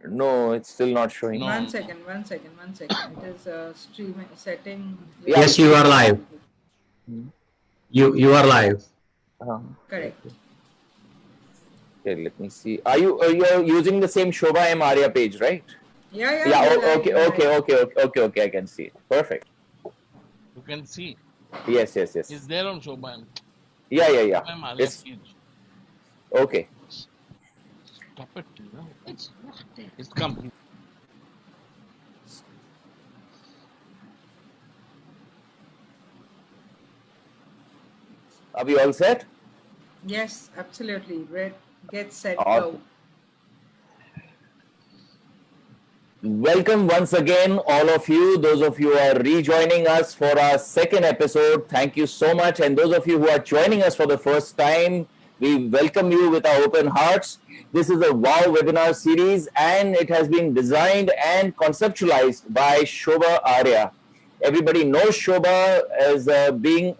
No, it's still not showing. No, One no. second, one second, one second. It is streaming setting Yeah, video Yes, it's you stream are showing. live. quality. You are live. Okay, Correct. okay, let me see. You're using the same Shobha M. Arya page, right? Yeah, yeah, Yeah, we're live, okay, we're okay, live. okay, okay, okay, okay, I can see it. Perfect. You can see. Yes, yes, It's yes. there on Shobham. Yeah, yeah, yeah. Shobham Alia's It's page. okay. Stop it. It's come. Are we all set? Yes, absolutely. Red, get set, Awesome. go. Welcome once again, all of you. Those of you who are rejoining us for our second episode, thank you so much. And those of you who are joining us for the first time, we welcome you with our open hearts. This is a WOW webinar series, and it has been designed and conceptualized by Shobha Arya. Everybody knows Shobha as being,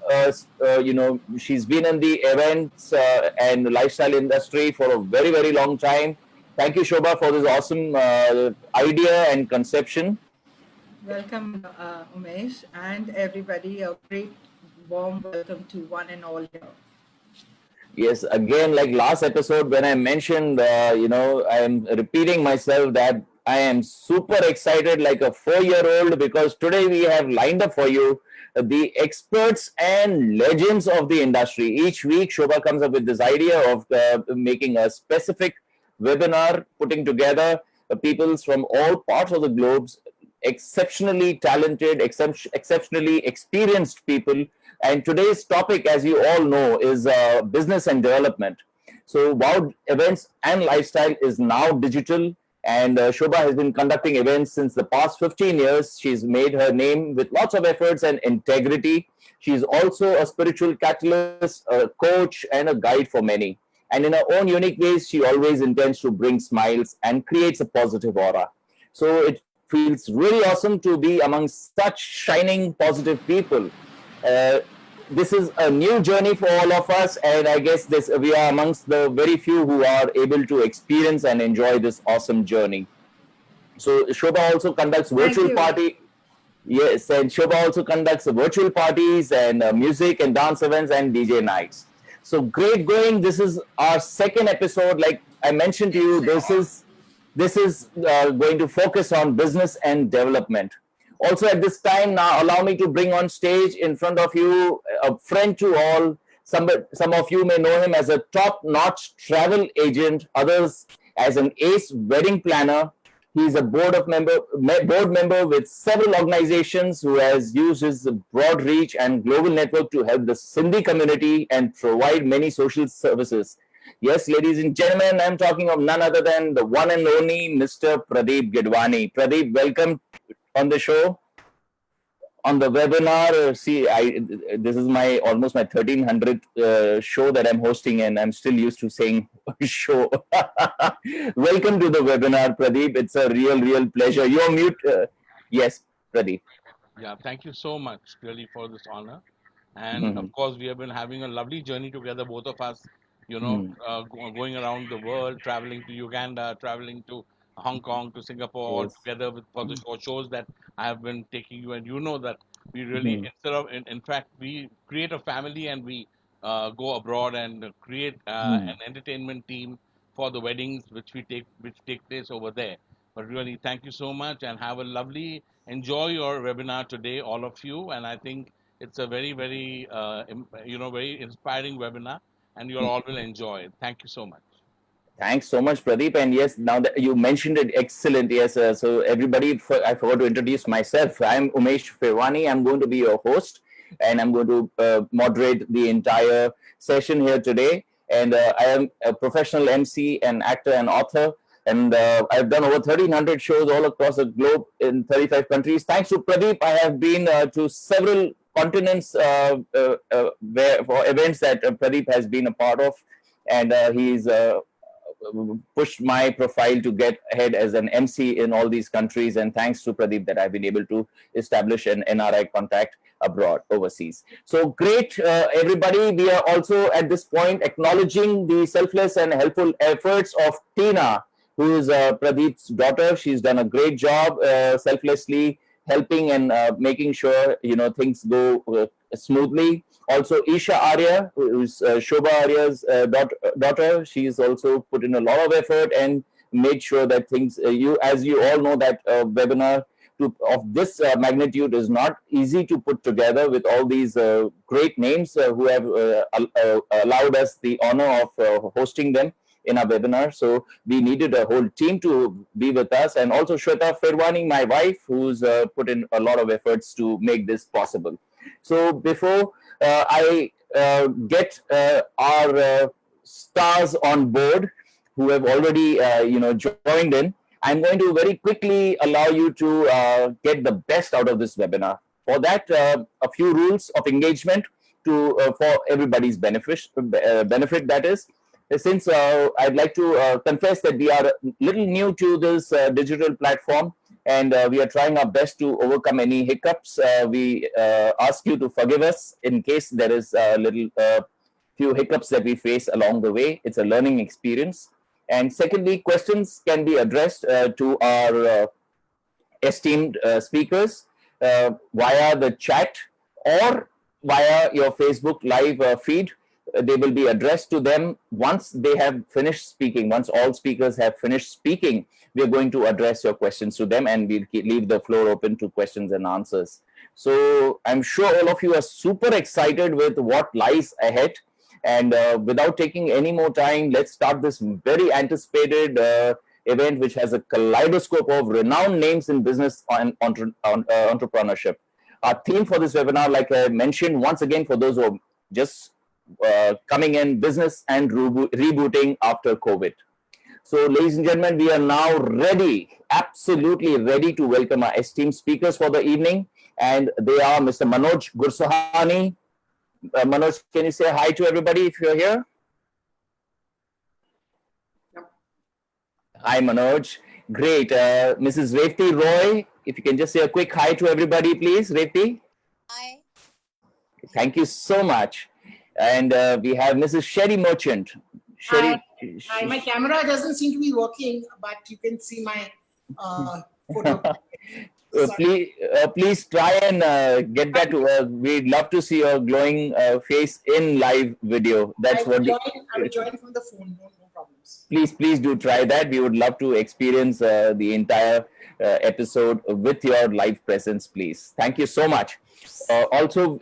she's been in the events and lifestyle industry for a very, very long time. Thank you, Shobha, for this awesome idea and conception. Welcome, Umesh, and everybody. A great warm welcome to one and all here. Yes, again, like last episode when I mentioned, I am repeating myself that I am super excited like a 4-year-old because today we have lined up for you the experts and legends of the industry. Each week, Shobha comes up with this idea of making a specific webinar, putting together peoples from all parts of the globes, exceptionally talented, exceptionally experienced people. And today's topic, as you all know, is business and development. So, WOW Events and Lifestyle is now digital, and Shobha has been conducting events since the past 15 years. She's made her name with lots of efforts and integrity. She's also a spiritual catalyst, a coach, and a guide for many. And in her own unique ways, she always intends to bring smiles and creates a positive aura. So it feels really awesome to be among such shining, positive people. Uh, this is a new journey for all of us, and I guess this we are amongst the very few who are able to experience and enjoy this awesome journey. So Shobha also conducts Thank virtual you. party. Yes, and Shobha also conducts virtual parties and music and dance events and DJ nights. So great going. This is our second episode. Like I mentioned to you, Excellent. this is going to focus on business and development. Also, at this time, now allow me to bring on stage in front of you a friend to all. Some of you may know him as a top-notch travel agent, others as an ace wedding planner. He is a board member with several organizations who has used his broad reach and global network to help the Sindhi community and provide many social services. Yes, ladies and gentlemen, I'm talking of none other than the one and only Mr. Pradeep Gidwani. Pradeep, welcome on the show, on the webinar. See, this is my almost my 1300th show that I'm hosting, and I'm still used to saying show. Welcome to the webinar, Pradeep. It's a real pleasure. You're mute. Yes, Pradeep. Yeah, thank you so much, really, for this honor. And of Mhm. course, we have been having a lovely journey together, both of us, Mhm. going around the world, traveling to Uganda, traveling to Hong Kong, to Singapore, all Yes. together with for the shows that I have been taking you. And you know that we really, Mhm. instead of, in fact, we create a family and we go abroad and create Mhm. an entertainment team for the weddings which take place over there. But really, thank you so much and have a lovely, enjoy your webinar today, all of you. And I think it's a very, very inspiring webinar, and you all will enjoy it. Thank you so much. Thanks so much, Pradeep. And yes, now that you mentioned it, excellent. Yes, so everybody, I forgot to introduce myself. I'm Umesh Firwani. I'm going to be your host, and I'm going to moderate the entire session here today. And I am a professional MC, and actor, and author. And I've done over 1,300 shows all across the globe in 35 countries. Thanks to Pradeep, I have been to several continents where, for events that Pradeep has been a part of, and he's pushed my profile to get ahead as an MC in all these countries. And thanks to Pradeep that I've been able to establish an NRI contact abroad, overseas. So great, everybody. We are also at this point acknowledging the selfless and helpful efforts of Tina, who is Pradeep's daughter. She's done a great job selflessly helping and making sure things go smoothly. Also, Isha Arya, who is Shobha Arya's daughter, she's also put in a lot of effort and made sure that things as you all know that webinar of this magnitude is not easy to put together with all these great names who have allowed us the honor of hosting them in our webinar. So we needed a whole team to be with us, and also Shweta Ferwani, my wife, who's put in a lot of efforts to make this possible. So before I get our stars on board who have already joined in, I'm going to very quickly allow you to get the best out of this webinar. For that, a few rules of engagement to for everybody's benefit. That is, since I'd like to confess that we are a little new to this digital platform, and we are trying our best to overcome any hiccups. We ask you to forgive us in case there is a little few hiccups that we face along the way. It's a learning experience. And secondly, questions can be addressed to our esteemed speakers via the chat or via your Facebook live feed. They will be addressed to them once they have finished speaking. Once all speakers have finished speaking, we are going to address your questions to them, and we'll leave the floor open to questions and answers. So I'm sure all of you are super excited with what lies ahead. And without taking any more time, let's start this very anticipated event, which has a kaleidoscope of renowned names in business and entrepreneurship. Our theme for this webinar, like I mentioned, once again, for those who are just coming in, business and rebooting after COVID. So, ladies and gentlemen, we are now ready, absolutely ready to welcome our esteemed speakers for the evening. And they are Mr. Manoj Gursahani. Manoj, can you say hi to everybody if you're here? Yep. Hi, Manoj. Great. Mrs. Revti Roy, if you can just say a quick hi to everybody, please. Revti. Hi. Thank you so much. And we have Mrs. Sherry Merchant. Sherry. Hi. My camera doesn't seem to be working, but you can see my photo. Please try and get that. We'd love to see your glowing face in live video. That's I will join from the phone. No problems. Please do try that. We would love to experience the entire episode with your live presence, please. Thank you so much. Also,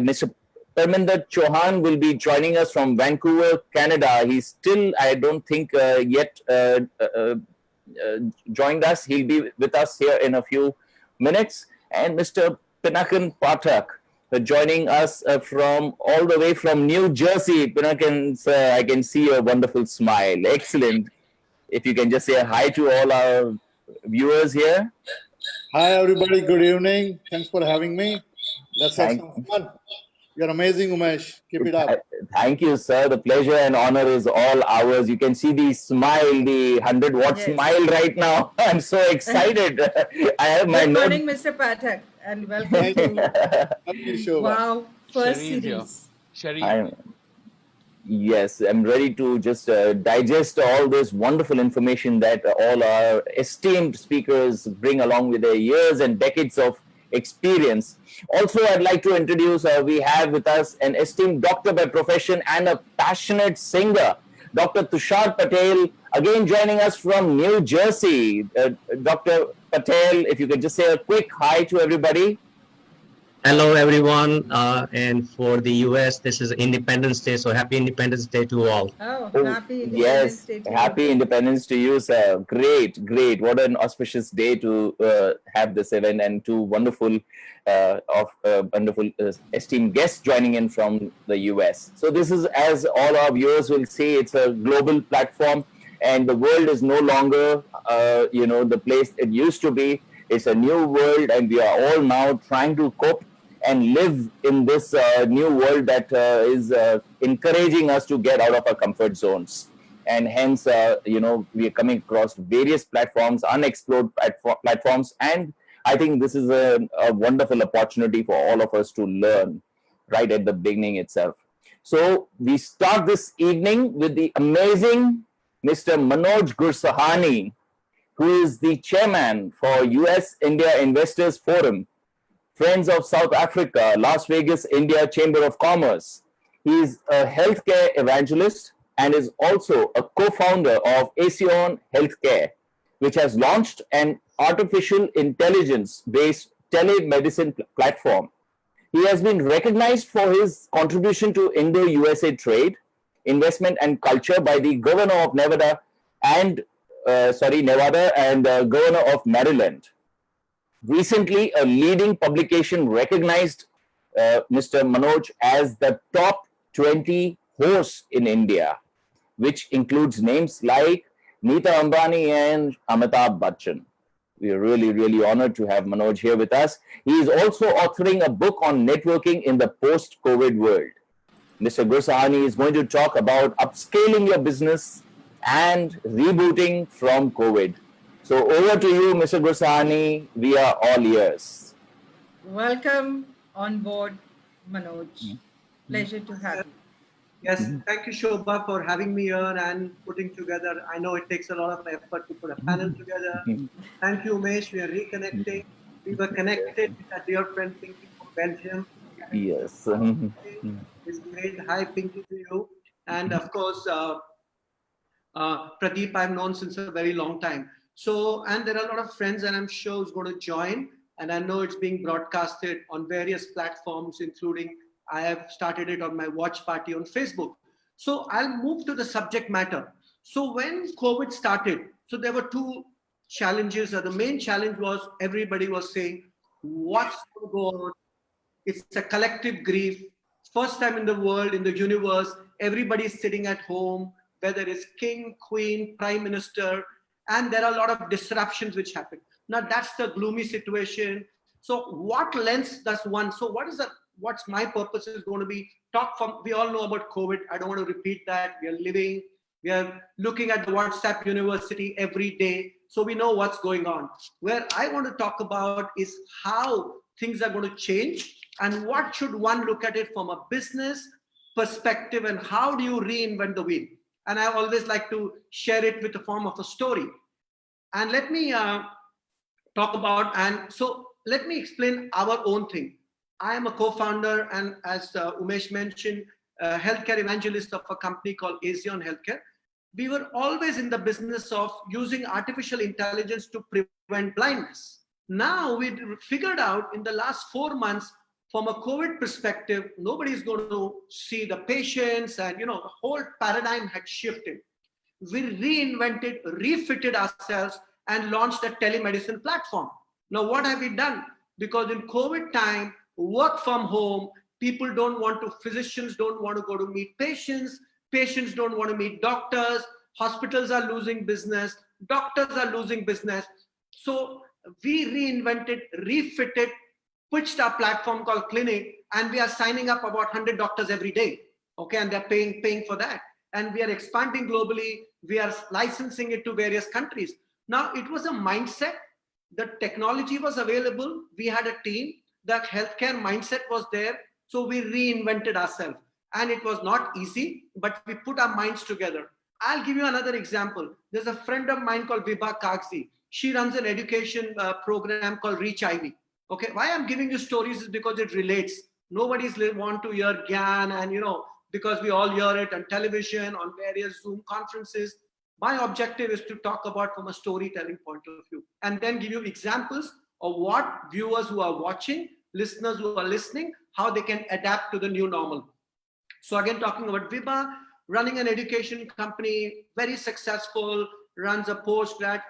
Mr. Parminder Chauhan will be joining us from Vancouver, Canada. He's still, I don't think, yet joined us. He'll be with us here in a few minutes. And Mr. Pinakan Pathak joining us from all the way from New Jersey. Pinakan, I can see a wonderful smile. Excellent. If you can just say hi to all our viewers here. Hi, everybody. Good evening. Thanks for having me. Let's have some fun. You're amazing, Umesh. Keep it up. Thank you, sir. The pleasure and honor is all ours. You can see the smile, the 100-watt smile right now. I'm so excited. I have my Good morning, Mr. Pathak, and welcome to Wow, first series. Sherry. Yes, I'm ready to just digest all this wonderful information that all our esteemed speakers bring along with their years and decades of experience. Also, I'd like to introduce, we have with us an esteemed doctor by profession and a passionate singer, Dr. Tushar Patel, again joining us from New Jersey. Dr. Patel, if you could just say a quick hi to everybody. Hello, everyone. And for the US, this is Independence Day. So happy Independence Day to all. Oh, happy Independence Day to you. Happy Independence to you, sir. Great. What an auspicious day to have this event, and two wonderful, esteemed guests joining in from the US. So this is, as all our viewers will see, it's a global platform, and the world is no longer, the place it used to be. It's a new world, and we are all now trying to cope and live in this new world that is encouraging us to get out of our comfort zones. And hence, we are coming across various platforms, unexplored platforms. And I think this is a wonderful opportunity for all of us to learn right at the beginning itself. So we start this evening with the amazing Mr. Manoj Gursahani, who is the chairman for US India Investors Forum, Friends of South Africa, Las Vegas, India Chamber of Commerce. He is a healthcare evangelist and is also a co-founder of Aesion Healthcare, which has launched an artificial intelligence-based telemedicine platform. He has been recognized for his contribution to Indo-USA trade, investment and culture by the governor of Nevada and governor of Maryland. Recently, a leading publication recognized Mr. Manoj as the top 20 hosts in India, which includes names like Nita Ambani and Amitabh Bachchan. We are really, really honored to have Manoj here with us. He is also authoring a book on networking in the post-COVID world. Mr. Gursahani is going to talk about upscaling your business and rebooting from COVID. So over to you, Mr. Gursahani. We are all ears. Welcome on board, Manoj. Pleasure to have you. Yes, thank you, Shobha, for having me here and putting together. I know it takes a lot of effort to put a panel together. Thank you, Umesh. We are reconnecting. We were connected with our dear friend Pinky from Belgium. Yes. It's great. Hi, Pinky, to you. And of course, Pradeep, I've known since a very long time. So, and there are a lot of friends and I'm sure who's going to join. And I know it's being broadcasted on various platforms, including I have started it on my watch party on Facebook. So I'll move to the subject matter. So when COVID started, so there were two challenges. The main challenge was everybody was saying, what's going to go on? It's a collective grief. First time in the world, in the universe, everybody is sitting at home, whether it's king, queen, prime minister, and there are a lot of disruptions which happen. Now that's the gloomy situation. So what lens does one? So what's my purpose is going to be talk from, we all know about COVID. I don't want to repeat that. We are looking at the WhatsApp university every day. So we know what's going on. Where I want to talk about is how things are going to change and what should one look at it from a business perspective and how do you reinvent the wheel? And I always like to share it with the form of a story. And let me talk about, and so let me explain our own thing. I am a co-founder and as Umesh mentioned, a healthcare evangelist of a company called Aesion Healthcare. We were always in the business of using artificial intelligence to prevent blindness. Now we figured out in the last 4 months, from a COVID perspective, nobody's going to see the patients and the whole paradigm had shifted. We reinvented, refitted ourselves and launched a telemedicine platform. Now what have we done? Because in COVID time, work from home, people don't want to, physicians don't want to go to meet patients, patients don't want to meet doctors, hospitals are losing business, doctors are losing business. So we reinvented, refitted, pitched our platform called Clinic, and we are signing up about 100 doctors every day. Okay, and they're paying for that. And we are expanding globally. We are licensing it to various countries. Now it was a mindset. The technology was available. We had a team. The healthcare mindset was there. So we reinvented ourselves. And it was not easy, but we put our minds together. I'll give you another example. There's a friend of mine called Vibha Kagzi. She runs an education program called Reach Ivy. Okay, why I'm giving you stories is because it relates. Nobody's want to hear Gyan and, because we all hear it on television, on various Zoom conferences. My objective is to talk about from a storytelling point of view and then give you examples of what viewers who are watching, listeners who are listening, how they can adapt to the new normal. So again, talking about Vibha, running an education company, very successful, runs a postgrad,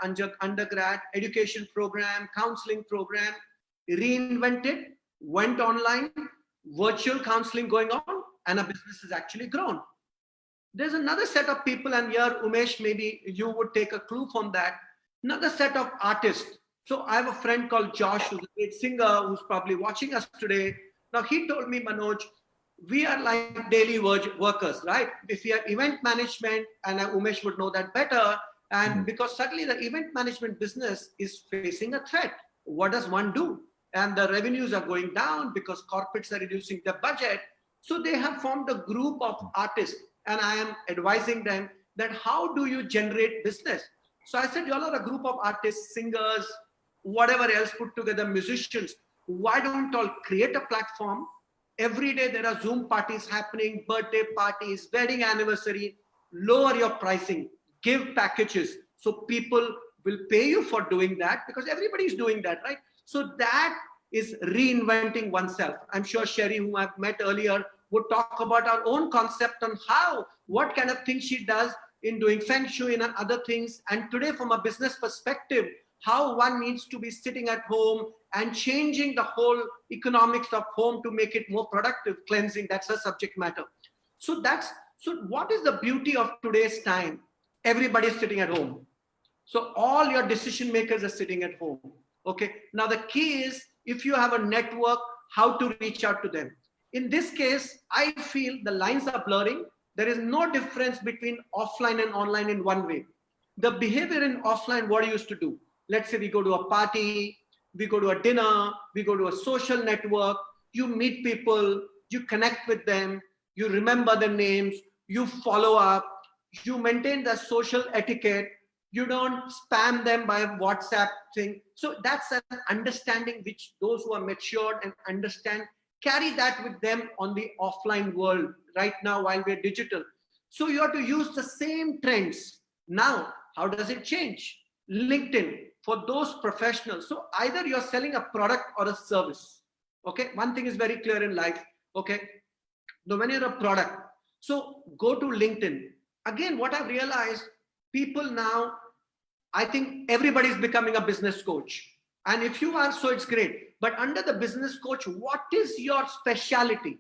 undergrad, education program, counseling program, reinvented, went online, virtual counseling going on, and a business has actually grown. There's another set of people, and here, Umesh, maybe you would take a clue from that. Another set of artists. So I have a friend called Josh, who's a great singer, who's probably watching us today. Now he told me, Manoj, we are like daily workers, right? If we have event management, and Umesh would know that better, and because suddenly the event management business is facing a threat. What does one do? And the revenues are going down because corporates are reducing their budget. So they have formed a group of artists, and I am advising them that how do you generate business? So I said, y'all are a group of artists, singers, whatever else put together, musicians. Why don't y'all create a platform? Every day there are Zoom parties happening, birthday parties, wedding anniversary. Lower your pricing, give packages. So people will pay you for doing that because everybody is doing that, right? So that is reinventing oneself. I'm sure Sherry, whom I've met earlier, would talk about our own concept on how, what kind of things she does in doing feng shui and other things. And today, from a business perspective, how one needs to be sitting at home and changing the whole economics of home to make it more productive, cleansing, that's her subject matter. So what is the beauty of today's time? Everybody's sitting at home. So all your decision makers are sitting at home. Okay. Now the key is, if you have a network, how to reach out to them. In this case, I feel the lines are blurring. There is no difference between offline and online in one way. The behavior in offline, what you used to do. Let's say we go to a party, we go to a dinner, we go to a social network, you meet people, you connect with them, you remember their names, you follow up, you maintain the social etiquette, you don't spam them by WhatsApp thing. So that's an understanding which those who are matured and understand, carry that with them on the offline world right now while we're digital. So you have to use the same trends. Now, how does it change? LinkedIn, for those professionals. So either you're selling a product or a service. Okay, one thing is very clear in life. Okay, now when you're a product, so go to LinkedIn. Again, what I've realized, people now, I think everybody's becoming a business coach. And if you are, so it's great. But under the business coach, what is your specialty?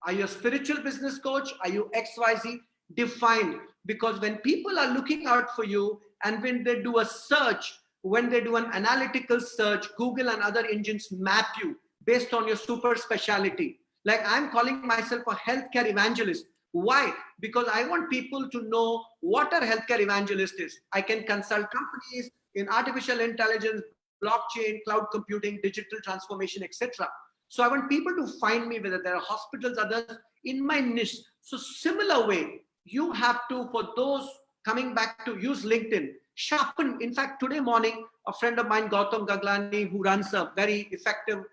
Are you a spiritual business coach? Are you XYZ? Defined. Because when people are looking out for you, and when they do a search, when they do an analytical search, Google and other engines map you based on your super specialty. Like I'm calling myself a healthcare evangelist. Why? Because I want people to know what a healthcare evangelist is. I can consult companies in artificial intelligence, blockchain, cloud computing, digital transformation, etc. So I want people to find me, whether there are hospitals, others, in my niche. So similar way, you have to, for those coming back to use LinkedIn, sharpen. In fact, today morning, a friend of mine, Gautam Gaglani, who runs a very effective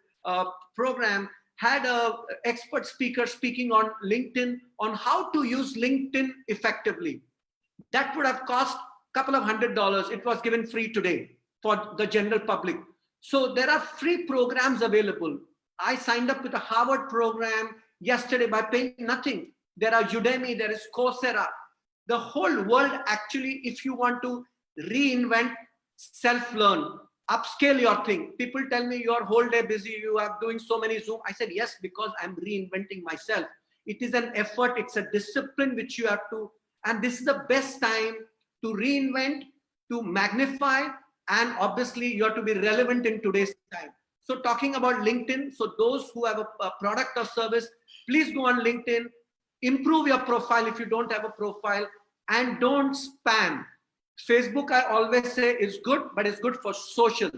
program, had a expert speaker speaking on LinkedIn on how to use LinkedIn effectively. That would have cost a couple of $100. It was given free today for the general public. So there are free programs available. I signed up with a Harvard program yesterday by paying nothing. There are Udemy, there is Coursera. The whole world actually, if you want to reinvent, self-learn, upscale your thing. People tell me your whole day busy, you are doing so many Zoom. I said, yes, because I'm reinventing myself. It is an effort, it's a discipline which you have to, and this is the best time to reinvent, to magnify, and obviously you have to be relevant in today's time. So talking about LinkedIn, so those who have a product or service, please go on LinkedIn, improve your profile if you don't have a profile, and don't spam. Facebook, I always say, is good, but it's good for social.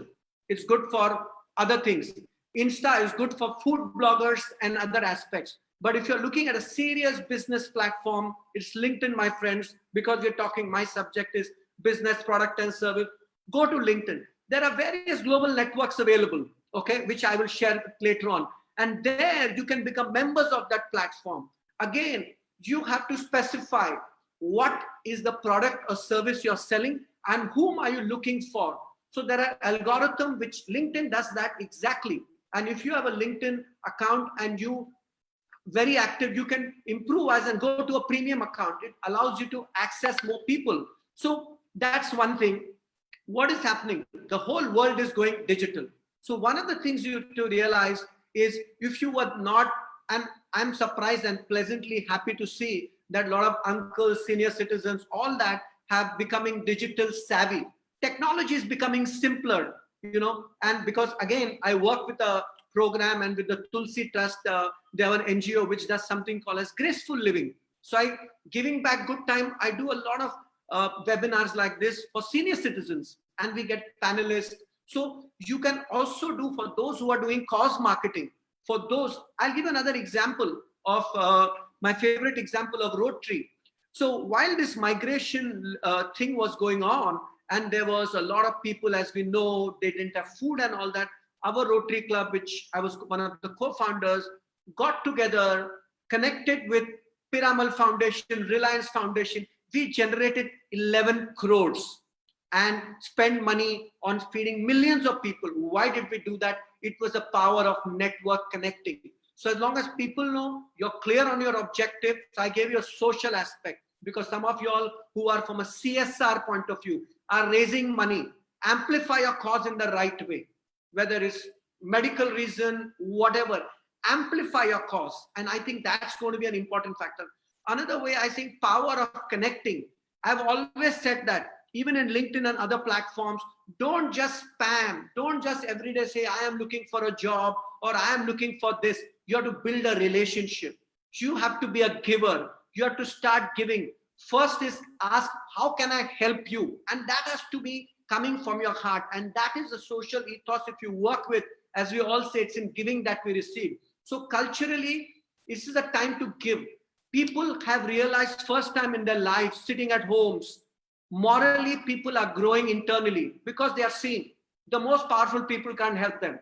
It's good for other things. Insta is good for food bloggers and other aspects. But if you're looking at a serious business platform, it's LinkedIn, my friends, because we're talking, my subject is business, product and service. Go to LinkedIn. There are various global networks available, okay, which I will share later on. And there you can become members of that platform. Again, you have to specify what is the product or service you're selling and whom are you looking for. So there are algorithms which LinkedIn does that exactly. And if you have a LinkedIn account and you very active, you can improve as and go to a premium account. It allows you to access more people. So that's one thing. What is happening? The whole world is going digital. So one of the things you have to realize is, if you were not, and I'm surprised and pleasantly happy to see that a lot of uncles, senior citizens, all that have becoming digital savvy. Technology is becoming simpler, you know, and because again, I work with a program and with the Tulsi Trust, they have an NGO which does something called as graceful living. So I giving back good time. I do a lot of webinars like this for senior citizens, and we get panelists. So you can also do for those who are doing cause marketing. For those, I'll give another example of my favorite example of Rotary. So while this migration thing was going on, and there was a lot of people, as we know, they didn't have food and all that, our Rotary Club, which I was one of the co-founders, got together, connected with Piramal Foundation, Reliance Foundation. We generated 11 crores and spend money on feeding millions of people. Why did we do that? It was the power of network connecting. So as long as people know you're clear on your objective, so I gave you a social aspect, because some of you all who are from a CSR point of view are raising money. Amplify your cause in the right way, whether it's medical reason, whatever, amplify your cause. And I think that's going to be an important factor. Another way, I think power of connecting. I've always said that, even in LinkedIn and other platforms, don't just spam. Don't just every day say, I am looking for a job or I am looking for this. You have to build a relationship. You have to be a giver. You have to start giving. First is ask, how can I help you? And that has to be coming from your heart. And that is the social ethos if you work with, as we all say, it's in giving that we receive. So culturally, this is a time to give. People have realized first time in their lives, sitting at homes, morally people are growing internally because they are seeing the most powerful people can't help them.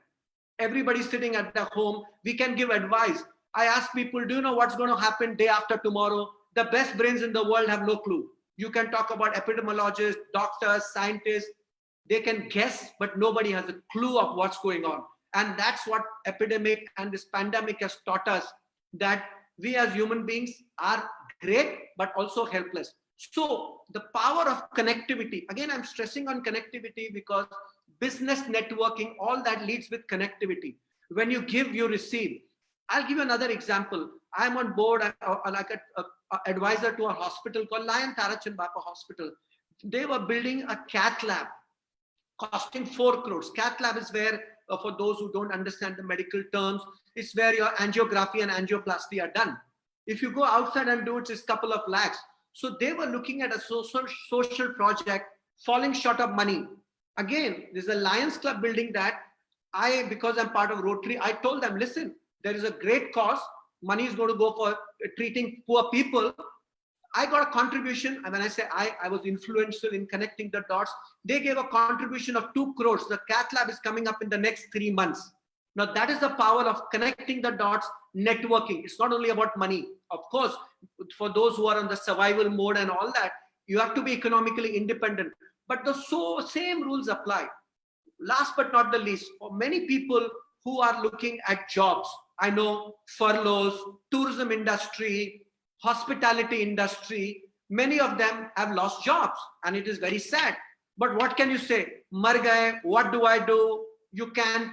Everybody's sitting at their home. We can give advice. I ask people, do you know what's going to happen day after tomorrow? The best brains in the world have no clue. You can talk about epidemiologists, doctors, scientists. They can guess, but nobody has a clue of what's going on. And that's what epidemic and this pandemic has taught us, that we as human beings are great, but also helpless. So the power of connectivity, again, I'm stressing on connectivity because business networking, all that leads with connectivity. When you give, you receive. I'll give you another example. I'm on board, like an advisor to a hospital called Lion Tarachan Bapa Hospital. They were building a cath lab costing 4 crores. Cath lab is where, for those who don't understand the medical terms, it's where your angiography and angioplasty are done. If you go outside and do it, it's a couple of lakhs. So they were looking at a social project, falling short of money. Again, there's a Lions Club building that because I'm part of Rotary, I told them, listen, there is a great cause. Money is going to go for treating poor people. I got a contribution. And when I say I was influential in connecting the dots. They gave a contribution of 2 crores. The cath lab is coming up in the next 3 months. Now that is the power of connecting the dots, networking. It's not only about money. Of course, for those who are on the survival mode and all that, you have to be economically independent. But the same rules apply. Last but not the least, for many people who are looking at jobs, I know furloughs, tourism industry, hospitality industry, many of them have lost jobs and it is very sad. But what can you say? Mar gaye, what do I do? You can't,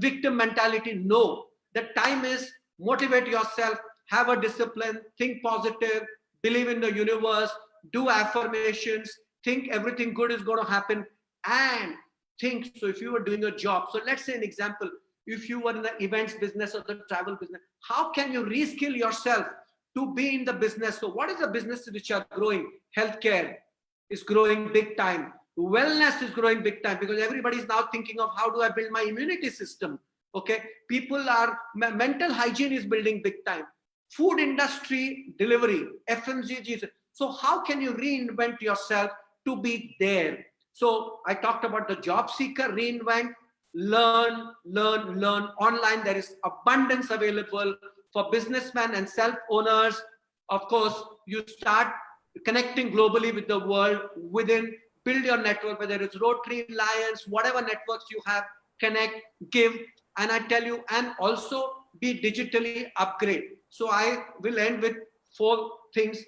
victim mentality. No, the time is motivate yourself, have a discipline, think positive, believe in the universe, do affirmations, think everything good is going to happen, and think. So if you were doing a job, so let's say an example, if you were in the events business or the travel business, how can you reskill yourself to be in the business? So what is the businesses which are growing? Healthcare is growing big time. Wellness is growing big time because everybody is now thinking of how do I build my immunity system? Okay, people are, mental hygiene is building big time. Food industry, delivery, FMCG. So how can you reinvent yourself to be there? So I talked about the job seeker, reinvent, learn. Online, there is abundance available for businessmen and self-owners. Of course, you start connecting globally with the world within, build your network, whether it's Rotary, Lions, whatever networks you have, connect, give, and I tell you, and also be digitally upgrade. So I will end with 4 things.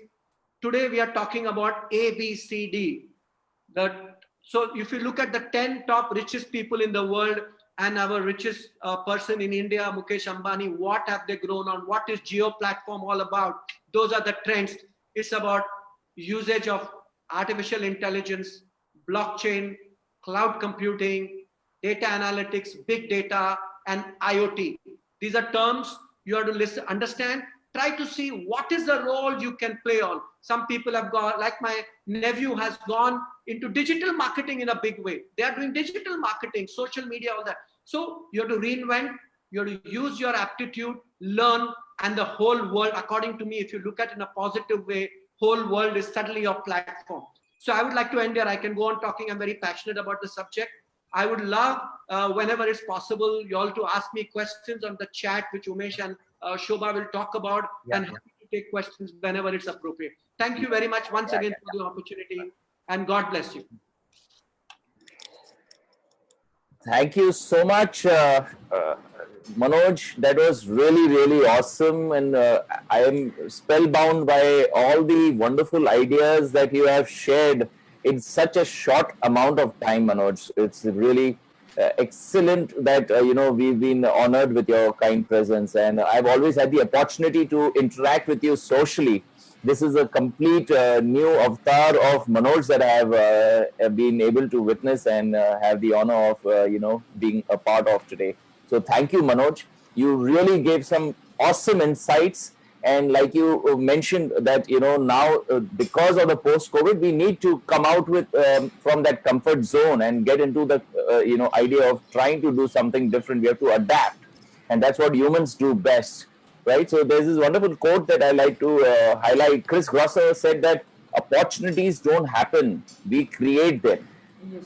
Today we are talking about ABCD. So if you look at the 10 top richest people in the world and our richest person in India, Mukesh Ambani, what have they grown on? What is Geo platform all about? Those are the trends. It's about usage of artificial intelligence, blockchain, cloud computing, data analytics, big data, and IoT. These are terms you have to listen, understand, try to see what is the role you can play on. Some people have gone, like my nephew has gone into digital marketing in a big way. They are doing digital marketing, social media, all that. So you have to reinvent, you have to use your aptitude, learn, and the whole world, according to me, if you look at it in a positive way, whole world is suddenly your platform. So I would like to end here. I can go on talking. I'm very passionate about the subject. I would love, whenever it's possible, you all to ask me questions on the chat, which Umesh and Shobha will talk about, and happy to take questions whenever it's appropriate. Thank you very much once again for the opportunity, and God bless you. Thank you so much, Manoj. That was really, really awesome. And I am spellbound by all the wonderful ideas that you have shared in such a short amount of time, Manoj. It's really excellent that, we've been honored with your kind presence. And I've always had the opportunity to interact with you socially. This is a complete new avatar of Manoj that I have been able to witness and have the honor of, being a part of today. So thank you, Manoj. You really gave some awesome insights. And like you mentioned that, now because of the post-COVID, we need to come out with from that comfort zone and get into the, idea of trying to do something different. We have to adapt. And that's what humans do best. Right. So there's this wonderful quote that I like to highlight. Chris Grosser said that opportunities don't happen, we create them.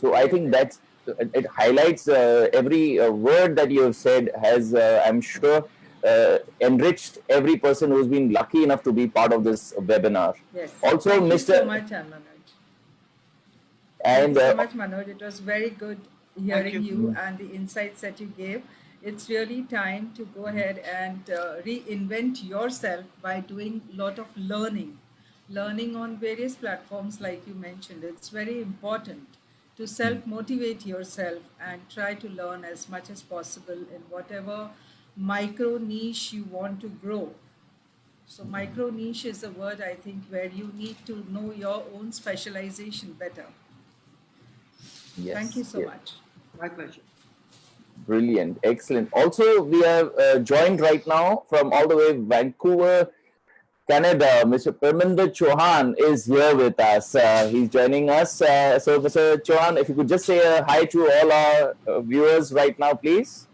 So I think that's it highlights every word that you have said has, I'm sure, enriched every person who's been lucky enough to be part of this webinar. Yes. Also, Thank you Mr. so much, Manoj. Thank you so much, Manoj. It was very good hearing you and the insights that you gave. It's really time to go ahead and reinvent yourself by doing a lot of learning on various platforms like you mentioned. It's very important to self-motivate yourself and try to learn as much as possible in whatever micro niche you want to grow. So micro niche is a word, I think, where you need to know your own specialization better. Yes, thank you so much. My pleasure. Brilliant. Excellent. Also, we are joined right now from all the way Vancouver, Canada. Mr. Parminder Chauhan is here with us. He's joining us. So, Mr. Chauhan, if you could just say hi to all our viewers right now, please.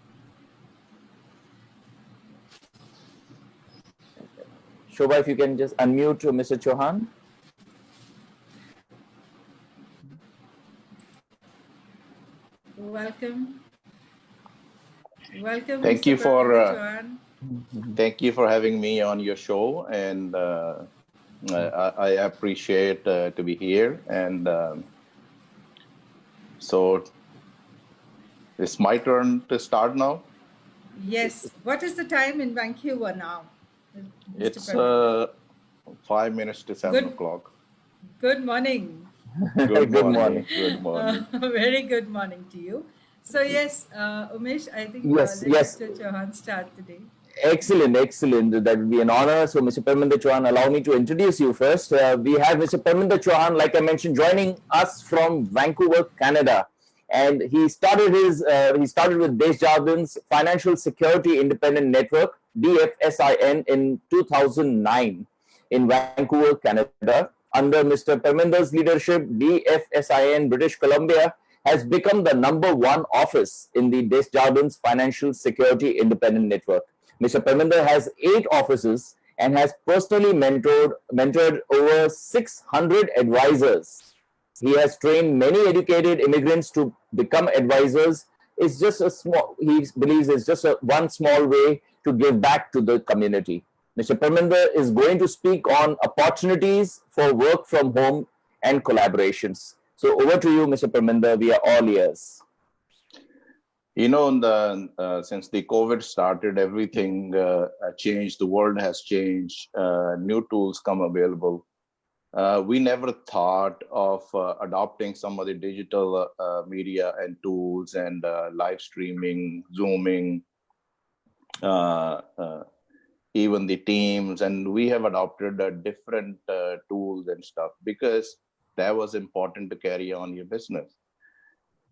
Shobha, if you can just unmute Mr. Chauhan. Welcome. Welcome. Thank Mr. you for Chauhan. thank you for having me on your show, and I appreciate to be here. And so it's my turn to start now. Yes. What is the time in Vancouver now? Mr. It's 5 minutes to 7 o'clock. Good morning. Good Good morning. morning. Good morning. Very good morning to you. So yes, Umesh, I think Yes, let yes. Mr. Chauhan start today. Excellent, excellent. That would be an honor. So, Mr. Parminder Chauhan, allow me to introduce you first. We have Mr. Parminder Chauhan, like I mentioned, joining us from Vancouver, Canada, and he started with Desjardins Financial Security Independent Network (DFSIN) in 2009 in Vancouver, Canada. Under Mr. Parminder's leadership, DFSIN British Columbia has become the #1 office in the Desjardins Financial Security Independent Network. Mr. Parminder has 8 offices and has personally mentored over 600 advisors. He has trained many educated immigrants to become advisors. It's just he believes it's just one small way to give back to the community. Mr. Parminder is going to speak on opportunities for work from home and collaborations. So over to you, Mr. Parminder. We are all ears. You know, since the COVID started, everything changed. The world has changed. New tools come available. We never thought of adopting some of the digital media and tools and live streaming, Zooming, even the Teams. And we have adopted different tools and stuff because that was important to carry on your business.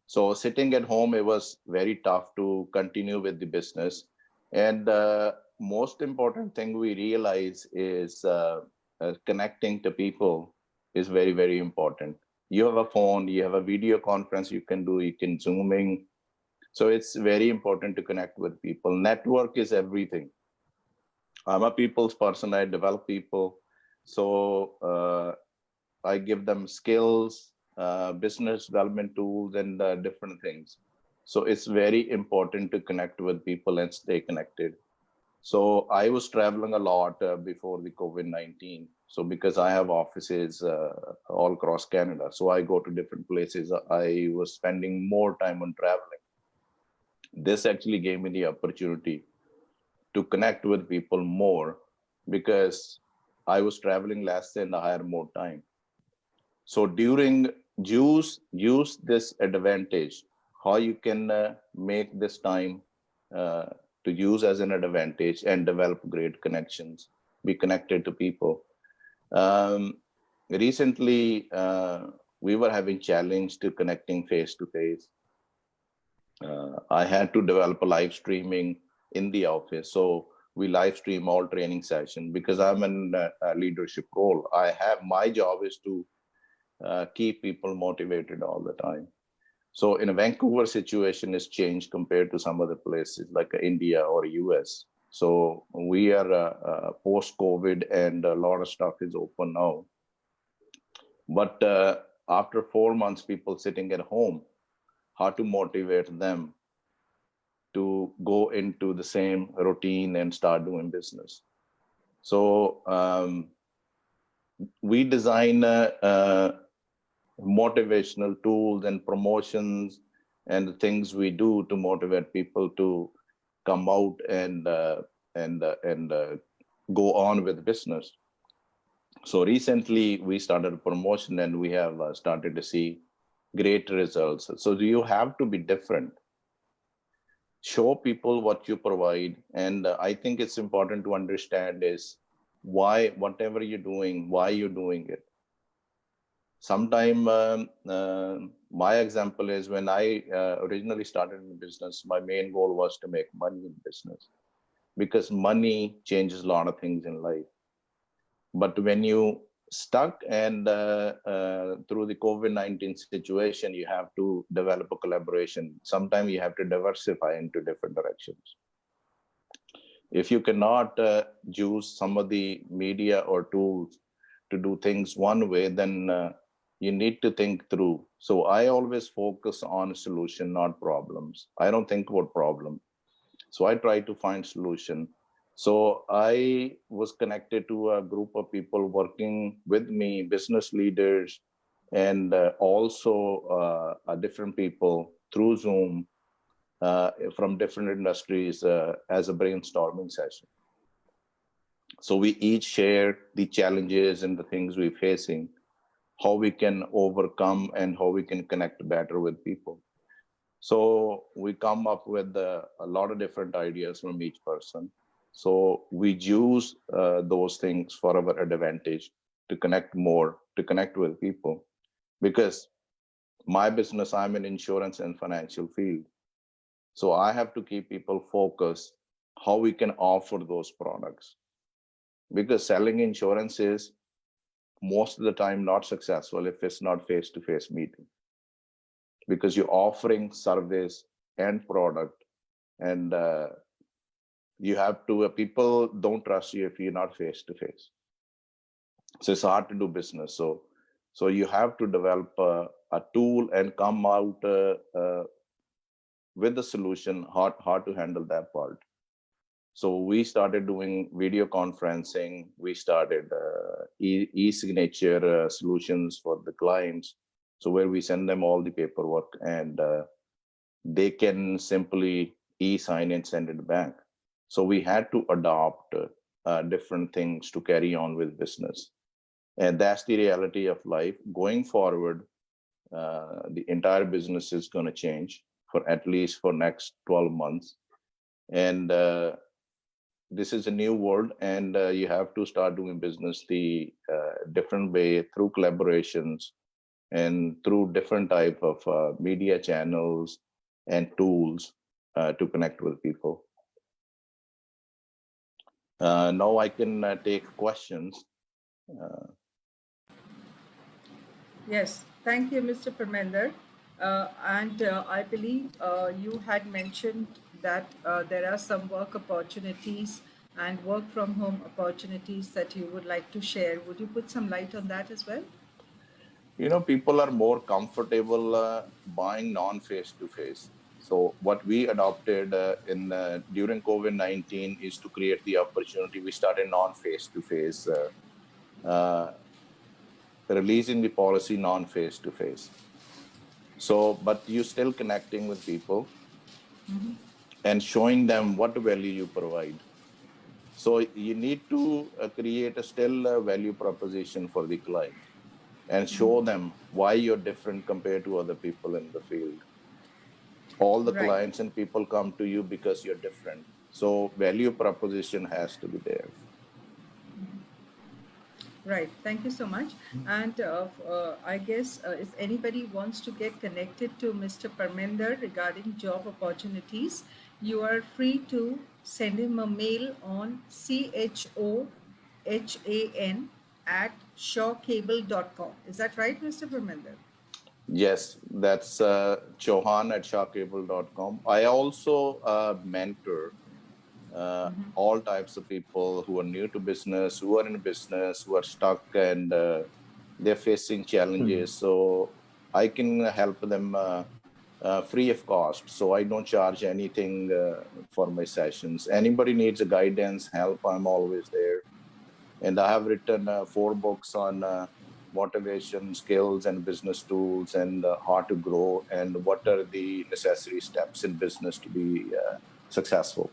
So sitting at home, it was very tough to continue with the business. And most important thing we realize is connecting to people is very, very important. You have a phone, you have a video conference you can do, you can Zooming. So it's very important to connect with people. Network is everything. I'm a people's person, I develop people. So I give them skills, business development tools, and different things. So it's very important to connect with people and stay connected. So I was traveling a lot before the COVID-19. So because I have offices all across Canada, so I go to different places. I was spending more time on traveling. This actually gave me the opportunity to connect with people more because I was traveling less and I had more time. So during use this advantage, how you can make this time uh, to use as an advantage and develop great connections, be connected to people. Um, Recently, we were having challenge to connecting face to face. I had to develop a live streaming in the office. So we live stream all training session because I'm in a leadership role. I have my job is to keep people motivated all the time. So in a Vancouver situation is changed compared to some other places like India or US. So we are post COVID and a lot of stuff is open now. But after 4 months, people sitting at home, how to motivate them to go into the same routine and start doing business. So we design motivational tools and promotions and the things we do to motivate people to come out and go on with business. So recently we started a promotion and we have started to see great results. So you have to be different. Show people what you provide. And I think it's important to understand is why, whatever you're doing, why you're doing it. Sometime my example is when I originally started in business, my main goal was to make money in business because money changes a lot of things in life. But when you stuck and through the COVID-19 situation, you have to develop a collaboration. Sometimes you have to diversify into different directions. If you cannot use some of the media or tools to do things one way, then you need to think through. So I always focus on solution, not problems. I don't think about problem. So I try to find solution. So I was connected to a group of people working with me, business leaders, and also different people through Zoom from different industries as a brainstorming session. So we each share the challenges and the things we're facing, how we can overcome and how we can connect better with people. So we come up with a lot of different ideas from each person. So we use those things for our advantage to connect more, to connect with people. Because my business, I'm in insurance and financial field. So I have to keep people focused how we can offer those products. Because selling insurance is most of the time not successful if it's not face-to-face meeting. Because you're offering service and product, and you have to people don't trust you if you're not face to face. So it's hard to do business. So you have to develop a tool and come out with a solution how to handle that part. So we started doing video conferencing. We started e-signature solutions for the clients. So where we send them all the paperwork and they can simply e-sign and send it back. So we had to adopt different things to carry on with business. And that's the reality of life. Going forward, the entire business is going to change for at least for next 12 months. And this is a new world, and you have to start doing business the different way through collaborations and through different type of media channels and tools to connect with people. Now I can take questions. Yes, thank you, Mr. Parmender. And I believe you had mentioned that there are some work opportunities and work from home opportunities that you would like to share. Would you put some light on that as well? People are more comfortable buying non-face to face. So what we adopted in during COVID-19 is to create the opportunity. We started non-face to face, releasing the policy non-face to face. So, but you still connecting with people and showing them what value you provide. So you need to create a still value proposition for the client and show them why you're different compared to other people in the field. All the Right. clients and people come to you because you're different. So value proposition has to be there. Right. Thank you so much. And I guess if anybody wants to get connected to Mr. Parminder regarding job opportunities, you are free to send him a mail on chhohan@shawcable.com. Is that right, Mr. Parminder? Yes, that's Chauhan@shawcable.com. I also mentor all types of people who are new to business, who are in business, who are stuck, and they're facing challenges. So I can help them free of cost. So I don't charge anything for my sessions. Anybody needs a guidance, help, I'm always there. And I have written 4 books on motivation, skills, and business tools, and how to grow, and what are the necessary steps in business to be successful.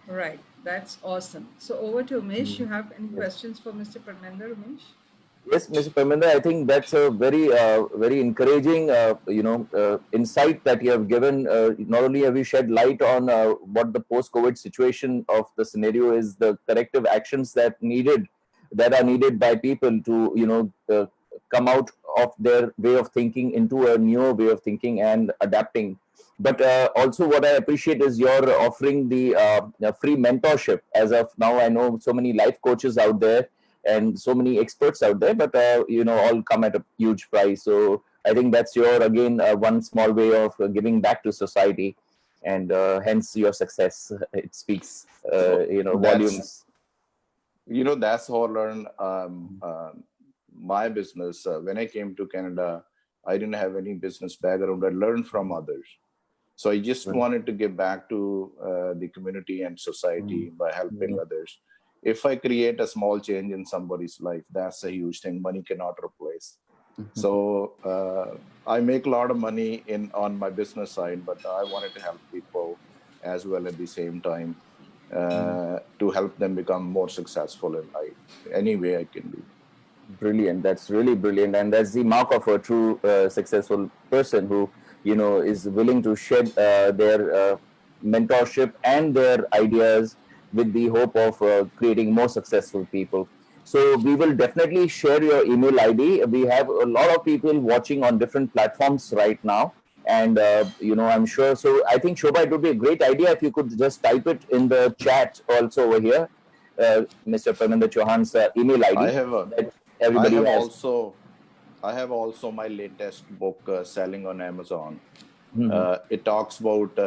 Right. That's awesome. So over to Umesh. You have any questions for Mr. Parminder, Umesh? Yes, Mr. Parminder, I think that's a very encouraging, insight that you have given. Not only have you shed light on what the post-COVID situation of the scenario is, the corrective actions that are needed by people to, come out of their way of thinking into a newer way of thinking and adapting. But also, what I appreciate is your offering the free mentorship. As of now, I know so many life coaches out there and so many experts out there, but all come at a huge price. So I think that's your again one small way of giving back to society, and hence your success. It speaks, So volumes. that's how I learned my business. When I came to Canada, I didn't have any business background. I learned from others. So I just wanted to give back to the community and society by helping others. If I create a small change in somebody's life, that's a huge thing. Money cannot replace. So I make a lot of money on my business side, but I wanted to help people as well at the same time to help them become more successful in life. Any way I can do. Brilliant. That's really brilliant, and that's the mark of a true successful person who is willing to shed their mentorship and their ideas with the hope of creating more successful people. So we will definitely share your email ID. We have a lot of people watching on different platforms right now, and I'm sure. So I think, Shobha, it would be a great idea if you could just type it in the chat also over here, Mr. Parminder Chauhan's email I ID have a, that I everybody have has. also, I have also my latest book selling on Amazon. It talks about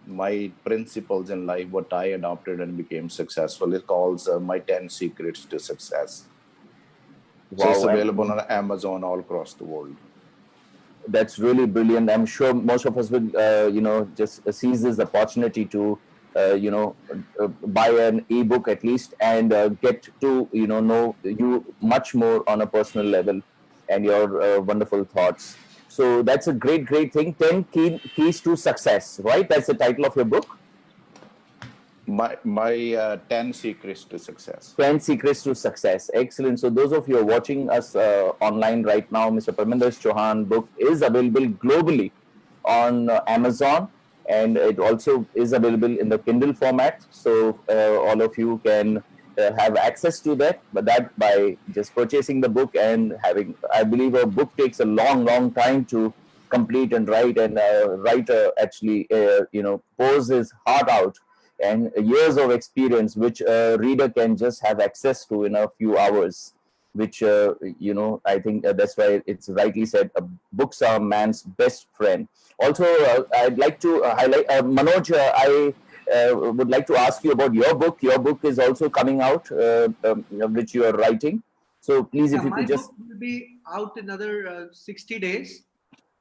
my principles in life, what I adopted and became successful. It calls My 10 Secrets to Success. So it's Wow, available on Amazon all across the world. that's really brilliant. I'm sure most of us will, just seize this opportunity to, buy an ebook at least and get to, know you much more on a personal level and your wonderful thoughts. So that's a great thing. 10 keys to success, right? That's the title of your book. My 10 Secrets to Success. 10 Secrets to Success. Excellent. So those of you who are watching us online right now, Mr. Parminder Chauhan book is available globally on Amazon, and it also is available in the Kindle format. So all of you can have access to that, but that by just purchasing the book and having, I believe a book takes a long time to complete and write, and writer actually, pours his heart out and years of experience, which a reader can just have access to in a few hours. Which I think that's why it's rightly said, books are man's best friend. Also, I'd like to highlight Manoj. I would like to ask you about your book. Your book is also coming out, which you are writing. So please, Yeah, if you my could just. book will be out in another 60 days.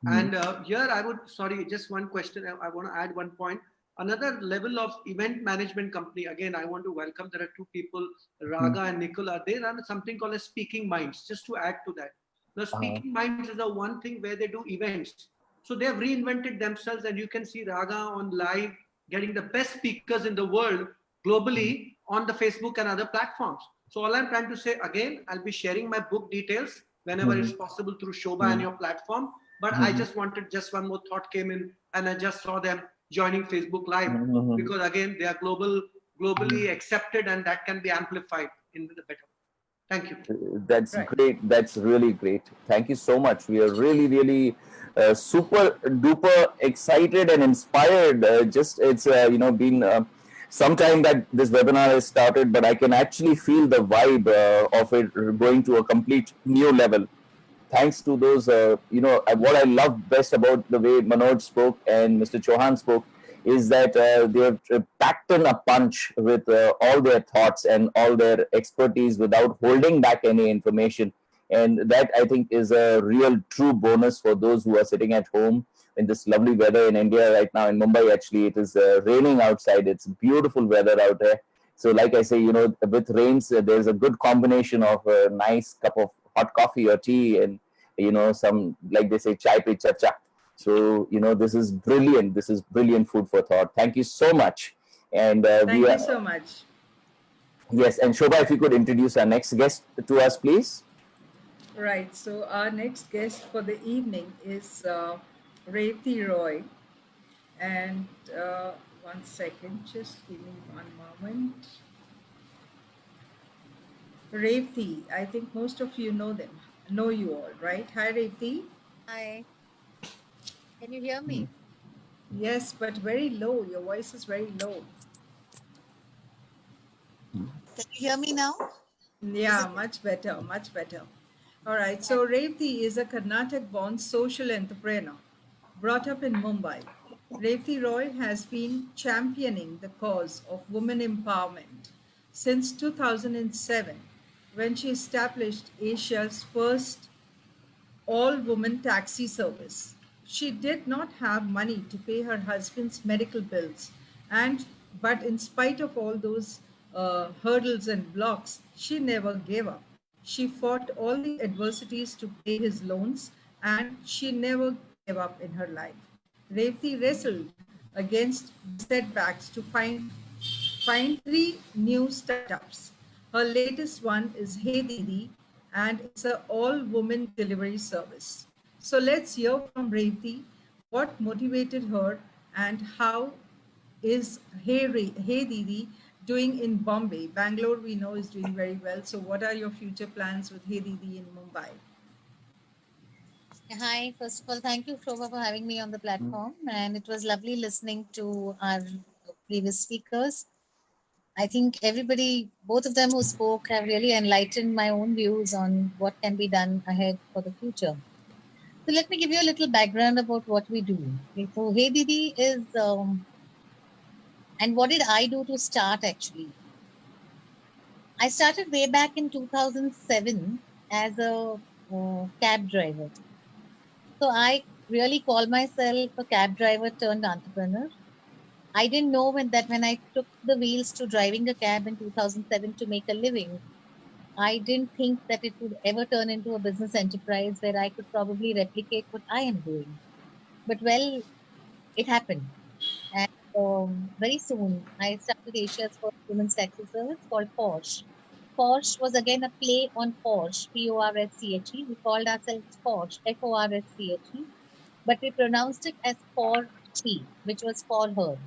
Mhm. And here I would, sorry, just one question. I want to add one point. Another level of event management company. Again, I want to welcome. There are two people, Raga and Nicola. They run something called as Speaking Minds. Just to add to that, now Speaking Minds is the one thing where they do events. So they have reinvented themselves, and you can see Raga on live, getting the best speakers in the world globally on the Facebook and other platforms. So all I'm trying to say, again, I'll be sharing my book details whenever it's possible through Shobha and your platform. But I just wanted, just one more thought came in, and I just saw them joining Facebook Live, because again, they are globally accepted, and that can be amplified in the better way. Thank you. That's Right. great. That's really great. Thank you so much. We are really, really super duper excited and inspired. Just it's been some time that this webinar has started, but I can actually feel the vibe of it going to a complete new level. Thanks to those, what I love best about the way Manoj spoke and Mr. Chauhan spoke is that they have packed in a punch with all their thoughts and all their expertise without holding back any information. And that, I think, is a real true bonus for those who are sitting at home in this lovely weather in India right now. In Mumbai, actually, it is raining outside. It's beautiful weather out there. So, like I say, with rains, there's a good combination of a nice cup of hot coffee or tea and, some, like they say, chai pe chacha. So, this is brilliant. This is brilliant food for thought. Thank you so much. And we Thank you are, so much. yes. And Shobha, if you could introduce our next guest to us, please. Right. So our next guest for the evening is Revati Roy. And one second, just give me one moment. Revati, I think most of you know you all, right? Hi, Revati. Hi, can you hear me? Yes, but very low. Your voice is very low. Can you hear me now? Is Yeah, it? much better, much better. All right, so Revati is a Karnataka-born social entrepreneur brought up in Mumbai. Revati Roy has been championing the cause of women empowerment since 2007 when she established Asia's first all-woman taxi service. She did not have money to pay her husband's medical bills, and but in spite of all those hurdles and blocks, she never gave up. She fought all the adversities to pay his loans, and she never gave up in her life. Revati wrestled against the setbacks to find three new startups. Her latest one is Hey Didi, and it's an all-woman delivery service. So let's hear from Revati what motivated her and how is Hey Didi doing in Bombay. Bangalore, we know, is doing very well. So what are your future plans with Hey Didi in Mumbai? Hi, first of all, thank you, Shobha, for having me on the platform. And it was lovely listening to our previous speakers. I think everybody, both of them who spoke, have really enlightened my own views on what can be done ahead for the future. So let me give you a little background about what we do. Okay, so Hey Didi is, and what did I do to start actually? I started way back in 2007 as a cab driver. So I really call myself a cab driver turned entrepreneur. I didn't know when I took the wheels to driving a cab in 2007 to make a living, I didn't think that it would ever turn into a business enterprise where I could probably replicate what I am doing. But well, it happened. And very soon, I started Asia's first women's taxi service called Porsche. Porsche was again a play on Porsche, Porsche. We called ourselves Porsche, Forsche, but we pronounced it as for she, which was for her.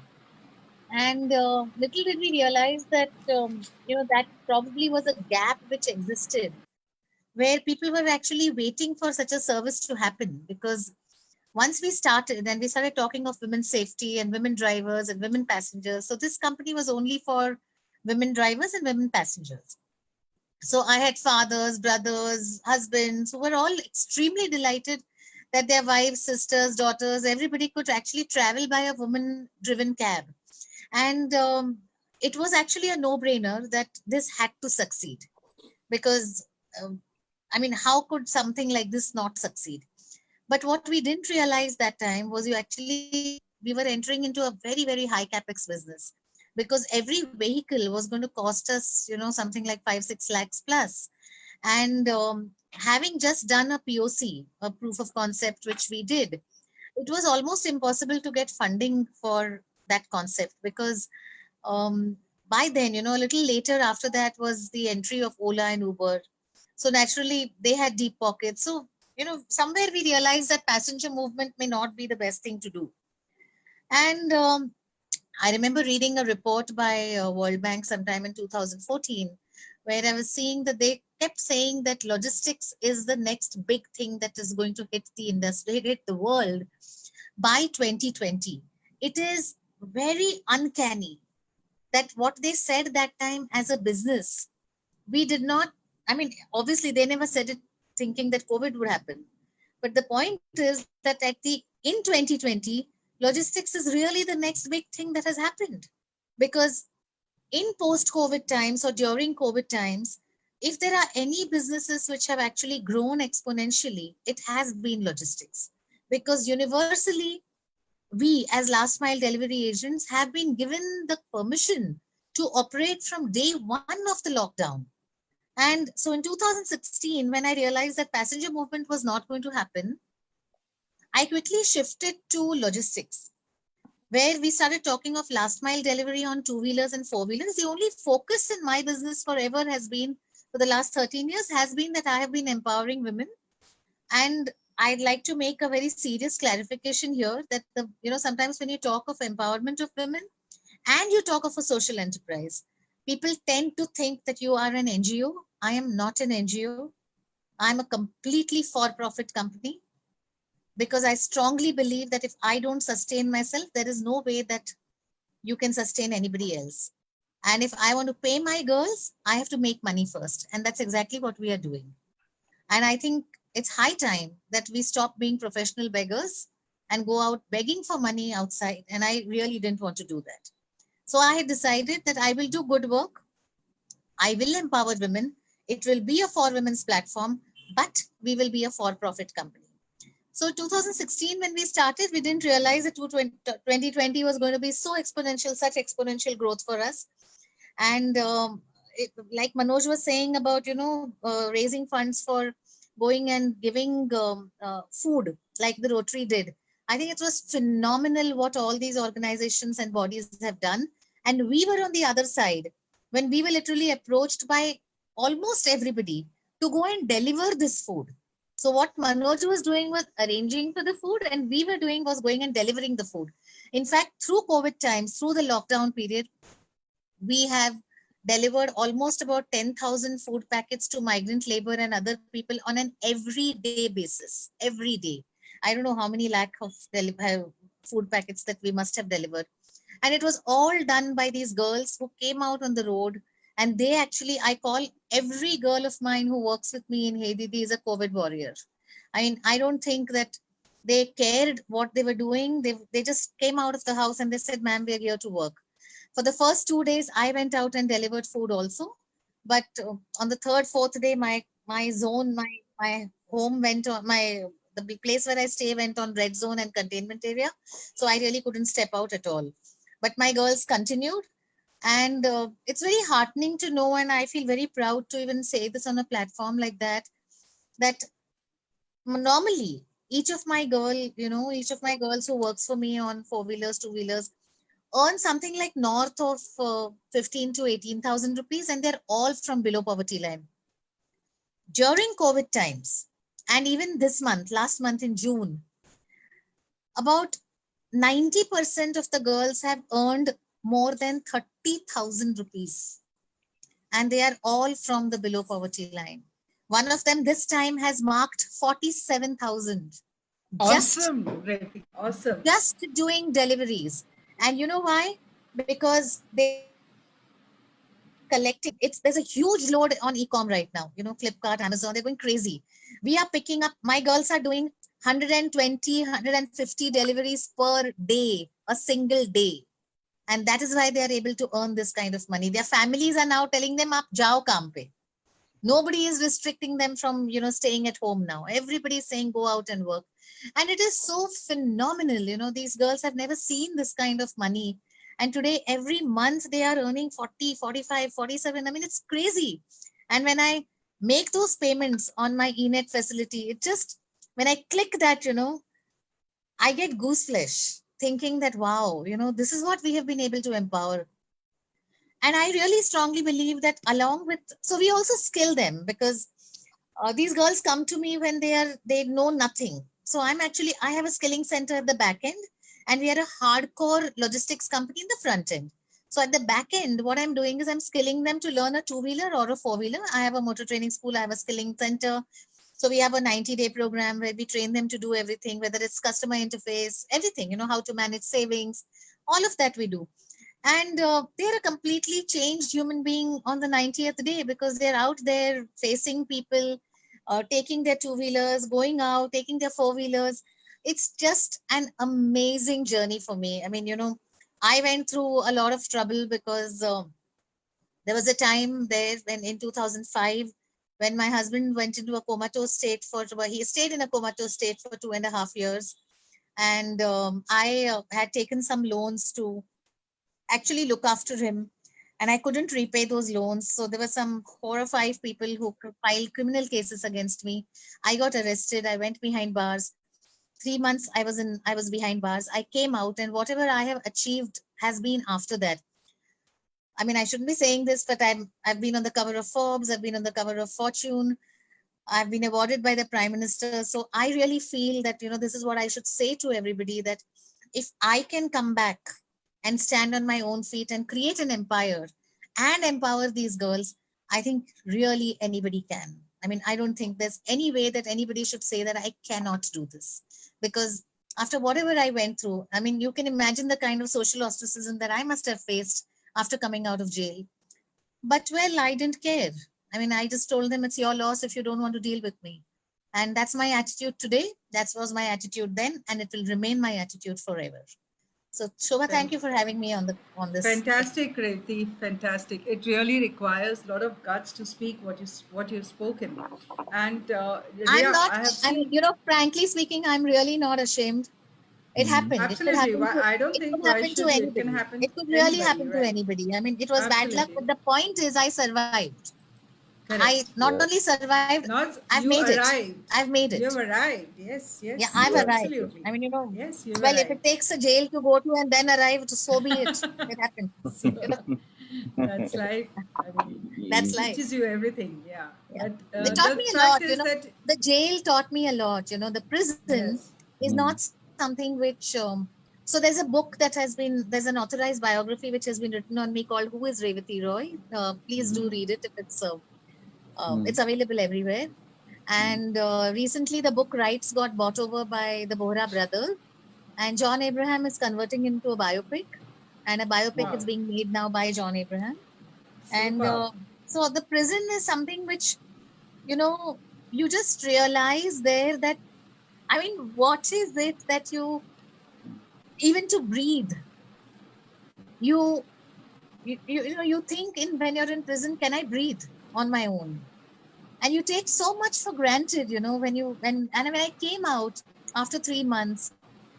And little did we realize that that probably was a gap which existed, where people were actually waiting for such a service to happen. Because once we started and we started talking of women's safety and women drivers and women passengers, so this company was only for women drivers and women passengers. So I had fathers, brothers, husbands who were all extremely delighted that their wives, sisters, daughters, everybody could actually travel by a woman driven cab. And it was actually a no-brainer that this had to succeed, because I mean, how could something like this not succeed? But what we didn't realize that time was we were entering into a very, very high capex business, because every vehicle was going to cost us, something like 5-6 lakhs plus. And having just done a POC, a proof of concept, which we did, it was almost impossible to get funding for that concept, because by then, a little later after that was the entry of Ola and Uber. So naturally, they had deep pockets. So, somewhere we realized that passenger movement may not be the best thing to do. And I remember reading a report by World Bank sometime in 2014, where I was seeing that they kept saying that logistics is the next big thing that is going to hit the industry, hit the world by 2020. It is very uncanny that what they said that time as a business, we did not, I mean, obviously they never said it thinking that COVID would happen. But the point is that in 2020, logistics is really the next big thing that has happened. Because in post-COVID times or during COVID times, if there are any businesses which have actually grown exponentially, it has been logistics. Because universally, we as last mile delivery agents have been given the permission to operate from day one of the lockdown. And so in 2016, when I realized that passenger movement was not going to happen, I quickly shifted to logistics, where we started talking of last mile delivery on two-wheelers and four-wheelers. The only focus in my business forever has been, for the last 13 years, has been that I have been empowering women. And I'd like to make a very serious clarification here that sometimes when you talk of empowerment of women and you talk of a social enterprise, people tend to think that you are an NGO. I am not an NGO. I'm a completely for-profit company, because I strongly believe that if I don't sustain myself, there is no way that you can sustain anybody else. And if I want to pay my girls, I have to make money first. And that's exactly what we are doing. And I think it's high time that we stop being professional beggars and go out begging for money outside. And I really didn't want to do that. So I had decided that I will do good work. I will empower women. It will be a for women's platform, but we will be a for-profit company. So 2016, when we started, we didn't realize that 2020 was going to be so exponential, such exponential growth for us. And like Manoj was saying about, raising funds for going and giving food, like the Rotary did. I think it was phenomenal what all these organizations and bodies have done. And we were on the other side when we were literally approached by almost everybody to go and deliver this food. So what Manoj was doing was arranging for the food, and we were doing was going and delivering the food. In fact, through COVID times, through the lockdown period, we have delivered almost about 10,000 food packets to migrant labor and other people on an everyday basis. Every day. I don't know how many lakh of food packets that we must have delivered. And it was all done by these girls who came out on the road. And they actually, I call every girl of mine who works with me in Hey Didi is a COVID warrior. I mean, I don't think that they cared what they were doing. They just came out of the house and they said, ma'am, we're here to work. For the first 2 days, I went out and delivered food also. But on the third, fourth day, my zone, my home went on, the place where I stay went on red zone and containment area. So I really couldn't step out at all. But my girls continued. And it's very heartening to know, and I feel very proud to even say this on a platform like that, that normally each of my girls who works for me on four-wheelers, two-wheelers, earn something like north of 15 to 18,000 rupees, and they're all from below poverty line. During COVID times, and even this month, last month in June, about 90% of the girls have earned more than 30,000 rupees. And they are all from the below poverty line. One of them this time has marked 47,000. Awesome, awesome. Just doing deliveries. And you know why? Because they collecting, there's a huge load on e-com right now. Flipkart, Amazon, they're going crazy. We are picking up, my girls are doing 120, 150 deliveries per day, a single day. And that is why they are able to earn this kind of money. Their families are now telling them, "Aap jao kaam pe." Nobody is restricting them from, staying at home now. Everybody is saying, go out and work. And it is so phenomenal. These girls have never seen this kind of money. And today, every month, they are earning 40, 45, 47. I mean, it's crazy. And when I make those payments on my eNet facility, when I click that, I get goose flesh thinking that, wow, this is what we have been able to empower. And I really strongly believe that so we also skill them, because these girls come to me when they know nothing. So I have a skilling center at the back end, and we are a hardcore logistics company in the front end. So at the back end, what I'm doing is I'm skilling them to learn a two-wheeler or a four-wheeler. I have a motor training school. I have a skilling center. So we have a 90-day program where we train them to do everything, whether it's customer interface, everything, how to manage savings, all of that we do. And they're a completely changed human being on the 90th day, because they're out there facing people, taking their two-wheelers, going out, taking their four-wheelers. It's just an amazing journey for me. I mean, I went through a lot of trouble, because there was a time there when in 2005, when my husband went into a comatose state he stayed in a comatose state for 2.5 years. And I had taken some loans to actually look after him, and I couldn't repay those loans. So there were some 4 or 5 people who filed criminal cases against me. I got arrested. I went behind bars. 3 months I was behind bars. I came out, and whatever I have achieved has been after that. I mean, I shouldn't be saying this, but I've been on the cover of Forbes. I've been on the cover of Fortune. I've been awarded by the Prime Minister. So I really feel that, this is what I should say to everybody, that if I can come back and stand on my own feet and create an empire and empower these girls, I think really anybody can. I mean, I don't think there's any way that anybody should say that I cannot do this. Because after whatever I went through, I mean, you can imagine the kind of social ostracism that I must have faced after coming out of jail. But well, I didn't care. I mean, I just told them, it's your loss if you don't want to deal with me. And that's my attitude today. That was my attitude then, and it will remain my attitude forever. So Shobha, thank you for having me on this. Fantastic, Revati, fantastic. It really requires a lot of guts to speak what you've spoken. And I'm not, I have seen, frankly speaking, I'm really not ashamed. It happened. Absolutely. I don't it think could why happen to should you? It can anybody. happen It could to really anybody, happen to right? anybody. I mean, it was bad luck, Absolutely. but the point is I survived. Correct. I not only survived, Not I've you made it. arrived. I've made You it. have arrived. Yes, Yeah, yes, I've arrived. absolutely. I mean, Yes, you've well, if it arrived. takes a jail to go to and then arrive, so be it. It happened. So, that's life. I mean, That's it life. teaches you everything. Yeah. Yeah. But It taught the me a fact lot, is that, the jail taught me a lot, the prison yes. is not something which, so there's a book that there's an authorized biography which has been written on me called Who is Revati Roy? Please do read it if it's available everywhere. And recently the book rights got bought over by the Bohra brothers, and John Abraham is converting into a biopic, and a biopic Wow. is being made now by John Abraham. And Super. so the prison is something which, you just realize there that, I mean, what is it that even to breathe, you you think when you're in prison, can I breathe on my own? And you take so much for granted, when I came out after 3 months,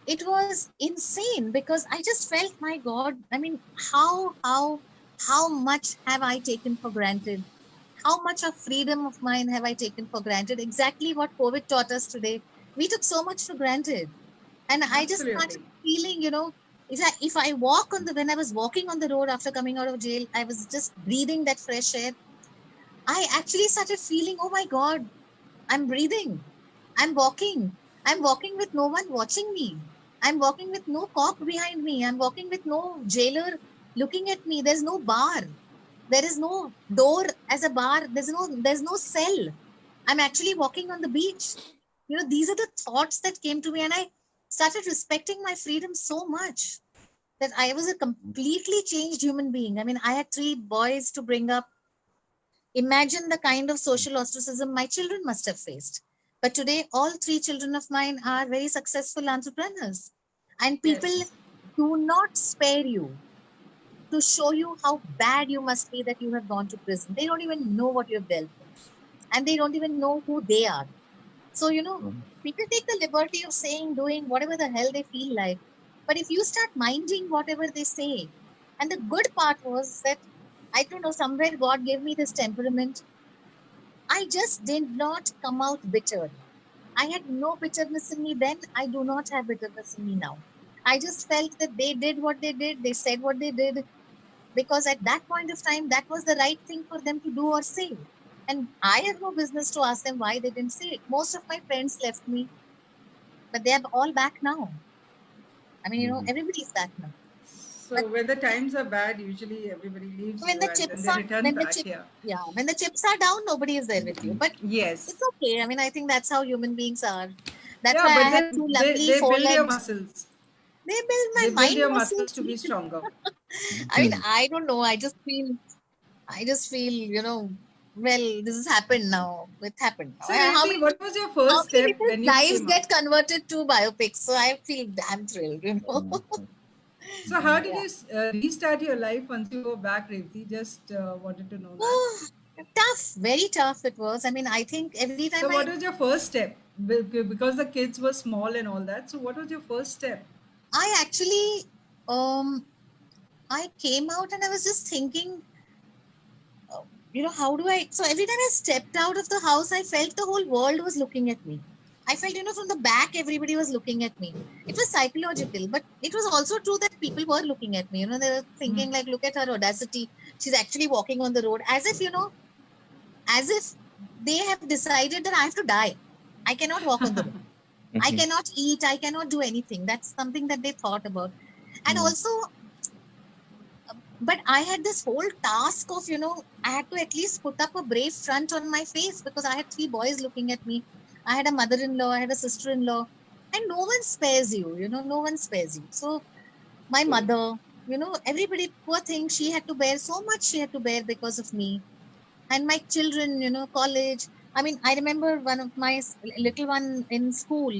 it was insane, because I just felt, my God, I mean, how much have I taken for granted? How much of freedom of mine have I taken for granted? Exactly what COVID taught us today. We took so much for granted. And I just started Absolutely. feeling, if I when I was walking on the road after coming out of jail, I was just breathing that fresh air. I actually started feeling, oh my God, I'm breathing. I'm walking. I'm walking with no one watching me. I'm walking with no cop behind me. I'm walking with no jailer looking at me. There's no bar. There is no door as a bar. There's no cell. I'm actually walking on the beach. These are the thoughts that came to me, and I started respecting my freedom so much that I was a completely changed human being. I mean, I had 3 boys to bring up. Imagine the kind of social ostracism my children must have faced. But today, all 3 children of mine are very successful entrepreneurs. And people Yes. do not spare you. to show you how bad you must be that you have gone to prison. They don't even know what you have dealt with. And they don't even know who they are. So, people take the liberty of saying, doing whatever the hell they feel like. But if you start minding whatever they say, and the good part was that, I don't know, somewhere God gave me this temperament. I just did not come out bitter. I had no bitterness in me then. I do not have bitterness in me now. I just felt that they did what they did. They said what they did because at that point of time, that was the right thing for them to do or say. And I had no business to ask them why they didn't say it. Most of my friends left me, but they are all back now. I mean, everybody's back now. So But when the times are bad, usually everybody leaves when you the and then chips they are, return when the back chip, here. yeah, when the chips are down, nobody is there with you. But Yes. it's okay. I mean, I think that's how human beings are. That's Yeah, why I but have then two they, lovely they build your four-legged. muscles. They build my They build mind your muscles muscles. to be stronger. I mean, I don't know. I just feel, well, this has happened now. It happened now. So How Revti, many, what was your how first many step people's when you lives came out? get converted to biopics? So I feel damn thrilled. So how did Yeah. you restart your life once you go back, Revti? Just wanted to know that. Oh, tough, very tough it was. I mean, I think every time So what was your first step? Because the kids were small and all that. So what was your first step? I actually, um, I came out and I was just thinking, how do I? So every time I stepped out of the house, I felt the whole world was looking at me. I felt, from the back, everybody was looking at me. It was psychological, but it was also true that people were looking at me. They were thinking, like, look at her audacity. She's actually walking on the road as if they have decided that I have to die. I cannot walk on the road. I cannot eat. I cannot do anything. That's something that they thought about. And also, but I had this whole task of, I had to at least put up a brave front on my face because I had three boys looking at me. I had a mother-in-law, I had a sister-in-law, and no one spares you, no one spares you. So my mother, everybody, poor thing, she had to bear so much she had to bear because of me. And my children, college. I mean, I remember one of my little one in school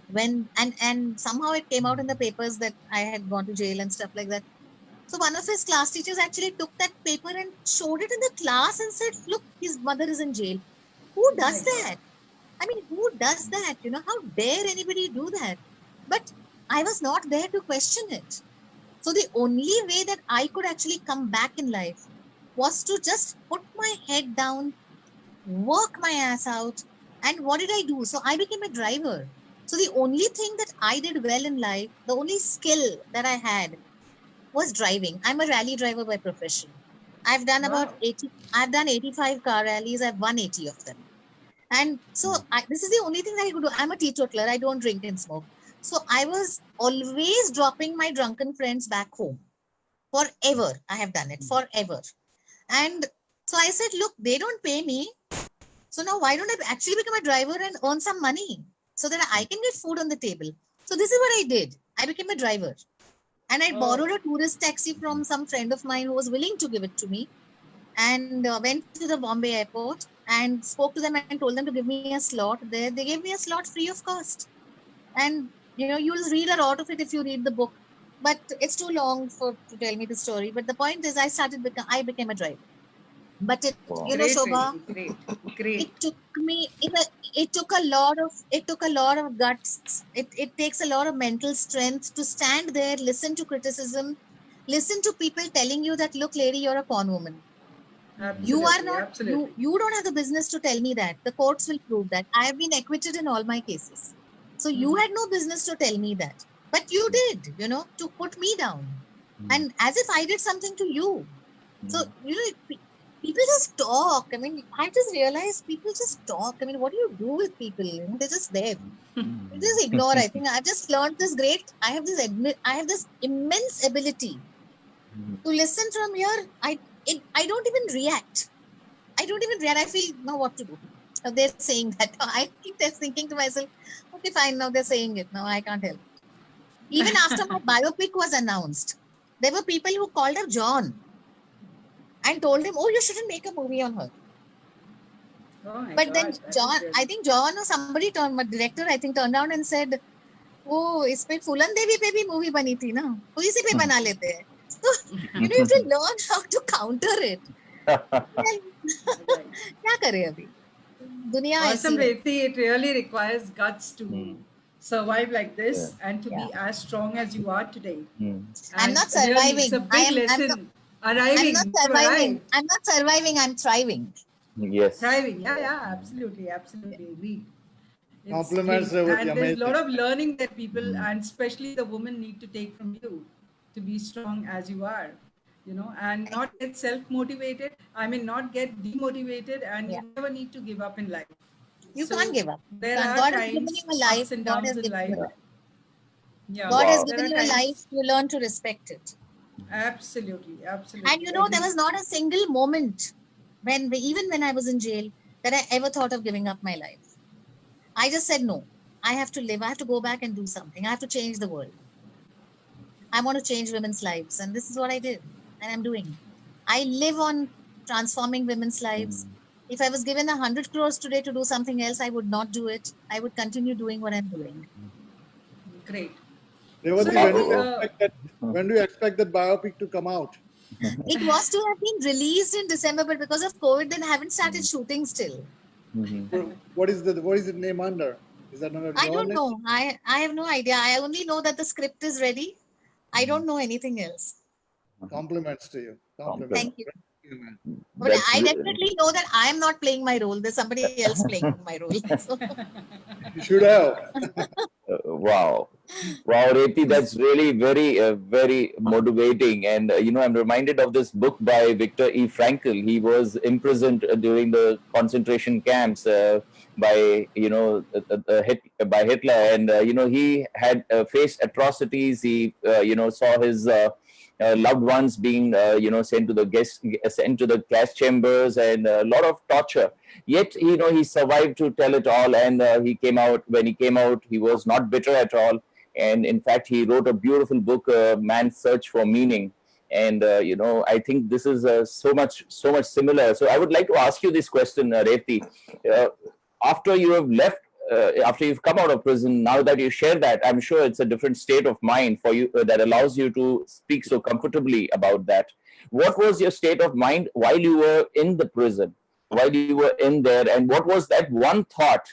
when, and somehow it came out in the papers that I had gone to jail and stuff like that. So one of his class teachers actually took that paper and showed it in the class and said, look, his mother is in jail. Who My does God. that? I mean, who does that? How dare anybody do that? But I was not there to question it. So the only way that I could actually come back in life was to just put my head down, work my ass out. And what did I do? So I became a driver. So the only thing that I did well in life, the only skill that I had was driving. I'm a rally driver by profession. I've done about Wow. 80, I've done 85 car rallies. I've won 80 of them. And so this is the only thing that I could do. I'm a teetotaler. I don't drink and smoke. So I was always dropping my drunken friends back home. Forever. I have done it forever. And so I said, look, they don't pay me. So now why don't I actually become a driver and earn some money so that I can get food on the table? So this is what I did. I became a driver. And I Oh, borrowed a tourist taxi from some friend of mine who was willing to give it to me, and went to the Bombay airport and spoke to them and told them to give me a slot there. They gave me a slot free of cost. And, you'll read a lot of it if you read the book, but it's too long to tell me the story. But the point is I became a driver. But great, Shobha, Revti. Great. Great. it took me it took a lot of guts. It takes a lot of mental strength to stand there, listen to criticism, listen to people telling you that, look, lady, you're a porn woman. You are Absolutely. not, Absolutely. you don't have the business to tell me that. The courts will prove that. I have been acquitted in all my cases. So you had no business to tell me that. But you did, to put me down. And as if I did something to you. So, people just talk. I mean, I just realized people just talk. I mean, what do you do with people? They're just there. You just ignore. I think I've just learned this great. I have this immense ability to listen from here. I don't even react. I don't even react. I feel now what to do. They're saying that. I keep thinking to myself, okay, fine. Now they're saying it. Now I can't help. Even after my biopic was announced, there were people who called up John and told him, oh, you shouldn't make a movie on her. Oh my But then God. That is John, really. I think John or somebody turned, my director, I think, turned around and said, oh, इस पे फूलन देवी पे भी movie बनी थी ना, तो इसी पे बना लेते हैं. So, you need to learn how to counter it. क्या करें अभी दुनिया ऐसी Awesome, है. Rethi. It really requires guts to survive like this Yeah. and to Yeah. be as strong as you are today. I'm And not really, it's a surviving. big lesson. I'm Arriving, not you surviving. arrived. I'm not surviving. I'm thriving. Yes. Thriving. Yeah, absolutely, absolutely. Agreed. It's Compliments, great. And there's a lot amazing. of learning that people, and especially the women, need to take from you to be strong as you are, and Thank not you. get self motivated. I mean, not get demotivated, and Yeah. you never need to give up in life. You can't So give up. You there can't. are God has given you times, a life. ups and God downs has in given life. you. Yeah, God has Wow. there given are you a life. times. You learn to respect it. Absolutely, And absolutely. you know, there Agree. was not a single moment even when I was in jail, that I ever thought of giving up my life. I just said no. I have to live. I have to go back and do something. I have to change the world. I want to change women's lives, and this is what I did, and I'm doing. I live on transforming women's lives. If I was given 100 crores today to do something else, I would not do it. I would continue doing what I'm doing. Great. So, Revati, Rethi, when do you expect that biopic to come out? It was to have been released in December, but because of COVID, they haven't started shooting still. What is the name under? Is that under I your don't name? know. I have no idea. I only know that the script is ready. I don't know anything else. Compliments to you. Compliments. Thank you. Man. But That's I definitely know that I am not playing my role. There's somebody else playing my role. So, You should have. wow. Wow, Reti, that's really very motivating. And, I'm reminded of this book by Viktor E. Frankl. He was imprisoned during the concentration camps by Hitler. And, he had faced atrocities. He, saw his loved ones being, sent to the gas chambers, and a lot of torture. Yet, he survived to tell it all. And when he came out, he was not bitter at all. And in fact, he wrote a beautiful book, Man's Search for Meaning. And I think this is so much similar. So I would like to ask you this question, Revti. uh, After you have left, after you've come out of prison, now that you share that, I'm sure it's a different state of mind for you, that allows you to speak so comfortably about that. What was your state of mind while you were in the prison, while you were in there, and what was that one thought?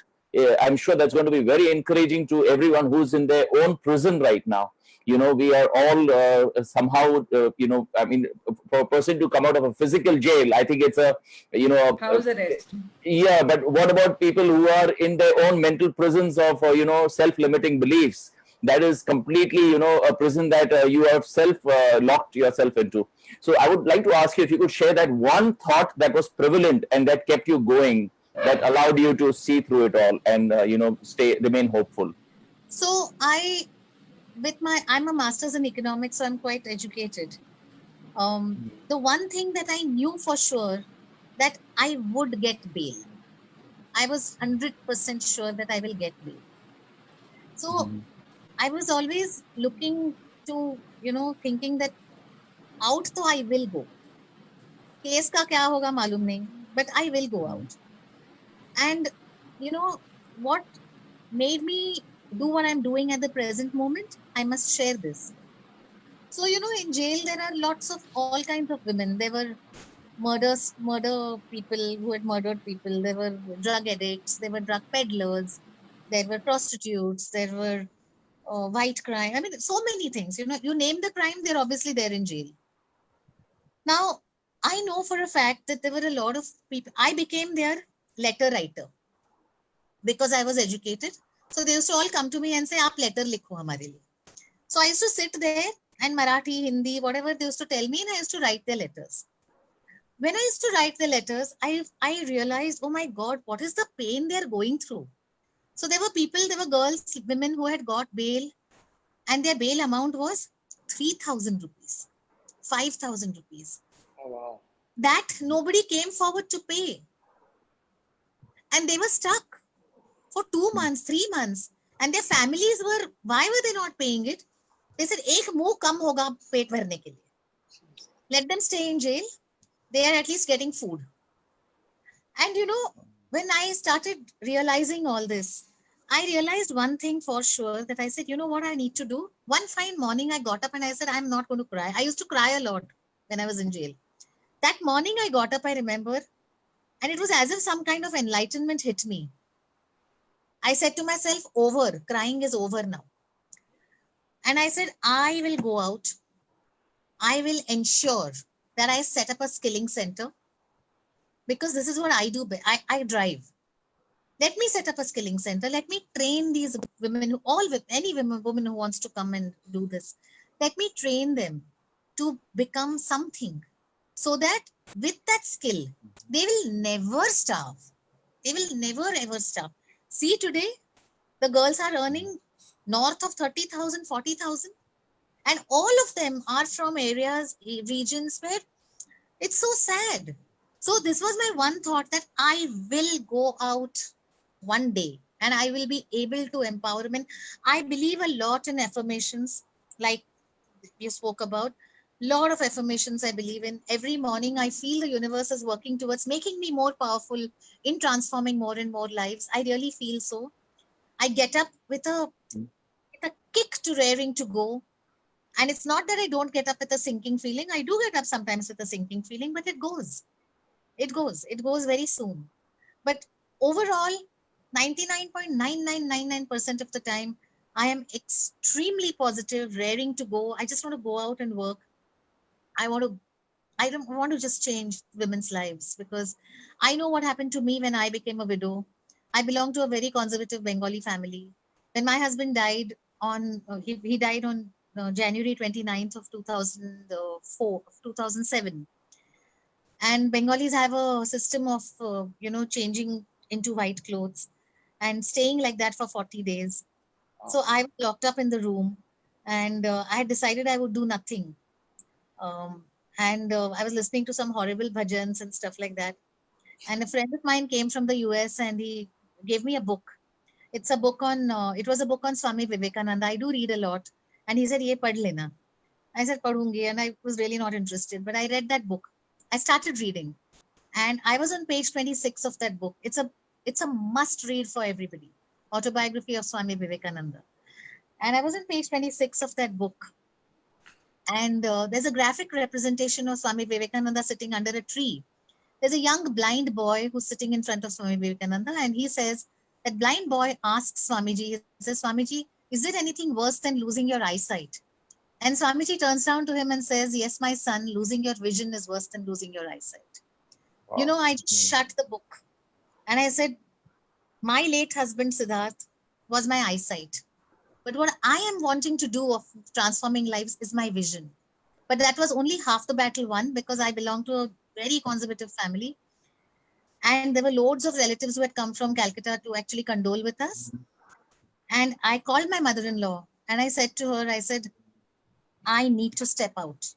I'm sure that's going to be very encouraging to everyone who's in their own prison right now. We are all somehow, I mean, for a person to come out of a physical jail, I think it's house arrest. yeah, but what about people who are in their own mental prisons of, self-limiting beliefs? That is completely, a prison that you have locked yourself into. So I would like to ask you if you could share that one thought that was prevalent and that kept you going, that allowed you to see through it all and, remain hopeful. so I'm a master's in economics, so I'm quite educated. The one thing that I knew for sure, that I would get bail. I was 100% sure that I will get bail. So I was always looking to, thinking that out तो I will go. Case का क्या होगा मालूम नहीं, but I will go out. And you know what made me do what I'm doing at the present moment? I must share this. So, in jail, there are lots of all kinds of women. There were murder people who had murdered people. There were drug addicts. There were drug peddlers. There were prostitutes. There were white crime. I mean, so many things. You name the crime, they're obviously there in jail. Now, I know for a fact that there were a lot of people. I became their letter writer because I was educated. So they used to all come to me and say, "Aap letter likho hamare liye." So I used to sit there and Marathi, Hindi, whatever they used to tell me, and I used to write their letters. When I used to write the letters, I realized, oh my God, what is the pain they're going through? So there were girls, women who had got bail, and their bail amount was 3,000 rupees, 5,000 rupees. Oh, wow. That nobody came forward to pay. And they were stuck for 2 months, 3 months. And their families why were they not paying it? They said, "Ek muh kam hoga pet bharne ke liye." Let them stay in jail. They are at least getting food. And when I started realizing all this, I realized one thing for sure, that I said, you know what I need to do? One fine morning, I got up and I said, I'm not going to cry. I used to cry a lot when I was in jail. That morning I got up, I remember, and it was as if some kind of enlightenment hit me. I said to myself, over, crying is over now. And I said, I will go out. I will ensure that I set up a skilling center, because this is what I do. I drive. Let me set up a skilling center. Let me train these women, any woman who wants to come and do this. Let me train them to become something, so that with that skill, they will never starve. They will never ever starve. See, today, the girls are earning north of 30,000, 40,000. And all of them are from areas, regions where it's so sad. So this was my one thought, that I will go out one day and I will be able to empowerment. I believe a lot in affirmations, like you spoke about. Lot of affirmations I believe in. Every morning I feel the universe is working towards making me more powerful in transforming more and more lives. I really feel so. I get up with a kick to raring to go. And it's not that I don't get up with a sinking feeling. I do get up sometimes with a sinking feeling, but it goes. It goes very soon. But overall, 99.9999% of the time, I am extremely positive, raring to go. I just want to go out and work. I want to I don't want to just change women's lives, because I know what happened to me when I became a widow. I belong to a very conservative Bengali family. When my husband died he died on January 29th of 2007. And Bengalis have a system of, changing into white clothes and staying like that for 40 days. So I was locked up in the room, and I had decided I would do nothing. Um, and I was listening to some horrible bhajans and stuff like that. And a friend of mine came from the US and he gave me a book. It was a book on Swami Vivekananda. I do read a lot. And he said, Ye pad lena. I said, padhungi. And I was really not interested. But I read that book. I started reading. And I was on page 26 of that book. It's a must read for everybody. Autobiography of Swami Vivekananda. And I was on page 26 of that book. And there's a graphic representation of Swami Vivekananda sitting under a tree. There's a young blind boy who's sitting in front of Swami Vivekananda, and he says, that blind boy asks Swamiji, he says, Swamiji, is there anything worse than losing your eyesight? And Swamiji turns around to him and says, yes, my son, losing your vision is worse than losing your eyesight. Wow. I just shut the book and I said, my late husband Siddharth was my eyesight. But what I am wanting to do of transforming lives is my vision. But that was only half the battle won, because I belong to a very conservative family. And there were loads of relatives who had come from Calcutta to actually condole with us. And I called my mother-in-law and I said to her, I said, I need to step out.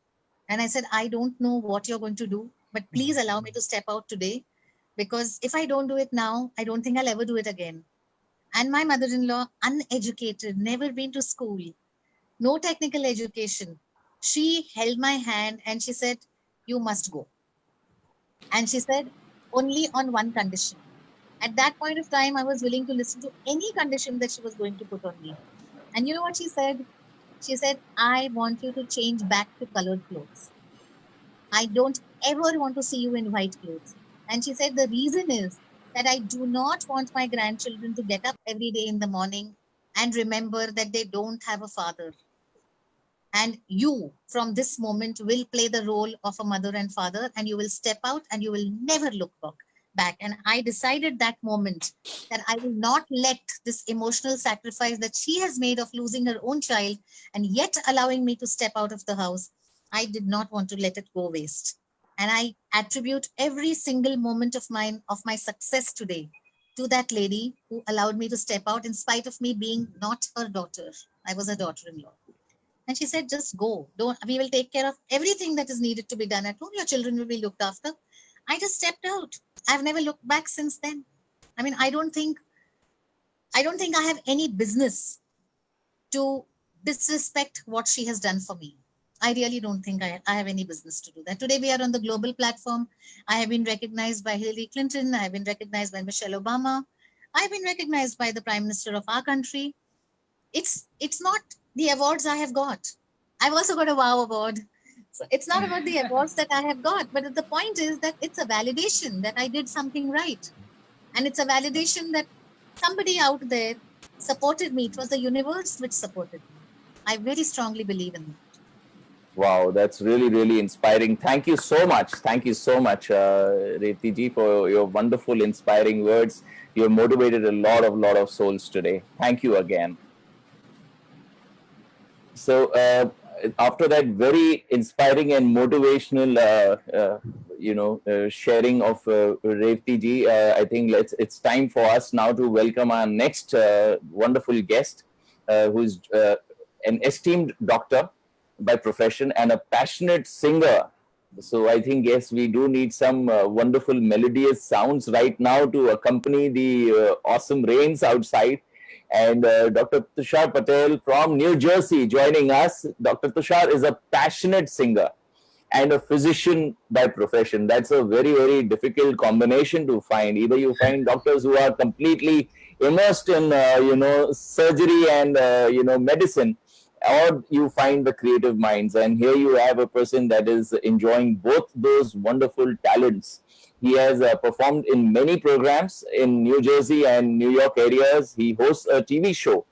And I said, I don't know what you're going to do, but please allow me to step out today, because if I don't do it now, I don't think I'll ever do it again. And my mother-in-law, uneducated, never been to school, no technical education, she held my hand and she said, you must go. And she said, only on one condition. At that point of time, I was willing to listen to any condition that she was going to put on me. And you know what she said? She said, I want you to change back to colored clothes. I don't ever want to see you in white clothes. And she said, the reason is that I do not want my grandchildren to get up every day in the morning and remember that they don't have a father. And you, from this moment, will play the role of a mother and father, and you will step out and you will never look back. And I decided that moment that I will not let this emotional sacrifice that she has made of losing her own child and yet allowing me to step out of the house, I did not want to let it go waste. And I attribute every single moment of mine, of my success today, to that lady who allowed me to step out in spite of me being not her daughter. I was her daughter-in-law. And she said, just go. We will take care of everything that is needed to be done at home. Your children will be looked after. I just stepped out. I've never looked back since then. I mean, I don't think I have any business to disrespect what she has done for me. I really don't think I have any business to do that. Today we are on the global platform. I have been recognized by Hillary Clinton. I have been recognized by Michelle Obama. I've been recognized by the Prime Minister of our country. It's not the awards I have got. I've also got a WOW award. So it's not about the awards that I have got, but the point is that it's a validation that I did something right. And it's a validation that somebody out there supported me. It was the universe which supported me. I very strongly believe in that. Wow, that's really, really inspiring. Thank you so much. Thank you so much, Reti ji, for your wonderful, inspiring words. You have motivated a lot of souls today. Thank you again. So, after that very inspiring and motivational, sharing of Revti ji, I think it's time for us now to welcome our next wonderful guest, who's an esteemed doctor by profession and a passionate singer. So I think, yes, we do need some wonderful melodious sounds right now to accompany the awesome rains outside. And Dr. Tushar Patel from New Jersey joining us. Dr. Tushar is a passionate singer and a physician by profession. That's a very, very difficult combination to find. Either you find doctors who are completely immersed in, surgery and, medicine, or you find the creative minds. And here you have a person that is enjoying both those wonderful talents. He has performed in many programs in New Jersey and New York areas. He hosts a TV show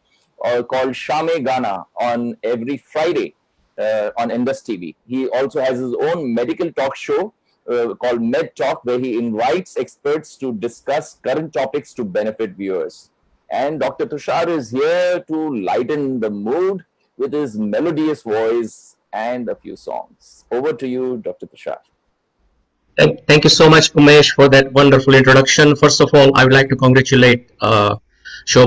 called Shame Gana on every Friday on Indus TV. He also has his own medical talk show called Med Talk, where he invites experts to discuss current topics to benefit viewers. And Dr. Tushar is here to lighten the mood with his melodious voice and a few songs. Over to you, Dr. Tushar. Thank you so much, Umesh, for that wonderful introduction. First of all, I would like to congratulate Shobha,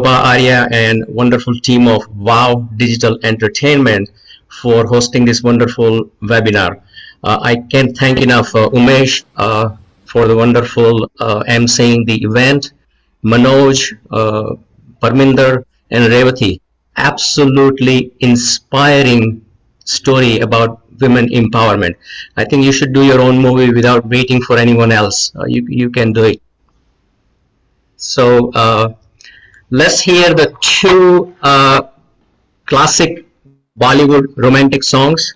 Arya, and wonderful team of WOW Digital Entertainment for hosting this wonderful webinar. I can't thank enough Umesh for the wonderful emceeing the event, Manoj, Parminder, and Revati. Absolutely inspiring story about women empowerment. I think you should do your own movie without waiting for anyone else. You can do it. So let's hear the two classic Bollywood romantic songs.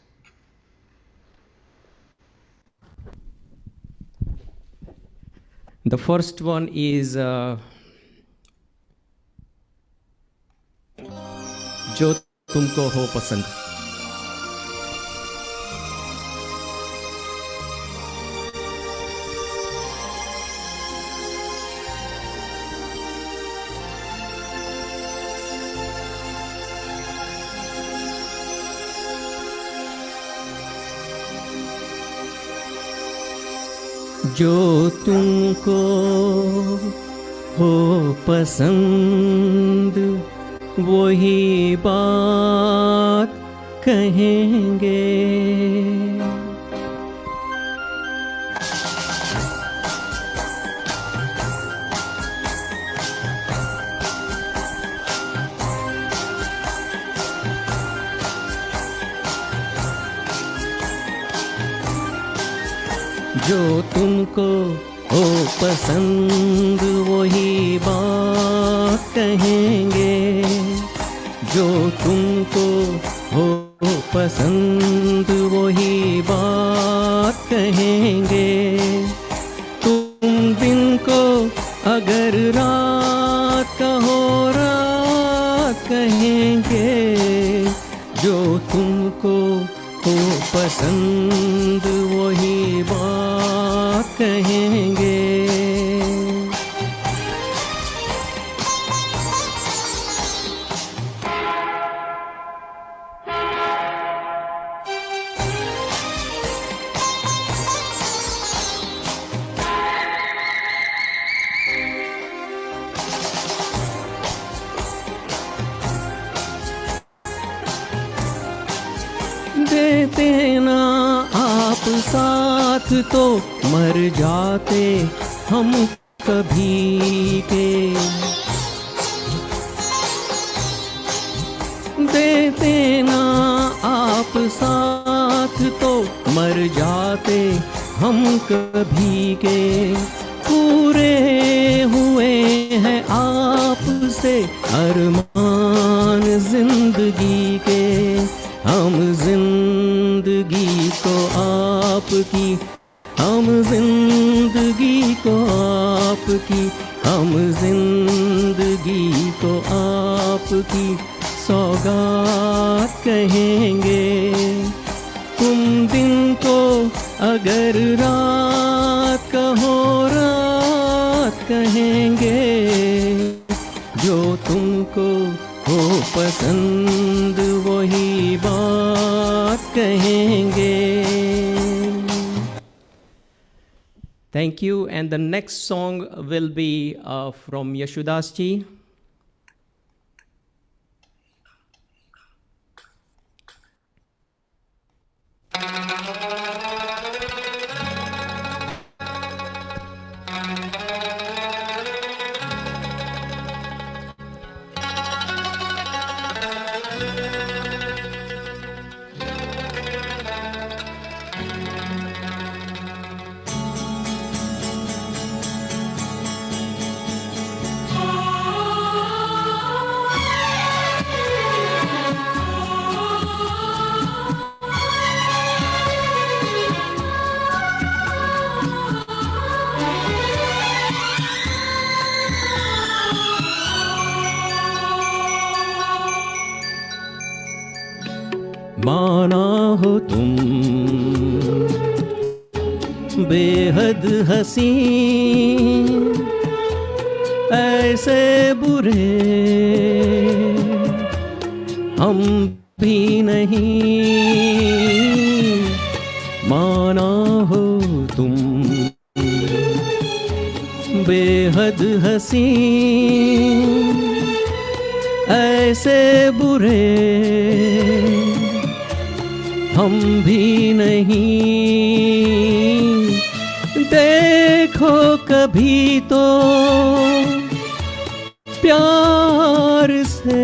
The first one is जो तुमको हो पसंद. जो तुमको हो पसंद वही बात कहेंगे. जो तुमको हो पसंद वही बात कहेंगे. जो तुमको हो पसंद वही बात कहेंगे. तुम दिन को अगर रात कहो रात कहेंगे. जो तुमको हो पसंद वही बात कहेंगे. देते ना आप साथ तो मर जाते हम कभी के. देते ना आप साथ तो मर जाते हम कभी के. पूरे हुए हैं आपसे अरमान जिंदगी के, हम जिंदगी को आपकी, हम जिंदगी को आपकी, हम जिंदगी को आपकी सौगात कहेंगे। तुम दिन को अगर रात कहो रात कहेंगे, जो तुमको हो पसंद वही बात कहेंगे। Thank you. And the next song will be from Yashodas ji. माना हो तुम बेहद हसी, ऐसे बुरे हम भी नहीं। माना हो तुम बेहद हसी, ऐसे बुरे हम भी नहीं। देखो कभी तो प्यार से,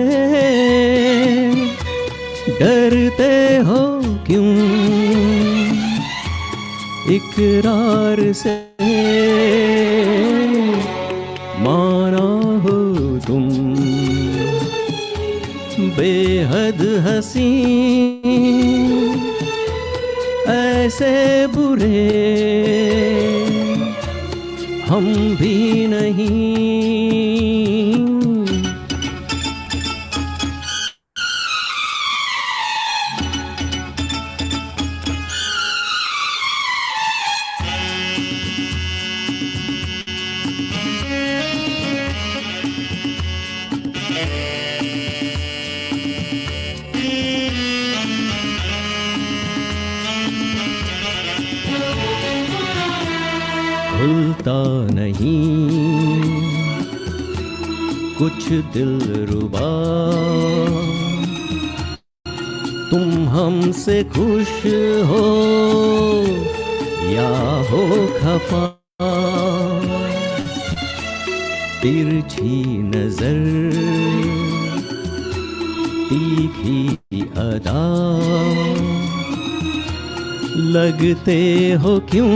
डरते हो क्यों इकरार से। माना हो तुम बेहद हसी, ऐसे बुरे हम भी नहीं। खुलता नहीं कुछ दिलरुबा, तुम हमसे खुश हो या हो खफा। तिरछी नजर तीखी अदा, लगते हो क्यों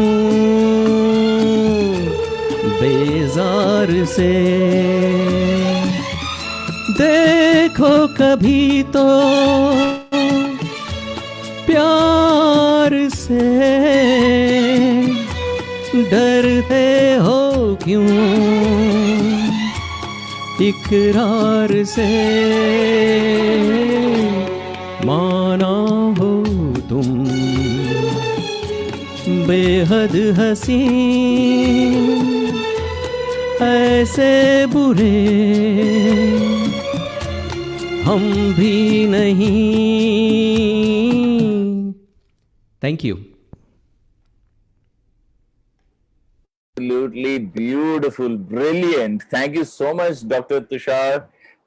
बेजार से। देखो कभी तो प्यार से, डरते हो क्यों इकरार से। माना हो तुम बेहद हसी, ऐसे बुरे हम भी नहीं। Thank you. Absolutely beautiful, brilliant. Thank you so much, Dr. Tushar,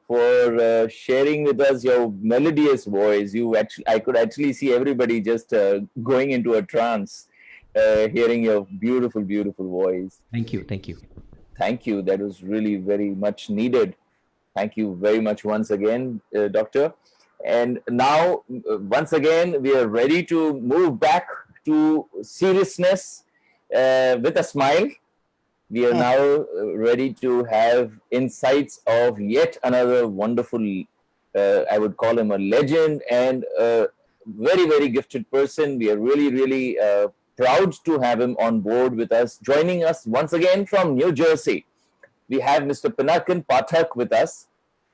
for sharing with us your melodious voice. I could actually see everybody just going into a trance, hearing your beautiful, beautiful voice. Thank you. Thank you. Thank you. That was really very much needed. Thank you very much once again, Doctor. And now, once again, we are ready to move back to seriousness with a smile. we are now ready to have insights of yet another wonderful, I would call him a legend and a very, very gifted person. We are really, really proud to have him on board with us, joining us once again from New Jersey. We have Mr. Pinakin Pathak with us,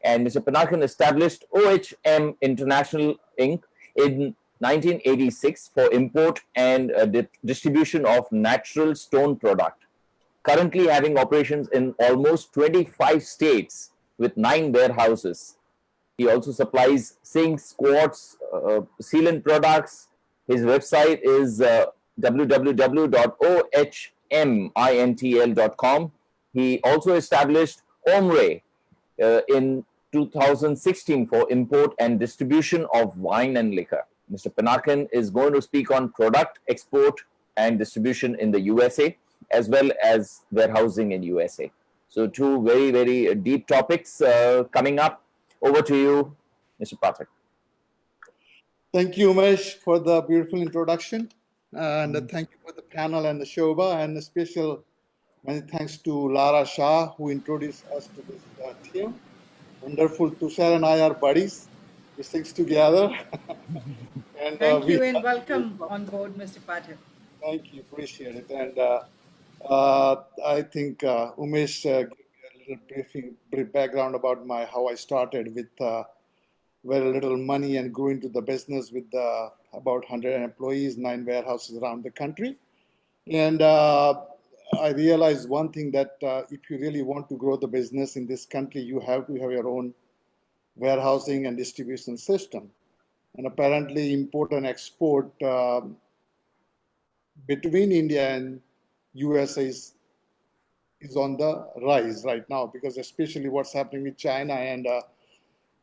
and Mr. Pinakin established OHM International Inc. in 1986 for import and distribution of natural stone product, currently having operations in almost 25 states with 9 warehouses. He also supplies sinks, quartz, sealant products. His website is www.ohmintl.com. He also established Omre in 2016 for import and distribution of wine and liquor. Mr. Pinakin is going to speak on product export and distribution in the USA as well as warehousing in USA. So two very, very deep topics coming up. Over to you, Mr. Pathak. Thank you, Umesh, for the beautiful introduction. And thank you for the panel and the Shobha, and a special many thanks to Lara Shah, who introduced us to this team. Wonderful. Tushar and I are buddies. We sing together. And thank you and welcome on board, Mr. Pathak. Thank you. Appreciate it. And I think Umesh gave me a little brief background about how I started with very little money and grew into the business with about 100 employees, 9 warehouses around the country. And I realized one thing, that if you really want to grow the business in this country, you have to have your own warehousing and distribution system. And apparently import and export between India and USA is on the rise right now, because especially what's happening with China and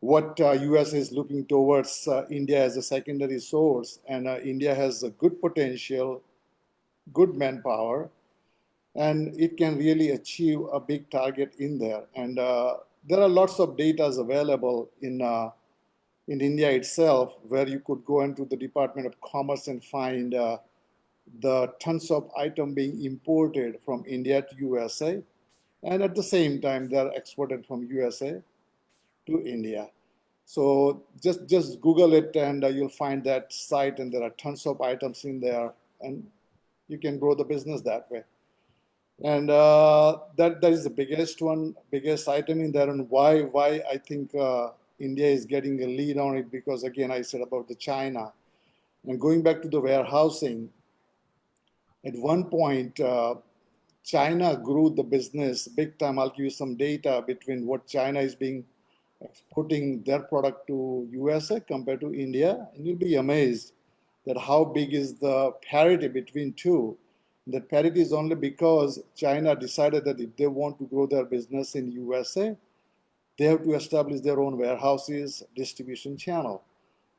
what US is looking towards India as a secondary source. And India has a good potential, good manpower, and it can really achieve a big target in there. And there are lots of data available in India itself, where you could go into the Department of Commerce and find the tons of item being imported from India to USA. And at the same time, they're exported from USA to India. So just Google it and you'll find that site, and there are tons of items in there, and you can grow the business that way. And that is the biggest item in there. And why I think India is getting a lead on it, because again, I said about the China. And going back to the warehousing, at one point, China grew the business big time. I'll give you some data between what China is being exporting their product to USA compared to India, and you'll be amazed that how big is the parity between two. That parity is only because China decided that if they want to grow their business in USA, they have to establish their own warehouses, distribution channel.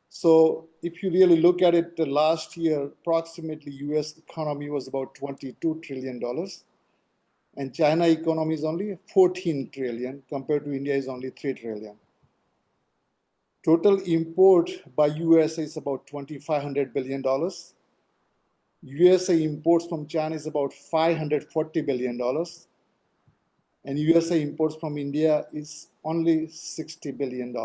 So if you really look at it, last year, approximately US economy was about $22 trillion. And China economy is only 14 trillion, compared to India is only 3 trillion. Total import by USA is about $2,500 billion. USA imports from China is about $540 billion. And USA imports from India is only $60 billion.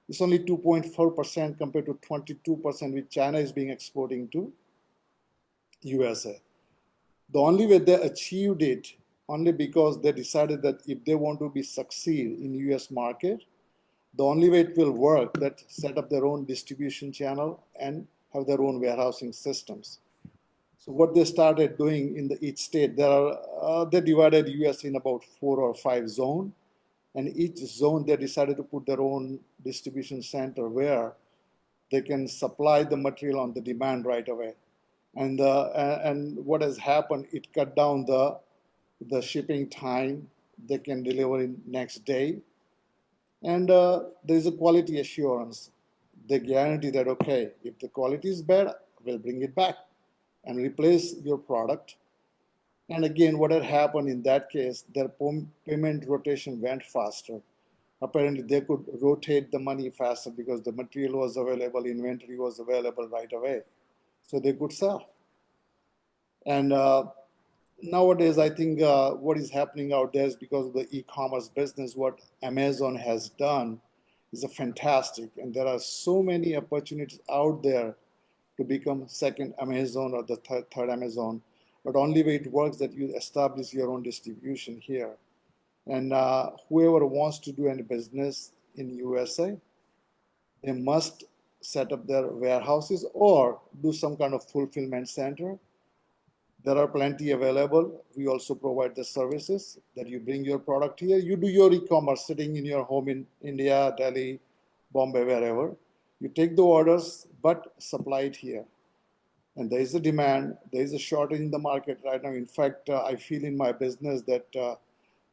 It's only 2.4% compared to 22% which China is being exporting to USA. The only way they achieved it, only because they decided that if they want to be succeed in US market, the only way it will work, that set up their own distribution channel and have their own warehousing systems. So what they started doing in each state, they divided US in about 4 or 5 zones, and each zone they decided to put their own distribution center where they can supply the material on the demand right away. And what has happened, it cut down the shipping time. They can deliver in next day. And there's a quality assurance. They guarantee that, okay, if the quality is bad, we'll bring it back and replace your product. And again, what had happened in that case, their payment rotation went faster. Apparently, they could rotate the money faster because the material was available, inventory was available right away. So they could sell. And nowadays, I think what is happening out there is because of the e-commerce business. What Amazon has done is a fantastic, and there are so many opportunities out there to become second Amazon or the third Amazon. But only way it works that you establish your own distribution here. And whoever wants to do any business in USA, they must set up their warehouses or do some kind of fulfillment center. There are plenty available. We also provide the services that you bring your product here. You do your e-commerce sitting in your home in India, Delhi, Bombay, wherever. You take the orders, but supply it here. And there is a demand. There is a shortage in the market right now. In fact, I feel in my business that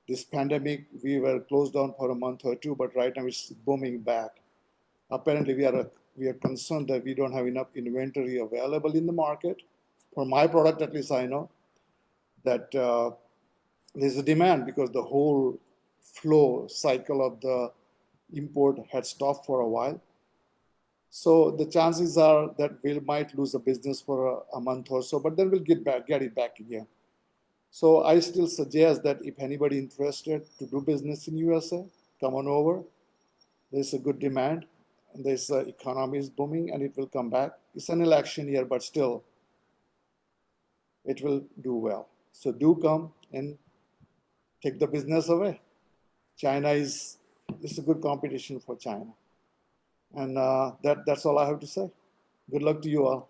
this pandemic, we were closed down for a month or two, but right now it's booming back. Apparently, we are concerned that we don't have enough inventory available in the market. For my product, at least I know that there's a demand because the whole flow cycle of the import had stopped for a while. So the chances are that we might lose a business for a month or so, but then we'll get it back again. So I still suggest that if anybody interested to do business in USA, come on over. There's a good demand, and this economy is booming, and it will come back. It's an election year, but still, it will do well. So do come and take the business away. China is a good competition for China. And that's all I have to say. Good luck to you all.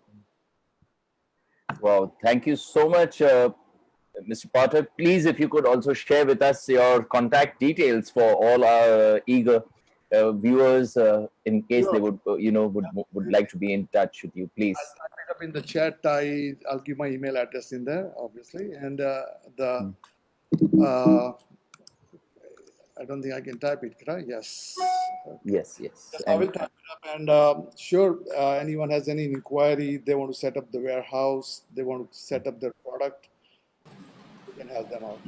Well, thank you so much, Mr. Potter. Please, if you could also share with us your contact details for all our eager viewers, in case they would, would like to be in touch with you. Please. I'll type it up in the chat. I'll give my email address in there, obviously, and I don't think I can type it, could I? Yes. Okay. Yes. I will type it up. And sure, anyone has any inquiry, they want to set up the warehouse, they want to set up their product, we can help them out.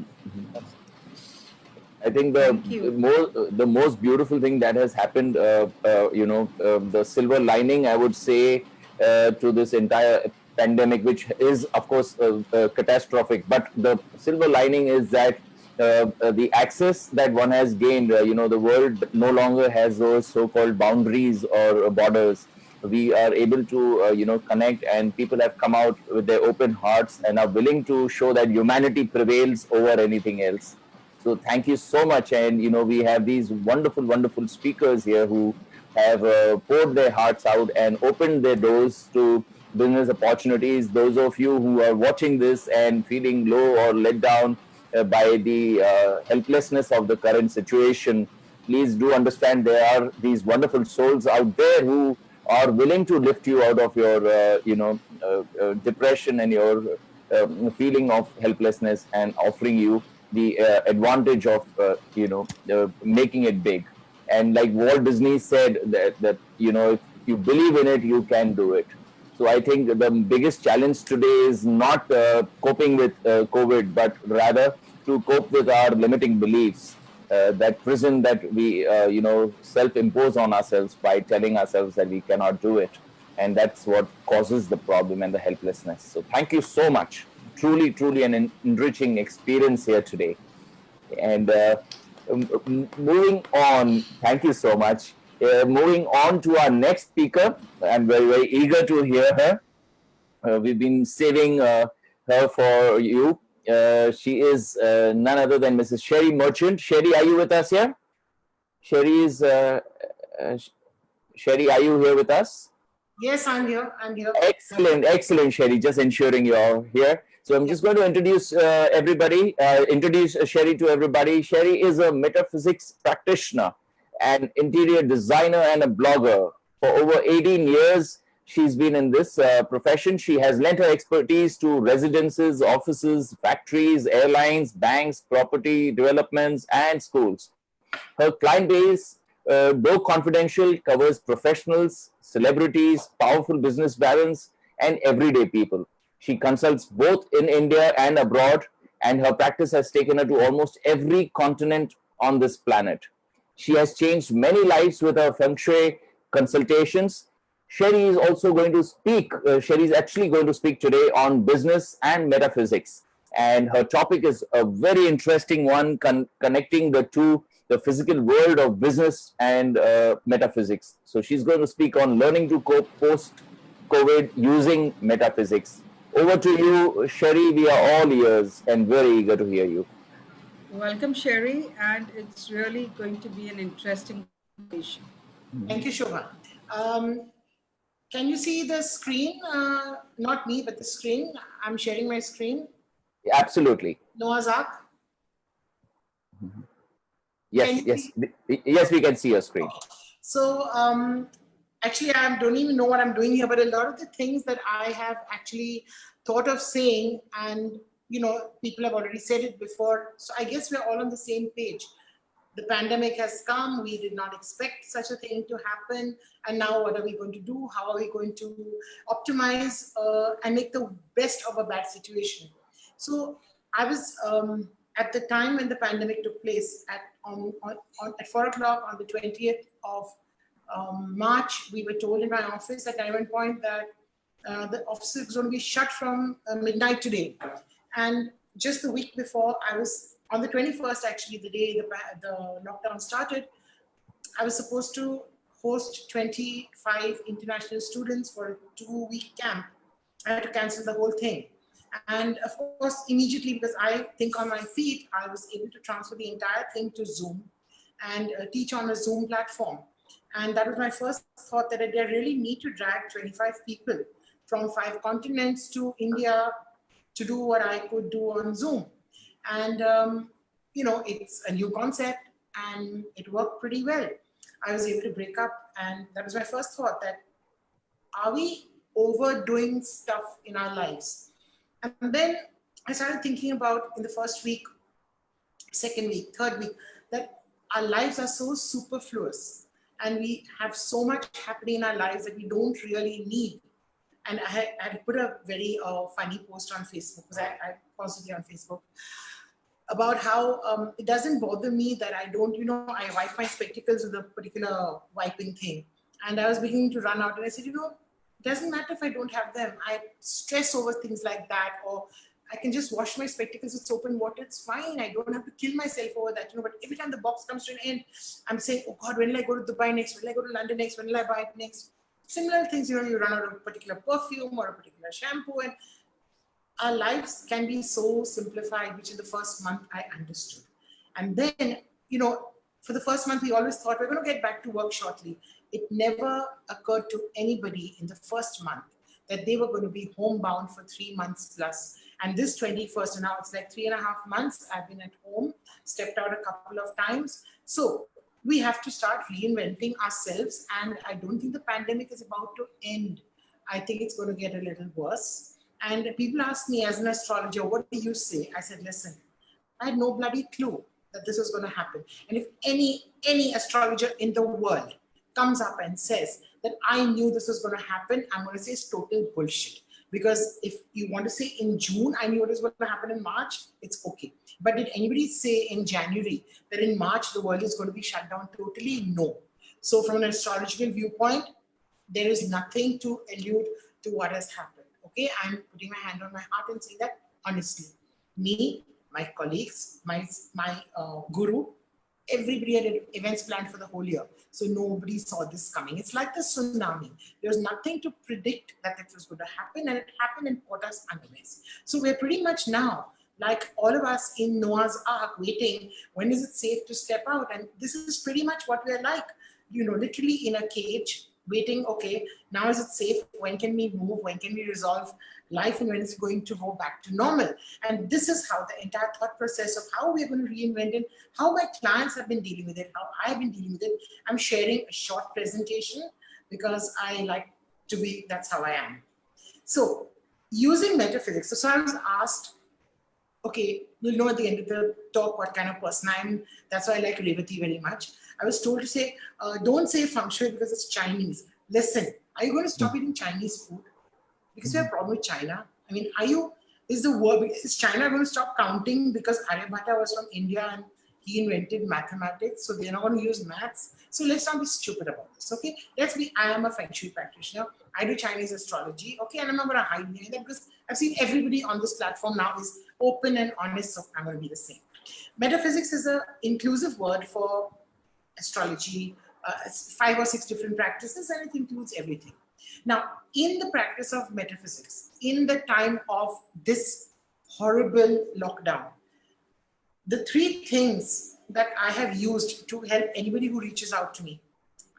I think the most beautiful thing that has happened, the silver lining, I would say, to this entire pandemic, which is, of course, catastrophic. But the silver lining is that the access that one has gained, the world no longer has those so-called boundaries or borders. We are able to, connect, and people have come out with their open hearts and are willing to show that humanity prevails over anything else. So thank you so much. And, we have these wonderful speakers here who have poured their hearts out and opened their doors to business opportunities. Those of you who are watching this and feeling low or let down by the helplessness of the current situation, please do understand there are these wonderful souls out there who are willing to lift you out of your, depression and your feeling of helplessness, and offering you the advantage of making it big. And like Walt Disney said, that if you believe in it, you can do it. So I think the biggest challenge today is not coping with COVID, but rather to cope with our limiting beliefs, that prison that we self-impose on ourselves by telling ourselves that we cannot do it. And that's what causes the problem and the helplessness. So thank you so much. Truly an enriching experience here today. And moving on, thank you so much. Moving on to our next speaker, I'm very eager to hear her. We've been saving her for you. She is none other than Mrs. Sherry Merchant. Sherry, are you with us here? Sherry, are you here with us? Yes, I'm here. Excellent, Sherry. Just ensuring you're here. So I'm just going to introduce introduce Sherry to everybody. Sherry is a metaphysics practitioner, an interior designer, and a blogger. For over 18 years, she's been in this profession. She has lent her expertise to residences, offices, factories, airlines, banks, property developments, and schools. Her client base, though confidential, covers professionals, celebrities, powerful business barons, and everyday people. She consults both in India and abroad, and her practice has taken her to almost every continent on this planet. She has changed many lives with her feng shui consultations. Sherry is also going to speak. Sherry is actually going to speak today on business and metaphysics. and her topic is a very interesting one, connecting the physical world of business and metaphysics. So she's going to speak on learning to cope post-COVID using metaphysics. Over to you, Sherry. We are all ears and very eager to hear you. Welcome, Sherry, and it's really going to be an interesting conversation. Thank you, Shobha. Can you see the screen? Not me, but the screen. I'm sharing my screen. Absolutely. Noah's Ark. Yes, we can see your screen. So actually, I don't even know what I'm doing here, but a lot of the things that I have actually thought of saying, and people have already said it before. So I guess we're all on the same page. The pandemic has come. We did not expect such a thing to happen. And now what are we going to do? How are we going to optimize and make the best of a bad situation? So I was at the time when the pandemic took place at 4 o'clock on the 20th of March, we were told in my office at one point that the office is going to be shut from midnight today. And just the week before, I was on the 21st, actually, the day the lockdown started, I was supposed to host 25 international students for a 2-week camp. I had to cancel the whole thing. And of course, immediately, because I think on my feet, I was able to transfer the entire thing to Zoom and teach on a Zoom platform. And that was my first thought, that I really need to drag 25 people from 5 continents to India to do what I could do on Zoom. And, it's a new concept and it worked pretty well. I was able to break up, and that was my first thought, that are we overdoing stuff in our lives? And then I started thinking about, in the first week, second week, third week, that our lives are so superfluous and we have so much happening in our lives that we don't really need. And I had put a very funny post on Facebook, because I constantly on Facebook, about how it doesn't bother me that I don't, I wipe my spectacles with a particular wiping thing. And I was beginning to run out, and I said, it doesn't matter if I don't have them. I stress over things like that, or I can just wash my spectacles with soap and water. It's fine. I don't have to kill myself over that, But every time the box comes to an end, I'm saying, oh God, when will I go to Dubai next? When will I go to London next? When will I buy it next? Similar things, you run out of a particular perfume or a particular shampoo, and our lives can be so simplified, which in the first month I understood. And then, for the first month, we always thought we're going to get back to work shortly. It never occurred to anybody in the first month that they were going to be homebound for 3 months plus. And this 21st, and now it's like 3.5 months, I've been at home, stepped out a couple of times. So we have to start reinventing ourselves. And I don't think the pandemic is about to end. I think it's going to get a little worse. And people ask me, as an astrologer, what do you say? I said, listen, I had no bloody clue that this was going to happen. And if any astrologer in the world comes up and says that I knew this was going to happen, I'm going to say it's total bullshit. Because if you want to say in June, I knew it was going to happen in March, it's okay. But did anybody say in January that in March the world is going to be shut down totally? No. So from an astrological viewpoint, there is nothing to allude to what has happened. Okay, I'm putting my hand on my heart and saying that honestly, me, my colleagues, my guru, everybody had events planned for the whole year. So nobody saw this coming. It's like the tsunami. There's nothing to predict that it was going to happen, and it happened and caught us unawares. So we're pretty much now, like all of us in Noah's Ark, waiting, when is it safe to step out? And this is pretty much what we're like, literally in a cage, waiting, okay, now is it safe? When can we move? When can we resolve life? And when is it going to go back to normal? And this is how the entire thought process of how we're going to reinvent it, how my clients have been dealing with it, how I've been dealing with it. I'm sharing a short presentation because I like to be, that's how I am. So using metaphysics. So I was asked, okay, you'll know at the end of the talk what kind of person I am. That's why I like Revati very much. I was told to say, don't say feng shui because it's Chinese. Listen, are you going to stop eating Chinese food? Because you have a problem with China. I mean, is China going to stop counting because Aryabhata was from India and He invented mathematics, so they're not going to use maths. So let's not be stupid about this, okay? I am a Feng Shui practitioner. I do Chinese astrology, okay? And I'm not going to hide behind that because I've seen everybody on this platform now is open and honest, so I'm going to be the same. Metaphysics is an inclusive word for astrology, 5 or 6 different practices, and it includes everything. Now, in the practice of metaphysics, in the time of this horrible lockdown, the 3 things that I have used to help anybody who reaches out to me: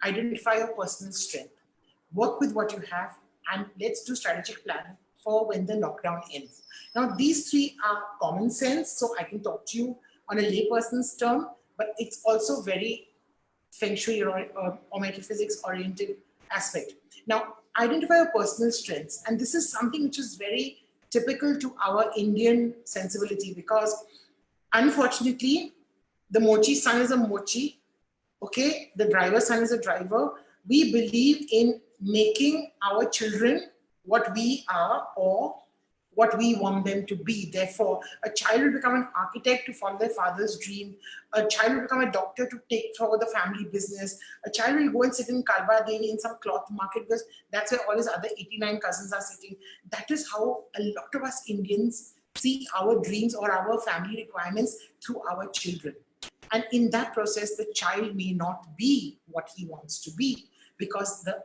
identify your personal strength, work with what you have, and let's do strategic planning for when the lockdown ends. Now, these 3 are common sense, so I can talk to you on a layperson's term, but it's also very Feng Shui or metaphysics oriented aspect. Now, identify your personal strengths. And this is something which is very typical to our Indian sensibility, because unfortunately, the mochi son is a mochi, okay? The driver's son is a driver. We believe in making our children what we are or what we want them to be. Therefore, a child will become an architect to follow their father's dream. A child will become a doctor to take forward the family business. A child will go and sit in Kalba Devi in some cloth market because that's where all his other 89 cousins are sitting. That is how a lot of us Indians see our dreams or our family requirements through our children. And in that process, the child may not be what he wants to be because the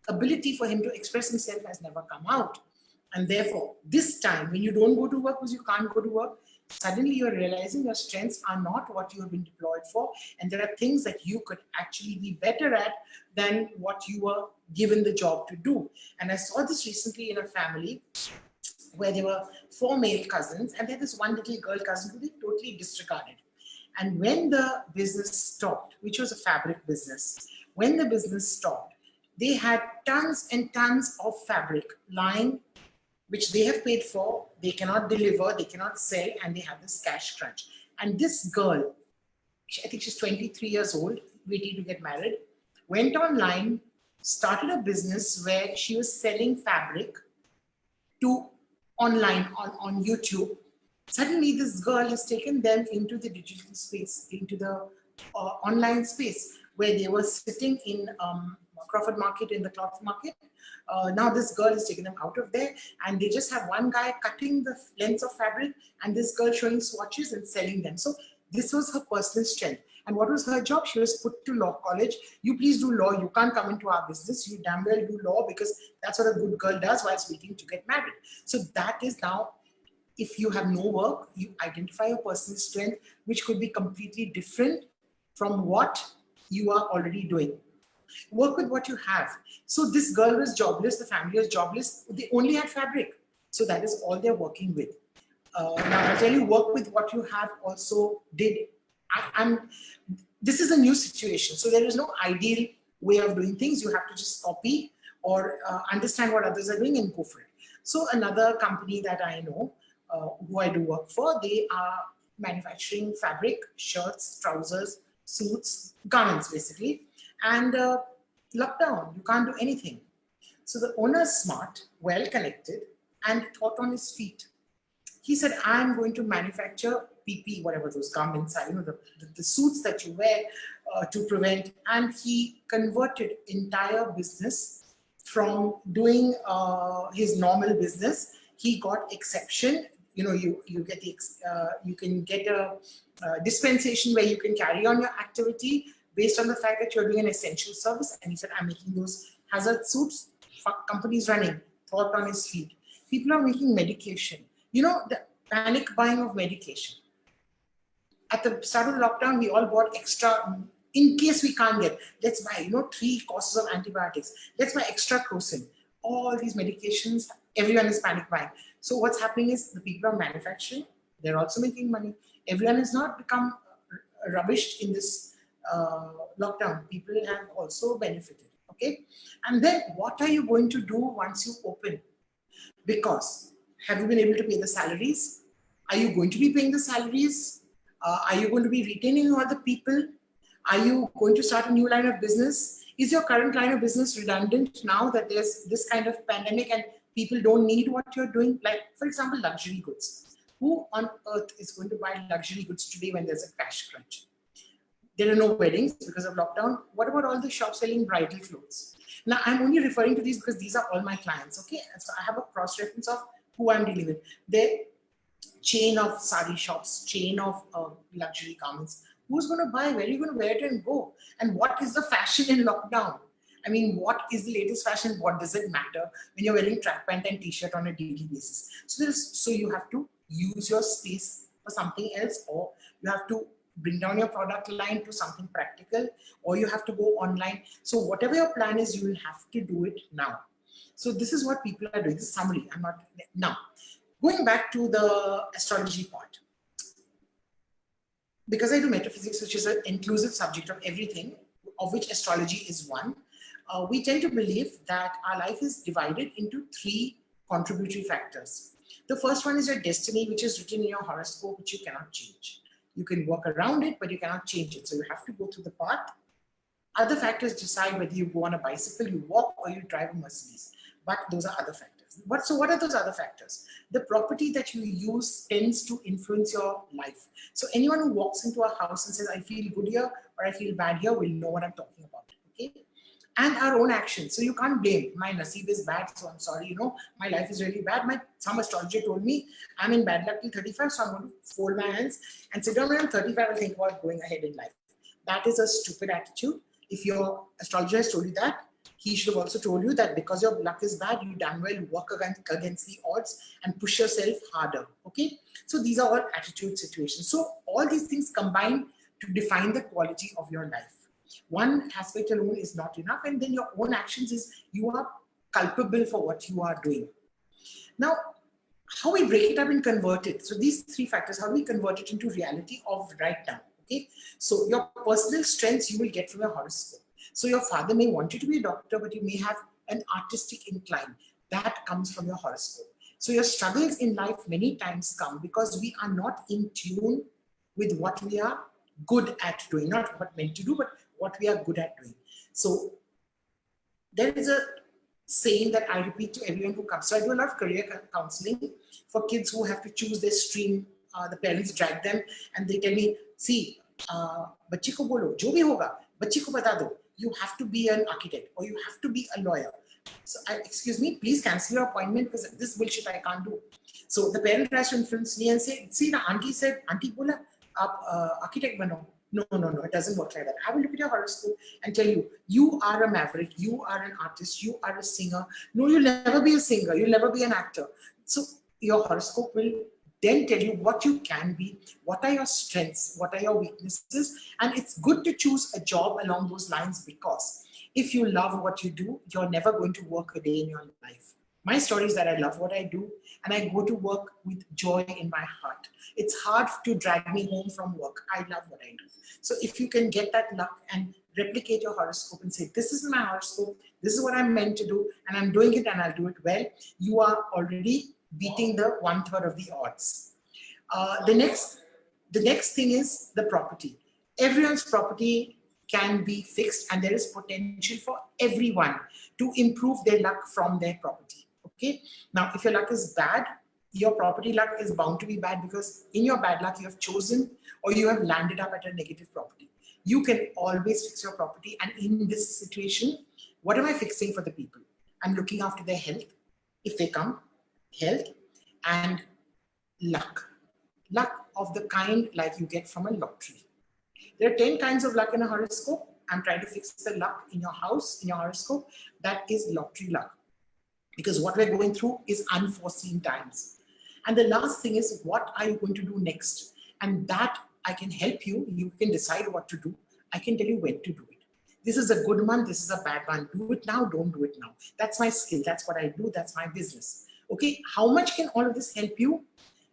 ability for him to express himself has never come out. And therefore, this time, when you don't go to work because you can't go to work, suddenly you're realizing your strengths are not what you have been deployed for. And there are things that you could actually be better at than what you were given the job to do. And I saw this recently in a family where there were 4 male cousins, and they had this one little girl cousin who they totally disregarded. And when the business stopped, which was a fabric business, when the business stopped, they had tons and tons of fabric lying, which they have paid for, they cannot deliver, they cannot sell, and they have this cash crunch. And this girl, I think she's 23 years old, waiting to get married, went online, started a business where she was selling fabric to online on YouTube. Suddenly, this girl has taken them into the digital space, into the online space, where they were sitting in Crawford Market, in the cloth market. Now this girl has taken them out of there, and they just have one guy cutting the lengths of fabric and this girl showing swatches and selling them. So this was her personal strength. And what was her job? She was put to law college. You please do law. You can't come into our business. You damn well do law, because that's what a good girl does whilst waiting to get married. So that is now, if you have no work, you identify your personal strength, which could be completely different from what you are already doing. Work with what you have. So this girl was jobless, the family was jobless, they only had fabric. So that is all they're working with. Now I'll tell you, work with what you have also did. This is a new situation. So there is no ideal way of doing things. You have to just copy or understand what others are doing and go for it. So another company that I know, who I do work for, they are manufacturing fabric, shirts, trousers, suits, garments basically. And lockdown, you can't do anything. So the owner is smart, well connected, and thought on his feet. He said, I'm going to manufacture PP, whatever those garments are, the suits that you wear to prevent. And he converted entire business from doing his normal business. He got exception. You get you can get a dispensation where you can carry on your activity based on the fact that you're doing an essential service. And he said, I'm making those hazard suits. Companies running, thought on his feet. People are making medication. The panic buying of medication. At the start of the lockdown, we all bought extra, in case we can't get, let's buy, 3 courses of antibiotics. Let's buy extra crocin. All these medications, everyone is panic buying. So what's happening is the people are manufacturing. They're also making money. Everyone has not become rubbish in this lockdown. People have also benefited. Okay. And then what are you going to do once you open? Because have you been able to pay the salaries? Are you going to be paying the salaries? Are you going to be retaining all the people? Are you going to start a new line of business? Is your current line of business redundant now that there's this kind of pandemic and people don't need what you're doing? Like, for example, luxury goods. Who on earth is going to buy luxury goods today when there's a cash crunch? There are no weddings because of lockdown. What about all the shops selling bridal clothes? Now, I'm only referring to these because these are all my clients, okay? So I have a cross-reference of who I'm dealing with. The chain of sari shops, chain of luxury garments. Who's going to buy? Where are you going to wear it and go? And what is the fashion in lockdown? I mean, what is the latest fashion? What does it matter when you're wearing track pant and t-shirt on a daily basis? So you have to use your space for something else, or you have to bring down your product line to something practical, or you have to go online. So whatever your plan is, you will have to do it now. So this is what people are doing. This is summary. I'm not now going back to the astrology part. Because I do metaphysics, which is an inclusive subject of everything, of which astrology is one, we tend to believe that our life is divided into three contributory factors. The first one is your destiny, which is written in your horoscope, which you cannot change. You can work around it, but you cannot change it. So you have to go through the path. Other factors decide whether you go on a bicycle, you walk, or you drive a Mercedes. But those are other factors. So what are those other factors? The property that you use tends to influence your life. So anyone who walks into a house and says, I feel good here or I feel bad here, will know what I'm talking about. Okay? And our own actions. So you can't blame. My naseeb is bad, so I'm sorry, my life is really bad. Some astrologer told me I'm in bad luck till 35, so I'm going to fold my hands and sit down when I'm 35 and think about going ahead in life. That is a stupid attitude. If your astrologer has told you that, he should have also told you that because your luck is bad, you damn well work against the odds and push yourself harder. Okay? So these are all attitude situations. So all these things combine to define the quality of your life. One aspect alone is not enough, and then your own actions is you are culpable for what you are doing. Now, how we break it up and convert it. So these three factors, how do we convert it into reality of right now? Okay. So your personal strengths you will get from your horoscope. So your father may want you to be a doctor, but you may have an artistic incline. That comes from your horoscope. So your struggles in life many times come because we are not in tune with what we are good at doing, not what meant to do, but what we are good at doing. So there is a saying that I repeat to everyone who comes. So I do a lot of career counseling for kids who have to choose their stream. The parents drag them and they tell me, see, बच्ची को बोलो जो भी होगा बच्ची को बता दो, you have to be an architect or you have to be a lawyer. So excuse me, please cancel your appointment because this bullshit I can't do. So the parent tries to influence me and say, see, the auntie said, auntie bola aap architect bano. No, it doesn't work like that. I will look at your horoscope and tell you, you are a maverick, you are an artist, you are a singer. No, you'll never be a singer, you'll never be an actor. So your horoscope will then tell you what you can be, what are your strengths, what are your weaknesses. And it's good to choose a job along those lines because if you love what you do, you're never going to work a day in your life. My story is that I love what I do and I go to work with joy in my heart. It's hard to drag me home from work. I love what I do. So if you can get that luck and replicate your horoscope and say, this is my horoscope, this is what I'm meant to do, and I'm doing it and I'll do it well, you are already beating the 1/3 of the odds. The next thing is the property. Everyone's property can be fixed and there is potential for everyone to improve their luck from their property. Okay. Now, if your luck is bad, your property luck is bound to be bad because in your bad luck, you have chosen or you have landed up at a negative property. You can always fix your property. And in this situation, what am I fixing for the people? I'm looking after their health, if they come, health, and luck. Luck of the kind like you get from a lottery. There are 10 kinds of luck in a horoscope. I'm trying to fix the luck in your house, in your horoscope. That is lottery luck. Because what we're going through is unforeseen times. And the last thing is, what are you going to do next? And that I can help you. You can decide what to do. I can tell you when to do it. This is a good month. This is a bad one. Do it now. Don't do it now. That's my skill. That's what I do. That's my business. Okay. How much can all of this help you?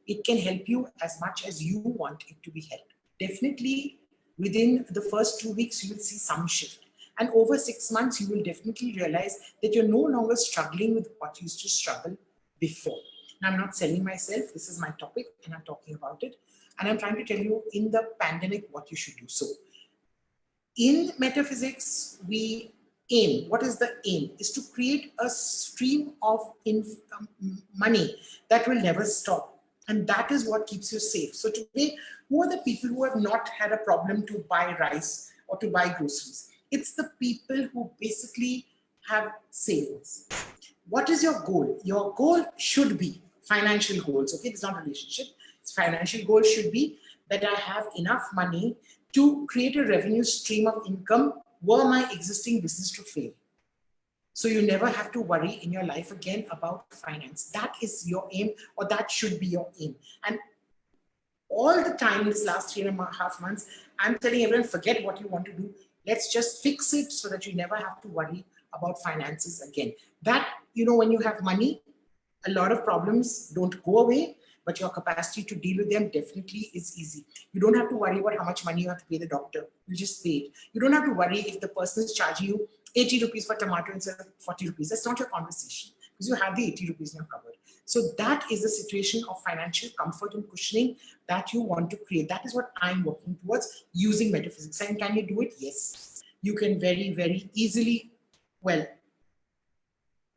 It can help you as much as you want it to be helped. Definitely within the first 2 weeks, you will see some shift. And over 6 months, you will definitely realize that you're no longer struggling with what you used to struggle before. Now, I'm not selling myself. This is my topic and I'm talking about it. And I'm trying to tell you in the pandemic what you should do. So in metaphysics, we aim. What is the aim? Is to create a stream of money that will never stop. And that is what keeps you safe. So today, who are the people who have not had a problem to buy rice or to buy groceries? It's the people who basically have savings. What is your goal? Your goal should be financial goals. Okay, it's not a relationship. It's financial goal should be that I have enough money to create a revenue stream of income were my existing business to fail. So you never have to worry in your life again about finance. That is your aim, or that should be your aim. And all the time in this last 3.5 months, I'm telling everyone, forget what you want to do. Let's just fix it so that you never have to worry about finances again. That, when you have money, a lot of problems don't go away, but your capacity to deal with them definitely is easy. You don't have to worry about how much money you have to pay the doctor. You just pay it. You don't have to worry if the person is charging you 80 rupees for tomato instead of 40 rupees. That's not your conversation, because you have the 80 rupees now covered. So that is the situation of financial comfort and cushioning that you want to create. That is what I'm working towards using metaphysics. And can you do it? Yes. You can very, very easily,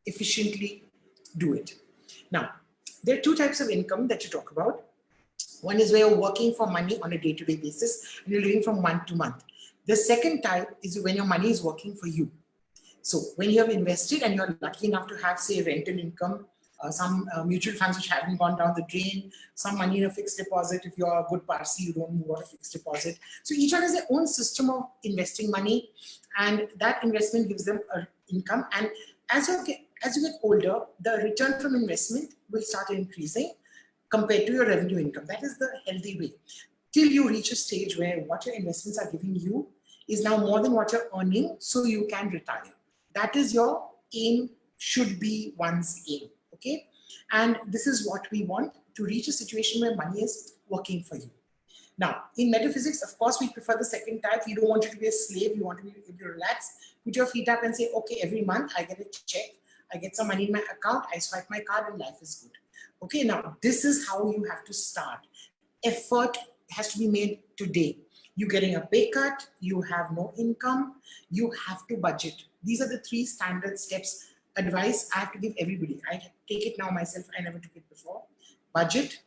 efficiently do it. Now, there are two types of income that you talk about. One is where you're working for money on a day-to-day basis and you're living from month to month. The second type is when your money is working for you. So when you have invested and you're lucky enough to have, say, rental income, some mutual funds which haven't gone down the drain, some money in a fixed deposit. If you're a good Parsi, you don't move out a fixed deposit. So each one has their own system of investing money, and that investment gives them an income. And as you get older, the return from investment will start increasing compared to your revenue income. That is the healthy way. Till you reach a stage where what your investments are giving you is now more than what you're earning, so you can retire. That is your aim, should be one's aim. Okay, and this is what we want, to reach a situation where money is working for you. Now, in metaphysics, of course, we prefer the second type. You don't want you to be a slave. You want to be able to relax, put your feet up and say, okay, every month I get a check, I get some money in my account, I swipe my card and life is good. Okay, now this is how you have to start. Effort has to be made today. You're getting a pay cut, you have no income, you have to budget. These are the 3 standard steps. Advice I have to give everybody. I take it now myself. I never took it before. Budget,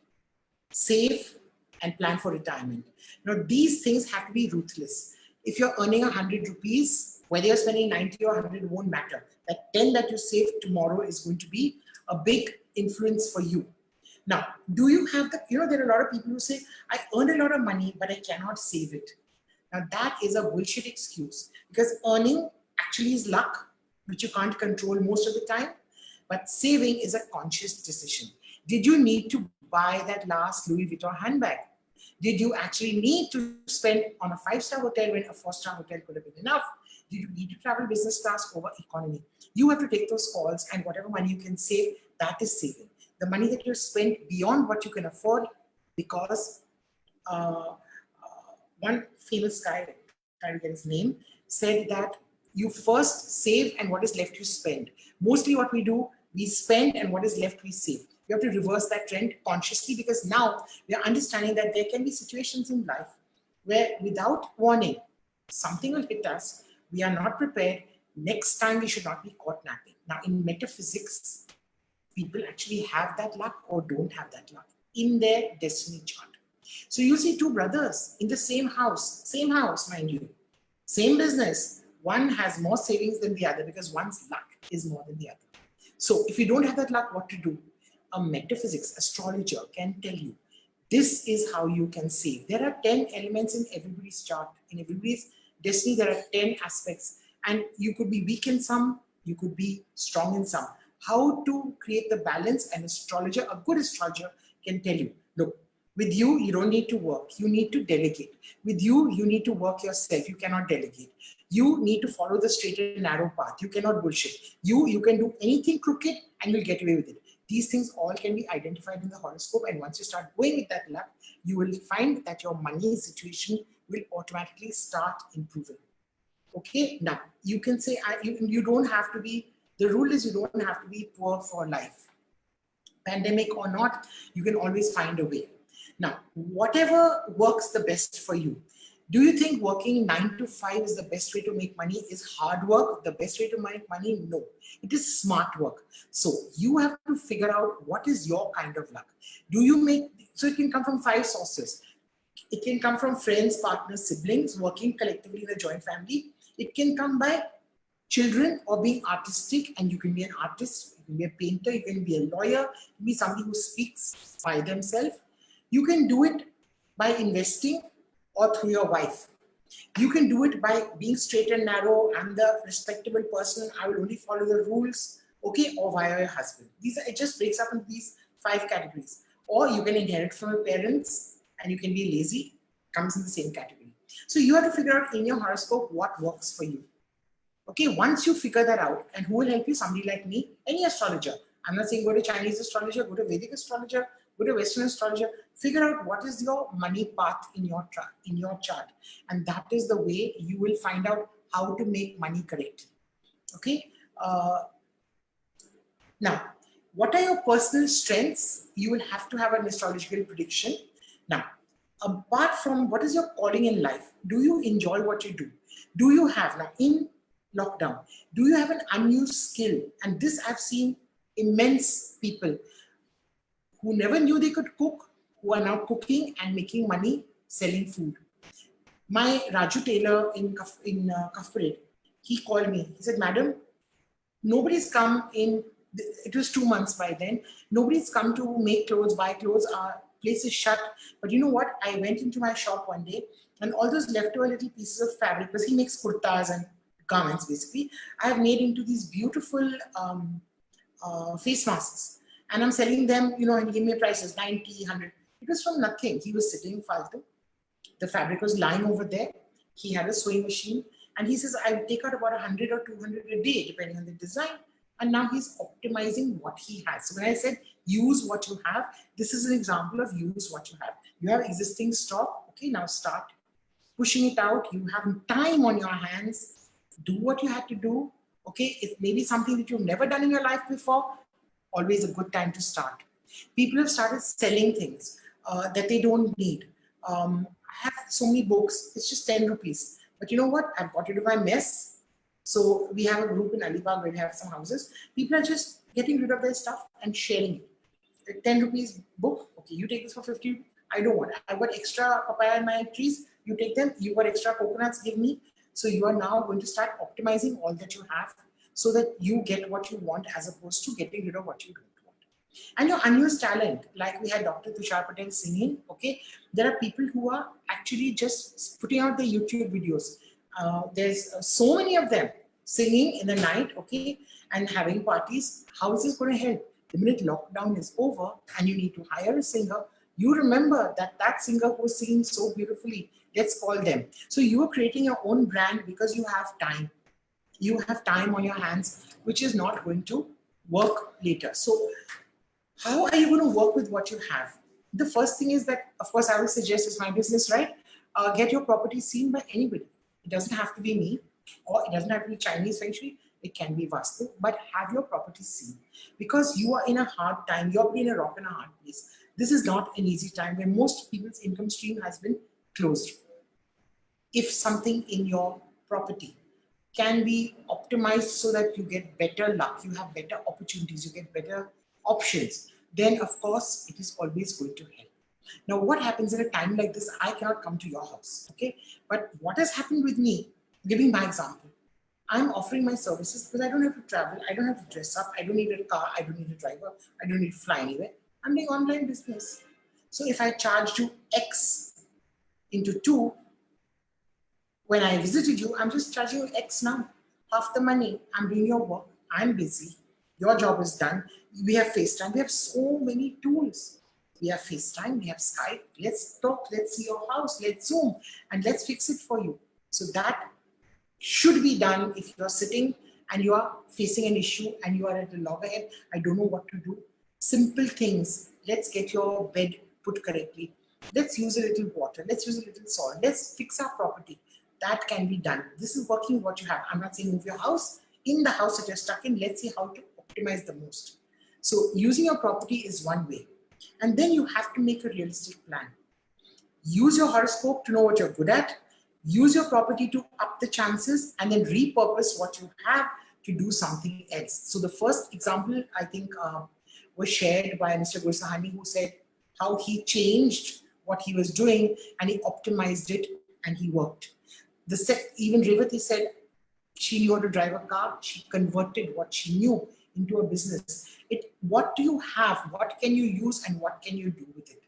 save, and plan for retirement. Now, these things have to be ruthless. If you're earning 100 rupees, whether you're spending 90 or 100 won't matter. That 10 that you save tomorrow is going to be a big influence for you. Now, do you have the, there are a lot of people who say, I earn a lot of money, but I cannot save it. Now, that is a bullshit excuse, because earning actually is luck, which you can't control most of the time, but saving is a conscious decision. Did you need to buy that last Louis Vuitton handbag? Did you actually need to spend on a 5-star hotel when a 4-star hotel could have been enough? Did you need to travel business class over economy? You have to take those calls, and whatever money you can save, that is saving. The money that you spent beyond what you can afford, because one famous guy, trying to get his name, said that you first save and what is left you spend. Mostly what we do, we spend and what is left we save. You have to reverse that trend consciously, because now we are understanding that there can be situations in life where without warning, something will hit us. We are not prepared. Next time we should not be caught napping. Now in metaphysics, people actually have that luck or don't have that luck in their destiny chart. So you see 2 brothers in the same house, mind you, same business. One has more savings than the other because one's luck is more than the other. So if you don't have that luck, what to do? A metaphysics astrologer can tell you, this is how you can save. There are 10 elements in everybody's chart. In everybody's destiny, there are 10 aspects. And you could be weak in some, you could be strong in some. How to create the balance, an astrologer, a good astrologer can tell you, look, with you, you don't need to work. You need to delegate. With you, you need to work yourself. You cannot delegate. You need to follow the straight and narrow path. You cannot bullshit. You can do anything crooked and you'll get away with it. These things all can be identified in the horoscope. And once you start going with that luck, you will find that your money situation will automatically start improving. Okay, now you can say, you don't have to be, the rule is you don't have to be poor for life. Pandemic or not, you can always find a way. Now, whatever works the best for you. Do you think working 9 to 5 is the best way to make money? Is hard work the best way to make money? No, it is smart work. So you have to figure out what is your kind of luck. Do you make, so it can come from 5 sources. It can come from friends, partners, siblings, working collectively in a joint family. It can come by children or being artistic, and you can be an artist, you can be a painter, you can be a lawyer, you can be somebody who speaks by themselves. You can do it by investing or through your wife. You can do it by being straight and narrow. I'm the respectable person, I will only follow the rules, okay, or via your husband. These are, it just breaks up into these 5 categories. Or you can inherit from your parents and you can be lazy, comes in the same category. So you have to figure out in your horoscope what works for you. Okay, once you figure that out, and who will help you? Somebody like me, any astrologer. I'm not saying go to Chinese astrologer, go to Vedic astrologer, go to Western astrologer. Figure out what is your money path in your chart, and that is the way you will find out how to make money correct. Okay. Now, what are your personal strengths? You will have to have an astrological prediction. Now, apart from what is your calling in life, do you enjoy what you do? Do you have, now in lockdown, do you have an unused skill? And this I've seen immense people who never knew they could cook, who are now cooking and making money selling food. My Raju tailor in Kafpared, he called me. He said, "Madam, nobody's come in, it was 2 months by then, nobody's come to make clothes, buy clothes, our place is shut. But you know what? I went into my shop one day and all those leftover little pieces of fabric, because he makes kurtas and garments basically, I have made into these beautiful face masks. And I'm selling them, you know, and he gave me prices, 90, 100. It was from nothing. He was sitting faltu. The fabric was lying over there. He had a sewing machine. And he says, I take out about 100 or 200 a day, depending on the design. And now he's optimizing what he has. So when I said, use what you have, this is an example of use what you have. You have existing stock. Okay, now start pushing it out. You have time on your hands. Do what you had to do. Okay, if maybe something that you've never done in your life before, always a good time to start. People have started selling things that they don't need. I have so many books, it's just 10 rupees. But you know what? I've got rid of my mess. So we have a group in Alibag where we have some houses. People are just getting rid of their stuff and sharing it. 10 rupees book, okay, you take this for 50. I don't want it. I've got extra papaya in my trees. You take them. You got extra coconuts, give me. So you are now going to start optimizing all that you have so that you get what you want as opposed to getting rid of what you don't want. And your unused talent, like we had Dr. Tushar Patel singing, okay, there are people who are actually just putting out their YouTube videos. There's so many of them singing in the night, okay, and having parties. How is this going to help? The minute lockdown is over and you need to hire a singer, you remember that singer who was singing so beautifully, let's call them. So you are creating your own brand because you have time. You have time on your hands, which is not going to work later. So how are you going to work with what you have? The first thing is that, of course, I will suggest, it's my business, right? Get your property seen by anybody. It doesn't have to be me, or it doesn't have to be Chinese feng shui. It can be Vastu, but have your property seen, because you are in a hard time. You're in a rock and a hard place. This is not an easy time where most people's income stream has been closed. If something in your property can be optimized so that you get better luck, you have better opportunities, you get better options, then of course it is always going to help. Now, what happens in a time like this? I cannot come to your house, okay? But what has happened with me, giving my example, I'm offering my services because I don't have to travel, I don't have to dress up, I don't need a car, I don't need a driver, I don't need to fly anywhere. I'm doing online business. So if I charged you X into 2, when I visited you, I'm just charging you X now, half the money. I'm doing your work, I'm busy, your job is done. We have FaceTime, we have so many tools. We have FaceTime, we have Skype, let's talk, let's see your house, let's Zoom, and let's fix it for you. So that should be done if you're sitting and you are facing an issue and you are at a loggerhead, I don't know what to do. Simple things, let's get your bed put correctly. Let's use a little water, let's use a little salt, let's fix our property. That can be done. This is working what you have. I'm not saying move your house. In the house that you're stuck in, let's see how to optimize the most. So using your property is one way. And then you have to make a realistic plan. Use your horoscope to know what you're good at. Use your property to up the chances and then repurpose what you have to do something else. So the first example, I think, was shared by Mr. Gursahani, who said how he changed what he was doing and he optimized it and he worked. Even Revati said she knew how to drive a car. She converted what she knew into a business. What do you have? What can you use and what can you do with it?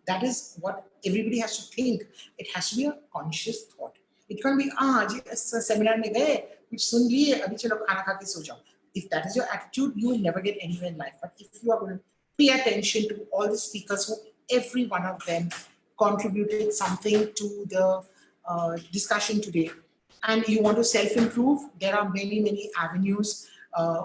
That is what everybody has to think. It has to be a conscious thought. It can't be, ji seminar mein gaye, kuch sun liye, abhi chalo khana kha ke so jao. If that is your attitude, you will never get anywhere in life. But if you are going to pay attention to all the speakers, who every one of them contributed something to the discussion today, and you want to self-improve, there are many, many avenues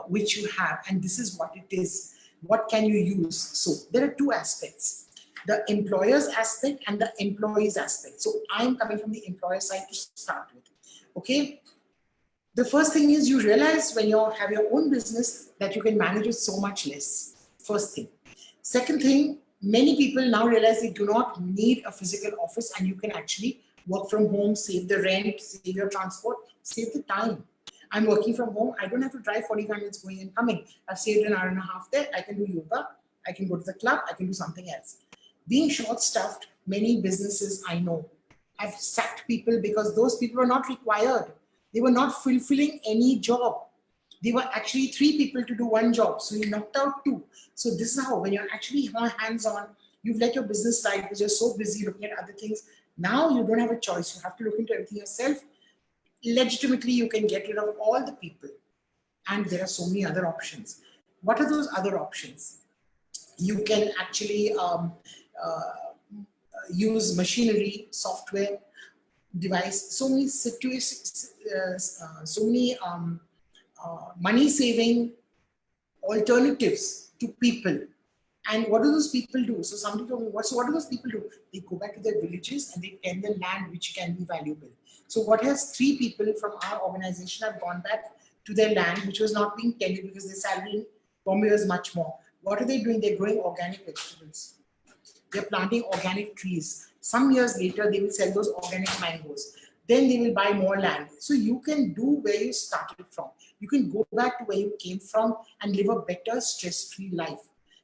which you have, and this is what it is. What can you use? So there are two aspects, the employer's aspect and the employee's aspect. So I'm coming from the employer side to start with. Okay. The first thing is you realize when you have your own business that you can manage with so much less. First thing. Second thing, many people now realize they do not need a physical office and you can actually work from home, save the rent, save your transport, save the time. I'm working from home. I don't have to drive 45 minutes going and coming. I've saved an hour and a half there. I can do yoga. I can go to the club. I can do something else. Being short-staffed, many businesses I know have sacked people because those people were not required. They were not fulfilling any job. They were actually 3 people to do 1 job. So you knocked out 2. So this is how, when you're actually hands-on, you've let your business slide because you're so busy looking at other things. Now you don't have a choice. You have to look into everything yourself. Legitimately, you can get rid of all the people. And there are so many other options. What are those other options? You can actually use machinery, software, device, so many situations, so many money-saving alternatives to people. And what do those people do? So somebody told me, what do those people do? They go back to their villages and they tend the land which can be valuable. So what has 3 people from our organization have gone back to their land which was not being tended because their salary in Bombay was much more. What are they doing? They're growing organic vegetables. They're planting organic trees. Some years later, they will sell those organic mangoes. Then they will buy more land. So you can do where you started from. You can go back to where you came from and live a better stress-free life.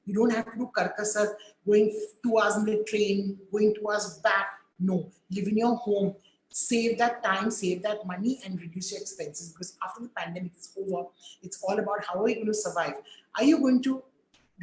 You don't have to do karkasar, going 2 hours in the train, going 2 hours back. No, live in your home. Save that time, save that money and reduce your expenses, because after the pandemic is over, it's all about how are you going to survive. Are you going to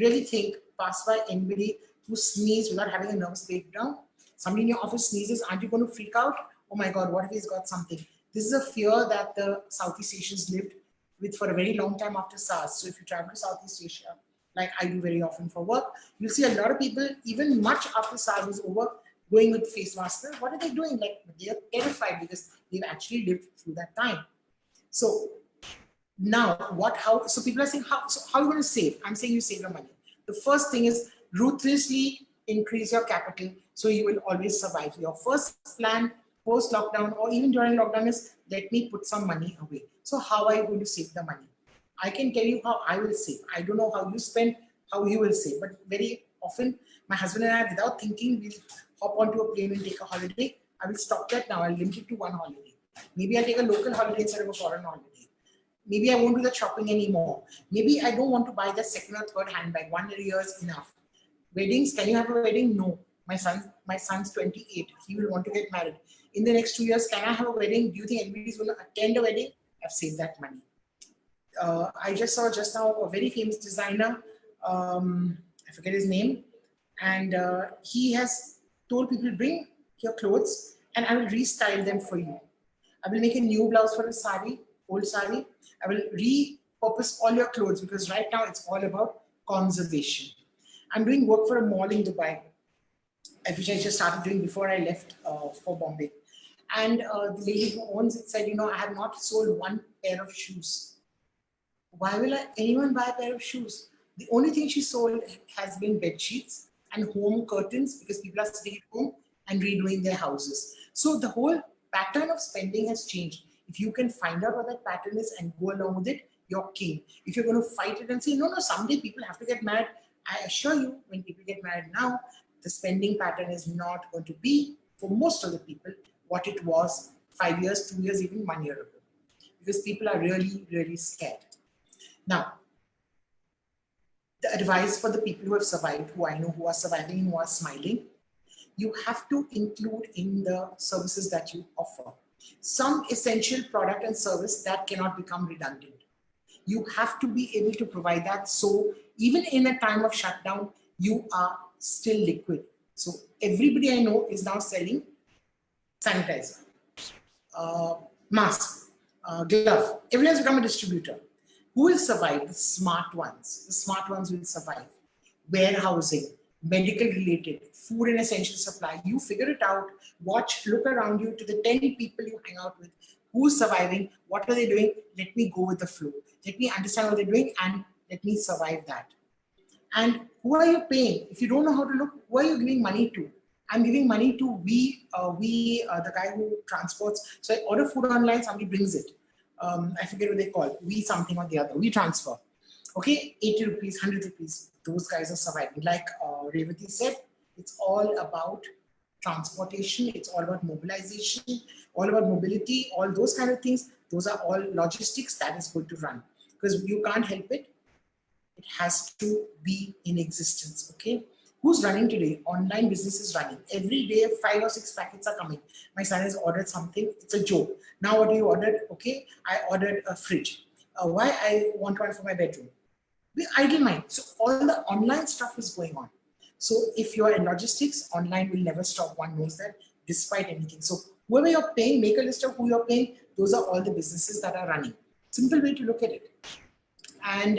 really think, pass by anybody who sneezes without having a nervous breakdown? Somebody in your office sneezes, aren't you going to freak out? Oh my God, what if he's got something? This is a fear that the Southeast Asians lived with for a very long time after SARS. So if you travel to Southeast Asia, like I do very often for work, you'll see a lot of people, even much after SARS was over, going with face masks. What are they doing? Like, they're terrified because they've actually lived through that time. So now, so people are saying, how are you going to save? I'm saying you save your money. The first thing is ruthlessly increase your capital so you will always survive. Your first plan post-lockdown or even during lockdown is, let me put some money away. So how are you going to save the money? I can tell you how I will save. I don't know how you spend, how you will save. But very often, my husband and I, without thinking, we'll hop onto a plane and take a holiday. I will stop that now. I'll limit it to 1 holiday. Maybe I'll take a local holiday instead of a foreign holiday. Maybe I won't do the shopping anymore. Maybe I don't want to buy the second or third handbag. 1 year is enough. Weddings, can you have a wedding? No. My son's 28. He will want to get married. In the next 2 years, can I have a wedding? Do you think anybody's going to attend a wedding? I've saved that money. I just saw just now a very famous designer, I forget his name, and he has told people, bring your clothes and I will restyle them for you. I will make a new blouse for a sari, old sari. I will repurpose all your clothes because right now it's all about conservation. I'm doing work for a mall in Dubai, which I just started doing before I left for Bombay. And the lady who owns it said, I have not sold 1 pair of shoes. Why will anyone buy a pair of shoes? The only thing she sold has been bed sheets and home curtains because people are sitting at home and redoing their houses. So the whole pattern of spending has changed. If you can find out what that pattern is and go along with it, you're king. If you're going to fight it and say, no, someday people have to get married, I assure you, when people get married now, the spending pattern is not going to be, for most of the people, what it was 5 years, 2 years, even 1 year ago. Because people are really, really scared. Now, the advice for the people who have survived, who I know who are surviving and who are smiling, you have to include in the services that you offer some essential product and service that cannot become redundant. You have to be able to provide that, so even in a time of shutdown, you are still liquid. So everybody I know is now selling sanitizer, mask, glove. Everyone has become a distributor. Who will survive? The smart ones. The smart ones will survive. Warehousing, medical related, food and essential supply. You figure it out. Watch, look around you to the 10 people you hang out with. Who's surviving? What are they doing? Let me go with the flow. Let me understand what they're doing and let me survive that. And who are you paying? If you don't know how to look, who are you giving money to? I'm giving money to the guy who transports. So I order food online, somebody brings it. I forget what they call it. We something or the other. We transfer. Okay, 80 rupees, 100 rupees. Those guys are surviving. Like Revati said, it's all about transportation. It's all about mobilization, all about mobility, all those kind of things. Those are all logistics that is going to run because you can't help it. It has to be in existence, okay? Who's running today? Online business is running. Every day, 5 or 6 packets are coming. My son has ordered something. It's a joke. Now what do you order? Okay, I ordered a fridge. Why I want one for my bedroom? We idle mind. So all the online stuff is going on. So if you are in logistics, online will never stop. One knows that despite anything. So whoever you're paying, make a list of who you're paying. Those are all the businesses that are running. Simple way to look at it. And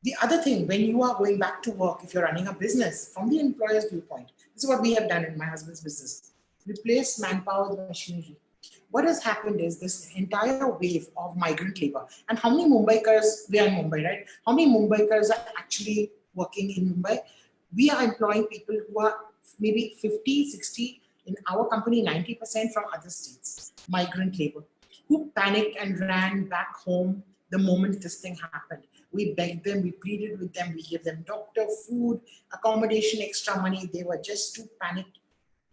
the other thing, when you are going back to work, if you're running a business, from the employer's viewpoint, this is what we have done in my husband's business. Replace manpower with machinery. What has happened is this entire wave of migrant labor. And how many Mumbaikars, we are in Mumbai, right? How many Mumbaikars are actually working in Mumbai? We are employing people who are maybe 50, 60, in our company, 90% from other states, migrant labor, who panicked and ran back home the moment this thing happened. We begged them, we pleaded with them, we gave them doctor, food, accommodation, extra money. They were just too panicked.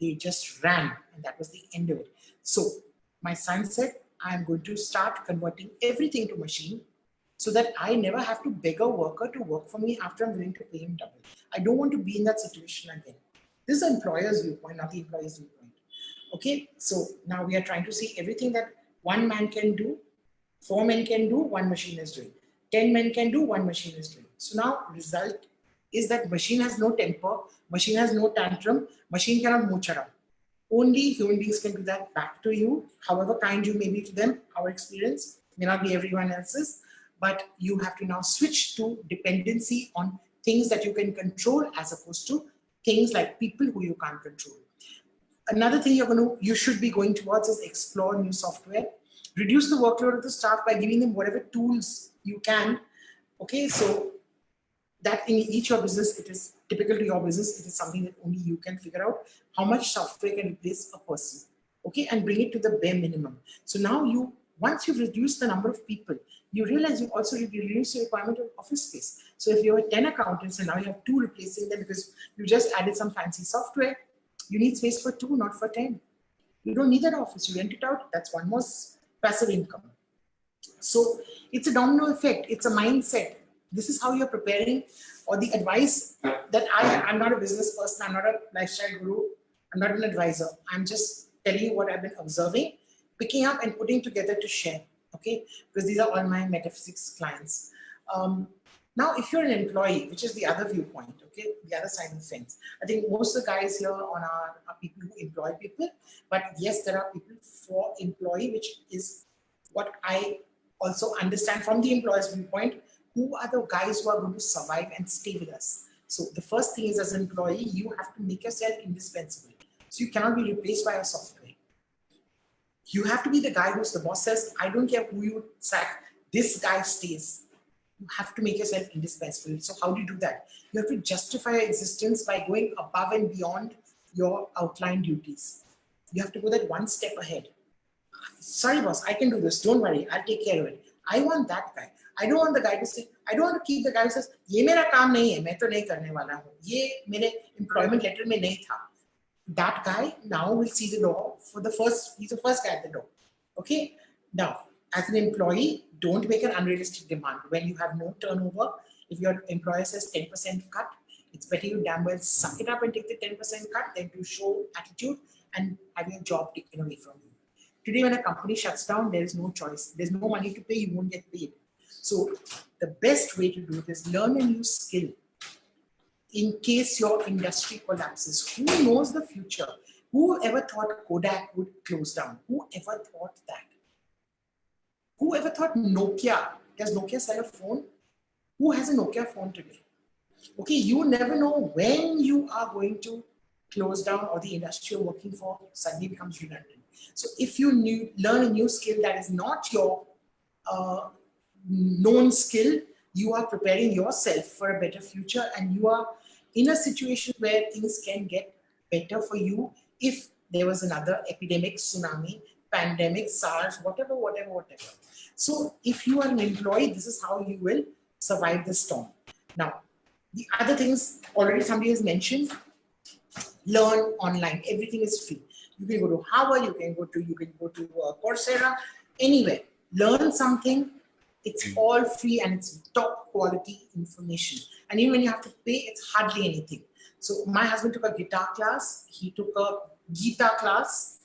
They just ran, and that was the end of it. So my son said, I'm going to start converting everything to machine so that I never have to beg a worker to work for me after I'm willing to pay him double. I don't want to be in that situation again. This is the employer's viewpoint, not the employee's viewpoint. Okay, so now we are trying to see everything that one man can do, 4 men can do, one machine is doing. 10 men can do, one machine is doing. So now result is that machine has no temper, machine has no tantrum, machine cannot mooch around. Only human beings can do that back to you, however kind you may be to them. Our experience may not be everyone else's, but you have to now switch to dependency on things that you can control as opposed to things like people who you can't control. Another thing you should be going towards is explore new software. Reduce the workload of the staff by giving them whatever tools you can. Okay, so that in each your business, it is typical to your business, it is something that only you can figure out how much software can replace a person. Okay, and bring it to the bare minimum. So now once you've reduced the number of people, you realize you also reduce the requirement of office space. So if you have 10 accountants and now you have 2 replacing them because you just added some fancy software, you need space for 2, not for 10. You don't need that office, you rent it out, that's one more passive income. So it's a domino effect, it's a mindset. This is how you're preparing, or the advice that I'm not a business person, I'm not a lifestyle guru, I'm not an advisor. I'm just telling you what I've been observing, picking up and putting together to share, okay? Because these are all my metaphysics clients. Now, if you're an employee, which is the other viewpoint, okay, the other side of the fence, I think most of the guys here are people who employ people, but yes, there are people for employee, which is what I also understand from the employer's viewpoint. Who are the guys who are going to survive and stay with us? So the first thing is, as an employee, you have to make yourself indispensable. So you cannot be replaced by a software. You have to be the guy who's the boss says, I don't care who you sack, this guy stays. You have to make yourself indispensable. So how do you do that? You have to justify your existence by going above and beyond your outlined duties. You have to go that one step ahead. Sorry, boss, I can do this. Don't worry, I'll take care of it. I want that guy. I don't want the guy to say, I don't want to keep the guy who says, ये मेरा काम नहीं है, मैं तो नहीं करने वाला हूँ. ये मेरे employment letter में नहीं था. that guy now will see the door for the first, he's the first guy at the door. Okay. Now, as an employee, don't make an unrealistic demand. When you have no turnover, if your employer says 10% cut, it's better you damn well suck it up and take the 10% cut than to show attitude and have your job taken away from you. Today, when a company shuts down, there is no choice. There's no money to pay, you won't get paid. So the best way to do it is learn a new skill in case your industry collapses. Who knows the future? Who ever thought Kodak would close down? Who ever thought that? Who ever thought Nokia? Does Nokia sell a phone? Who has a Nokia phone today? Okay, you never know when you are going to close down or the industry you're working for suddenly becomes redundant. So if you learn a new skill that is not your known skill, you are preparing yourself for a better future, and you are in a situation where things can get better for you if there was another epidemic, tsunami, pandemic, SARS, whatever. So if you are an employee, this is how you will survive the storm. Now, the other things already somebody has mentioned, learn online. Everything is free. You can go to Harvard, you can go to Coursera, anywhere. Learn something. It's all free and it's top quality information. And even when you have to pay, it's hardly anything. So my husband took a guitar class. He took a Gita class.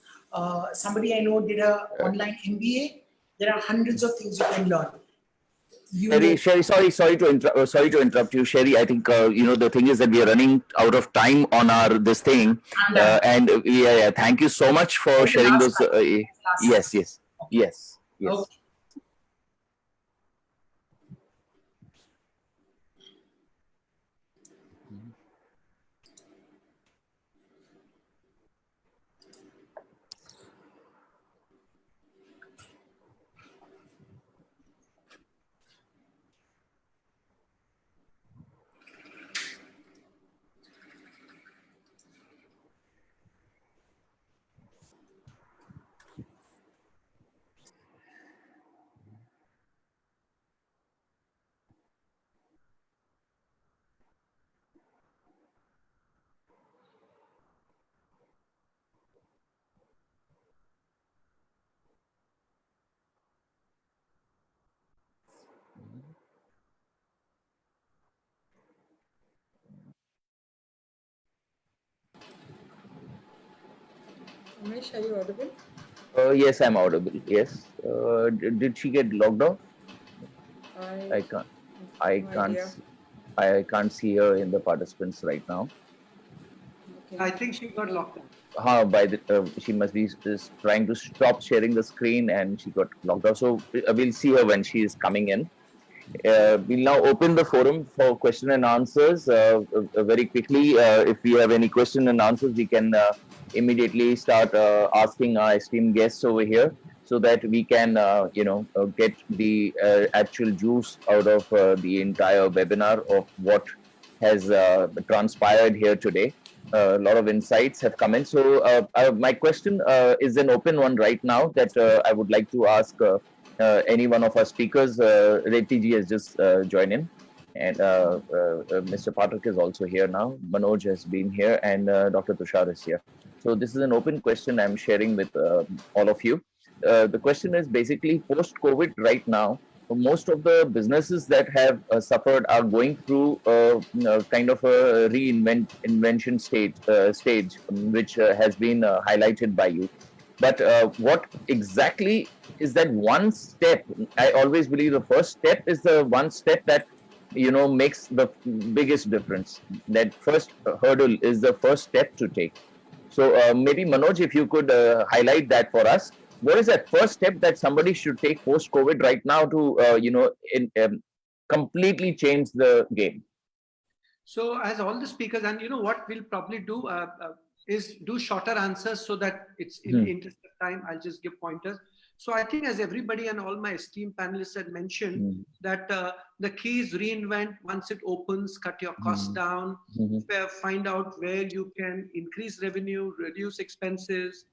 Somebody I know did a online MBA. There are hundreds of things you can learn. Sherry, sorry to interrupt you, Sherry. I think the thing is that we are running out of time on our this thing, and yeah. Thank you so much for sharing those. Yes. Okay. Umesh, are you audible? Yes, I'm audible. Yes. Did she get logged off? I I can't. have I no can't. idea. I can't see her in the participants right now. Okay. I think she got locked out. She must be trying to stop sharing the screen and she got logged off. So we'll see her when she is coming in. We'll now open the forum for question and answers very quickly. If we have any question and answers, we can immediately start asking our esteemed guests over here so that we can, get the actual juice out of the entire webinar of what has transpired here today. A lot of insights have come in. So my question is an open one right now that I would like to ask any one of our speakers. Reti ji has just joined in, and Mr. Patrick is also here now. Manoj has been here, and Dr. Tushar is here. So this is an open question I'm sharing with all of you. The question is basically post-COVID right now. Most of the businesses that have suffered are going through kind of a invention stage, which has been highlighted by you. But what exactly is that one step? I always believe the first step is the one step that makes the biggest difference. That first hurdle is the first step to take. So maybe Manoj, if you could highlight that for us, what is that first step that somebody should take post COVID right now to completely change the game? So as all the speakers, and what we'll probably do is do shorter answers so that it's in the interest of time. I'll just give pointers. So I think as everybody and all my esteemed panelists had mentioned that the key is reinvent. Once it opens, cut your costs down, find out where you can increase revenue, reduce expenses.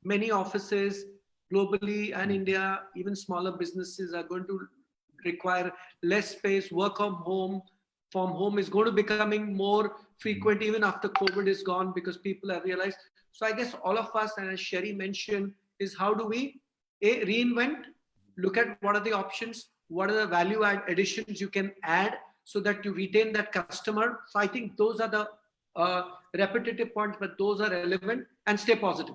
Many offices globally and India, even smaller businesses are going to require less space, work from home is going to becoming more frequent even after COVID is gone, because people have realized So I guess all of us, and as Sherry mentioned, is how do we reinvent, look at what are the options, what are the value add additions you can add so that you retain that customer. So I think those are the repetitive points, but those are relevant, and stay positive.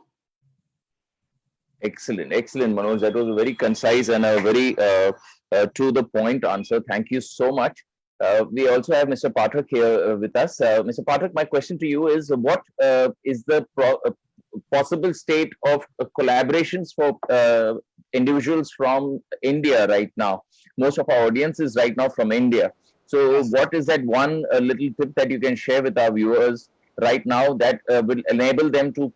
Excellent, excellent, Manoj. That was a very concise and a very to the point answer. Thank you so much. We also have Mr. Pathak here with us. Mr. Pathak, my question to you is: what is the possible state of collaborations for individuals from India right now? Most of our audience is right now from India. So, Yes. what is that one little tip that you can share with our viewers right now that will enable them to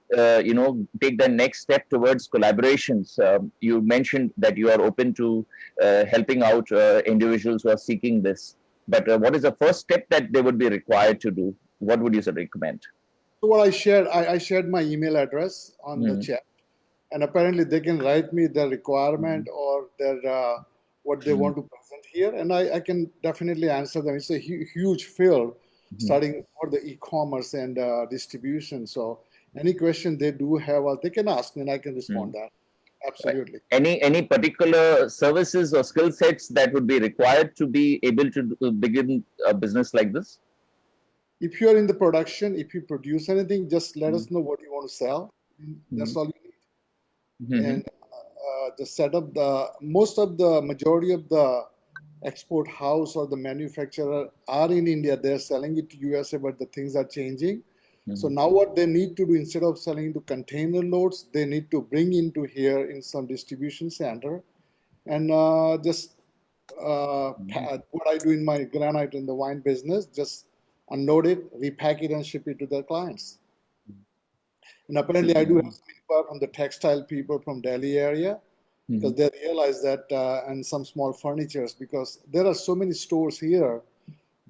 take the next step towards collaborations? You mentioned that you are open to helping out individuals who are seeking this, but what is the first step that they would be required to do? What would you recommend? So what I shared my email address on the chat, and apparently they can write me their requirement or their what they want to present here, and I can definitely answer them. It's a huge field, starting for the e-commerce and distribution. So any question they do have, they can ask me, and I can respond that. Absolutely. Any particular services or skill sets that would be required to be able to begin a business like this? If you are in the production, if you produce anything, just let us know what you want to sell. That's all you need. And the setup, most of the majority of the export house or the manufacturer are in India. They're selling it to USA, but the things are changing. So now what they need to do, instead of selling into container loads, they need to bring into here in some distribution center, and just what I do in my granite in the wine business, just unload it, repack it, and ship it to their clients. And apparently I do have some input from the textile people from Delhi area, because they realize that, and some small furnitures, because there are so many stores here,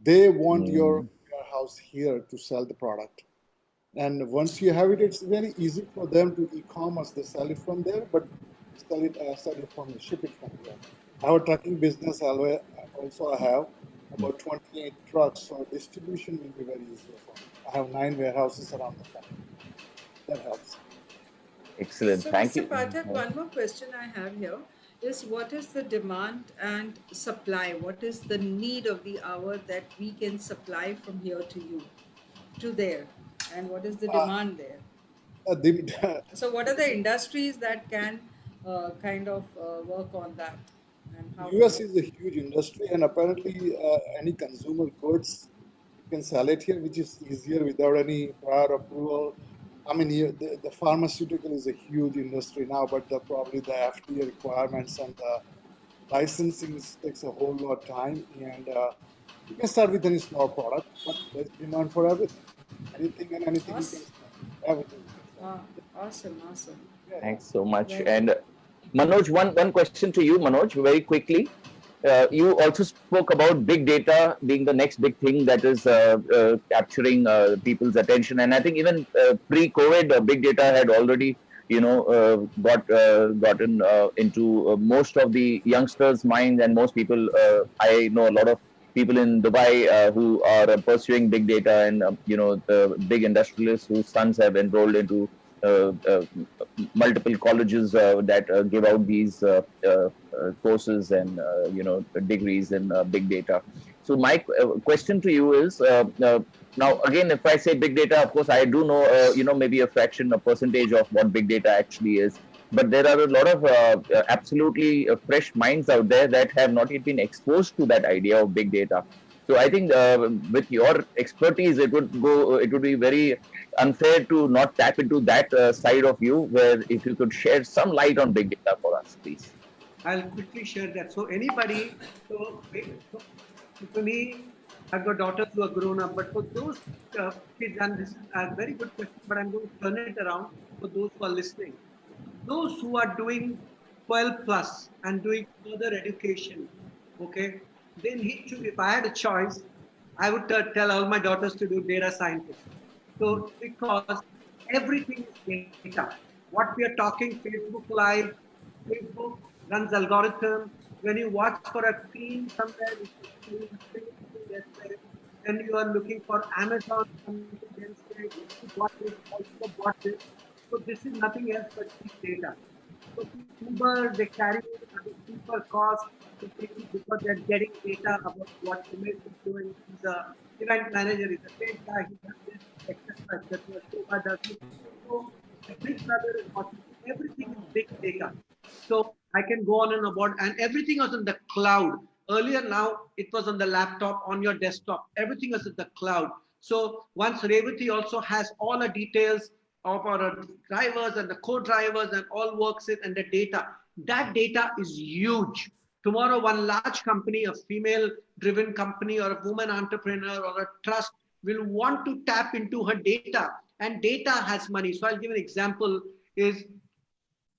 they want your warehouse here to sell the product. And once you have it, it's very easy for them to e-commerce. They sell it from there, but sell it from ship it from here. I have a trucking business. Also, I have about 28 trucks, so distribution will be very easy for me. I have 9 warehouses around the country. That helps. Excellent. So, Thank Mr. you. Pathak, one more question I have here is what is the demand and supply? What is the need of the hour that we can supply from here to you, to there? And what is the demand there? So, what are the industries that can kind of work on that? And how can US is a huge industry, and apparently any consumer goods you can sell it here, which is easier without any prior approval. I mean, the pharmaceutical is a huge industry now, but probably the FDA requirements and the licensing takes a whole lot of time. And you can start with any small product, but there's demand for everything. Anything and anything you can awesome. sell. Everything you can sell. Awesome, awesome. Yeah, yeah. Thanks so much. Very And good. Manoj, one question to you, Manoj, very quickly. You also spoke about big data being the next big thing that is capturing people's attention. And I think even pre-COVID, big data had already, gotten into most of the youngsters' minds, and most people. I know a lot of people in Dubai who are pursuing big data, and the big industrialists whose sons have enrolled into uh, uh, multiple colleges that give out these courses and degrees in big data. So my question to you is now again, if I say big data, of course I do know maybe a fraction, a percentage of what big data actually is. But there are a lot of absolutely fresh minds out there that have not yet been exposed to that idea of big data. So I think with your expertise, it would be very unfair to not tap into that side of you, where if you could share some light on big data for us, please. I'll quickly share that. So anybody, so for me, I've got daughters who are grown up, but for those kids, and this is a very good question, but I'm going to turn it around for those who are listening. Those who are doing 12 plus and doing further education, okay, they need to, if I had a choice, I would tell all my daughters to do data scientists. So, because everything is data. What we are talking, Facebook Live, Facebook runs algorithm. When you watch for a screen somewhere, it's Then you are looking for Amazon, and then say, you bought this, also bought this. So this is nothing else but big data. So Uber, they carry it at a cheaper cost because they're getting data about what Umesh is doing. He's a event manager, he's a great guy, he does this, etc., etc. Shobha does this. So the big brother is watching. Everything is big data. So I can go on and about, and everything was in the cloud. Earlier, now it was on the laptop, on your desktop. Everything was in the cloud. So once Revati also has all the details of our drivers and the co-drivers and all works it and the data. That data is huge. Tomorrow, one large company, a female-driven company or a woman entrepreneur or a trust will want to tap into her data, and data has money. So I'll give an example is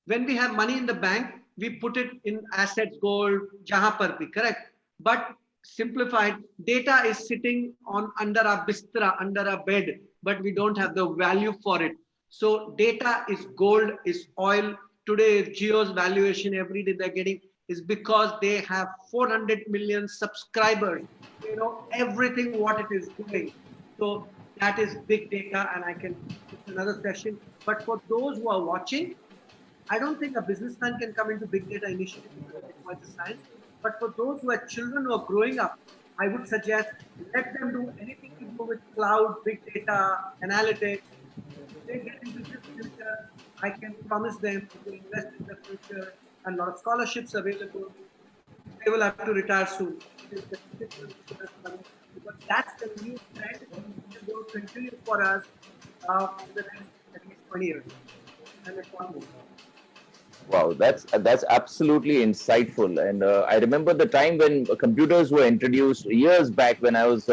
when we have money in the bank, we put it in assets, gold, jahan par bhi, correct? But simplified, data is sitting on under our bistra, under our bed, but we don't have the value for it. So data is gold, is oil. Today, Jio's valuation every day they're getting is because they have 400 million subscribers. You know everything what it is doing. So that is big data, and I can it's another session. But for those who are watching, I don't think a businessman can come into big data initially because it requires a science. But for those who are children who are growing up, I would suggest let them do anything to do with cloud, big data, analytics. If they get into this future, I can promise them to invest in the future and a lot of scholarships available. They will have to retire soon. It is the critical business money because that's the new trend which is going to continue for us for the next at least 20 years. And it's one more. Wow, that's absolutely insightful. And I remember the time when computers were introduced years back when I was,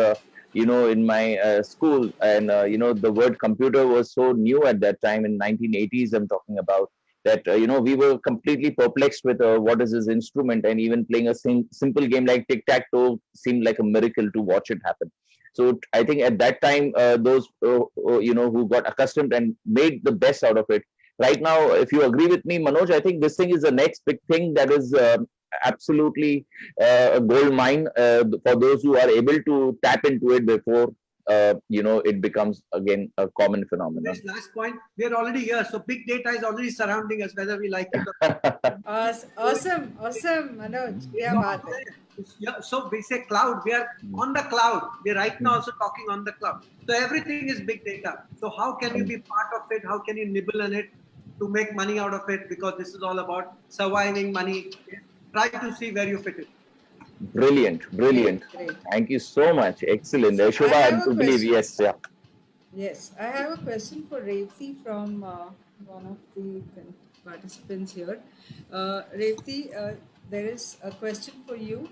in my school, and the word computer was so new at that time in 1980s. I'm talking about that. We were completely perplexed with what is this instrument, and even playing a simple game like tic tac toe seemed like a miracle to watch it happen. So I think at that time, those who got accustomed and made the best out of it. Right now, if you agree with me, Manoj, I think this thing is the next big thing that is absolutely a gold mine for those who are able to tap into it before it becomes again a common phenomenon. This last point, we are already here, so big data is already surrounding us, whether we like it or not. Awesome, Manoj. It's Kya not baat hai. there. Yeah, so we say cloud, we are on the cloud. We're right now also talking on the cloud. So everything is big data. So how can you be part of it? How can you nibble on it to make money out of it? Because this is all about surviving money. Try to see where you fit it. Brilliant, brilliant. Great. Thank you so much. Excellent. So I Shobha, I have a believe, question. yes, yeah. Yes, I have a question for Revati from one of the participants here. Revati, there is a question for you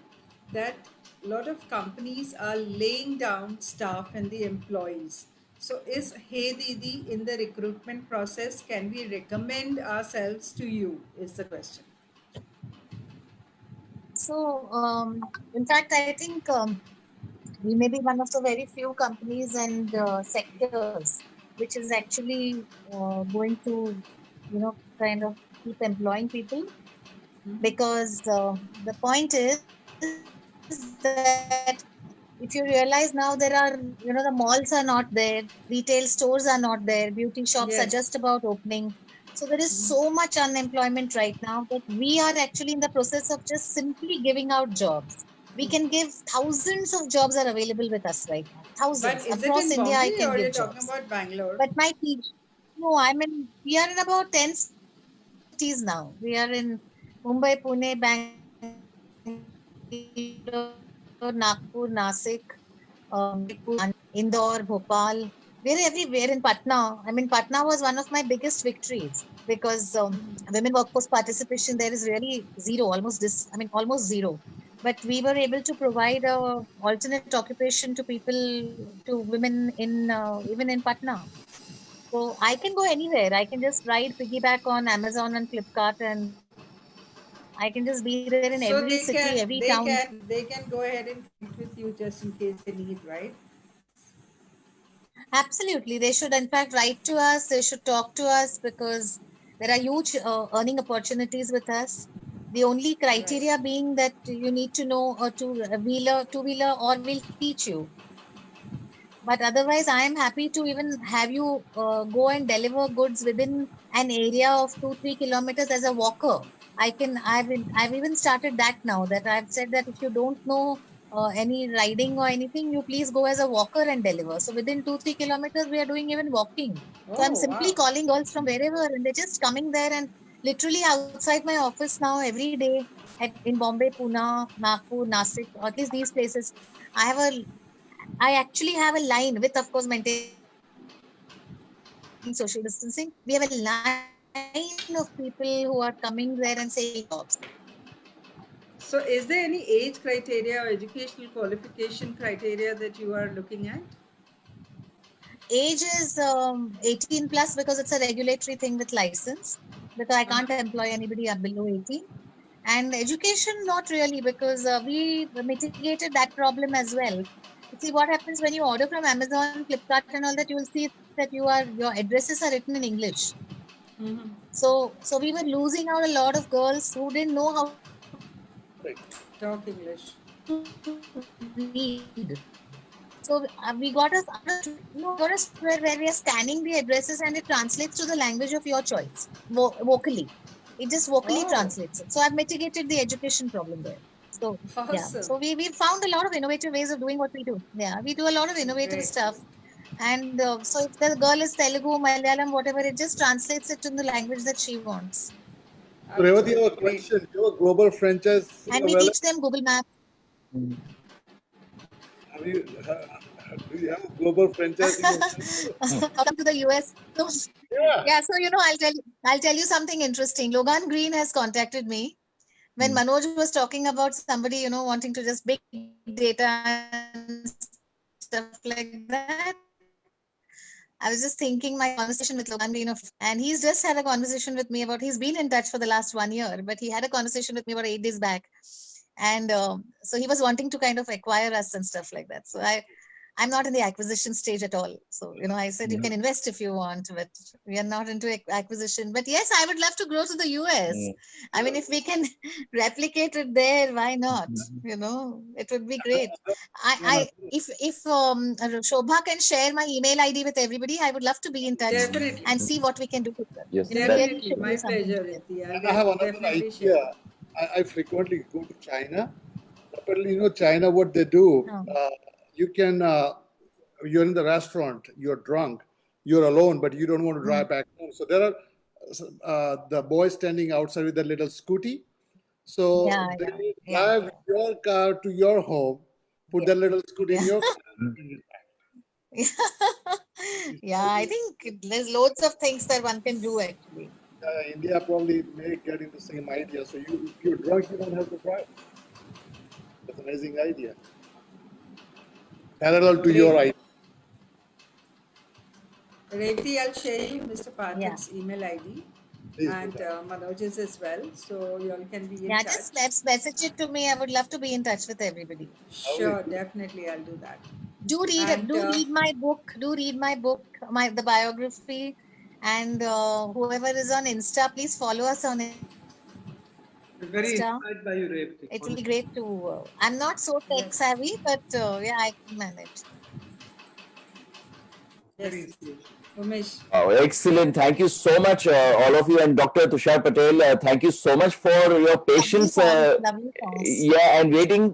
that a lot of companies are laying down staff and the employees. So, is Hey Didi in the recruitment process? Can we recommend ourselves to you? Is the question. So, in fact, I think we may be one of the very few companies and sectors which is actually going to, kind of keep employing people because the point is that if you realize now there are, the malls are not there, retail stores are not there, beauty shops are Yes. just about opening. So there is so much unemployment right now that we are actually in the process of just simply giving out jobs. We can give thousands of jobs are available with us right now. Thousands. But is it Across in India, I Bombay can or you're give talking jobs. about Bangalore? But no, we are in about 10 cities now. We are in Mumbai, Pune, Bangalore, Nagpur, Nasik, Indore, Bhopal. We're everywhere in Patna. I mean, Patna was one of my biggest victories because women workforce participation there is really zero, almost zero. But we were able to provide a alternate occupation to people, to women in even in Patna. So I can go anywhere. I can just ride piggyback on Amazon and Flipkart, and I can just be there in every So they city, can every they town. can they can go ahead and connect with you just in case they need, right? Absolutely. They should, in fact, write to us. They should talk to us because there are huge earning opportunities with us. The only criteria being that you need to know a two-wheeler, or we'll teach you. But otherwise, I am happy to even have you go and deliver goods within an area of 2-3 kilometers as a walker. I've even started that now, that I've said that if you don't know any riding or anything, you please go as a walker and deliver. So within 2-3 kilometers, we are doing even walking. So I'm Oh, simply wow. calling girls from wherever, and they're just coming there and literally outside my office now every day in Bombay, Pune, Nagpur, Nasik, or at least these places. I have a I actually have a line with, of course, maintaining social distancing. We have a line of people who are coming there and saying jobs. So, is there any age criteria or educational qualification criteria that you are looking at? Age is 18 plus because it's a regulatory thing with license. Because I can't Uh-huh. employ anybody up below 18. And education, not really, because we mitigated that problem as well. You see, what happens when you order from Amazon, Flipkart, and all that, you will see that your addresses are written in English. Mm-hmm. So we were losing out a lot of girls who didn't know how to read. Right. Talk English. So we got a software where we are scanning the addresses and it translates to the language of your choice vocally. It just vocally translates it. So I've Oh, mitigated the education problem there. So yeah, so we awesome. found a lot of innovative ways of doing what we do. Yeah, we do a lot of innovative stuff. Great. And so if the girl is Telugu, Malayalam, whatever, it just translates it to the language that she wants. So Revati, I have a Great. question. You have a global franchise And we teach available? them Google Maps. Have you, do you have a global franchising available? How come to the US? So, Yeah. yeah, so I'll tell you something interesting. Logan Green has contacted me when Manoj was talking about somebody, wanting to just big data and stuff like that. I was just thinking my conversation with Logan Green and he's just had a conversation with me about, he's been in touch for the last 1 year, but he had a conversation with me about 8 days back. And so he was wanting to kind of acquire us and stuff like that. So I'm not in the acquisition stage at all. So, I said you can invest if you want, but we are not into acquisition. But yes, I would love to grow to the US. I mean, if we can replicate it there, why not? It would be great. If Shobha can share my email ID with everybody, I would love to be in touch Definitely. and see what we can do together. Yes, that Really Definitely. should do My something pleasure, together. Riti. I'll And I have another definitely share. idea. I frequently go to China. Apparently, China, what they do, Oh, you can, you're in the restaurant, you're drunk, you're alone, but you don't want to mm. drive back home. So there are the boys standing outside with a little scooty. So Yeah, yeah, they yeah, drive your car to your home, put yeah, that little scooty in yeah. your car, and bring it back. Yeah, I think there's loads of things that one can do actually. India probably may get in the same idea. So if you're drunk, you don't have to drive. That's an amazing idea. Parallel to your Great. idea. Revati, I'll share you Mr. Yeah. Pathak's email ID Please do and that. Manoj's as well. So you all can be in Yeah, just touch. message it to me. I would love to be in touch with everybody. Sure, definitely I'll do that. Do read And my book. Do read my book, the biography. And whoever is on Insta, please follow us on Insta. We're very It will be inspired by you, great Revati. to. Honestly, I'm not so tech yes, savvy, but yeah, I can manage. very yes, inspirational. Umesh. Oh, excellent. Thank you so much, all of you, and Dr. Tushar Patel. Thank you so much for your Lovely patience. songs. Lovely songs. Yeah, and waiting,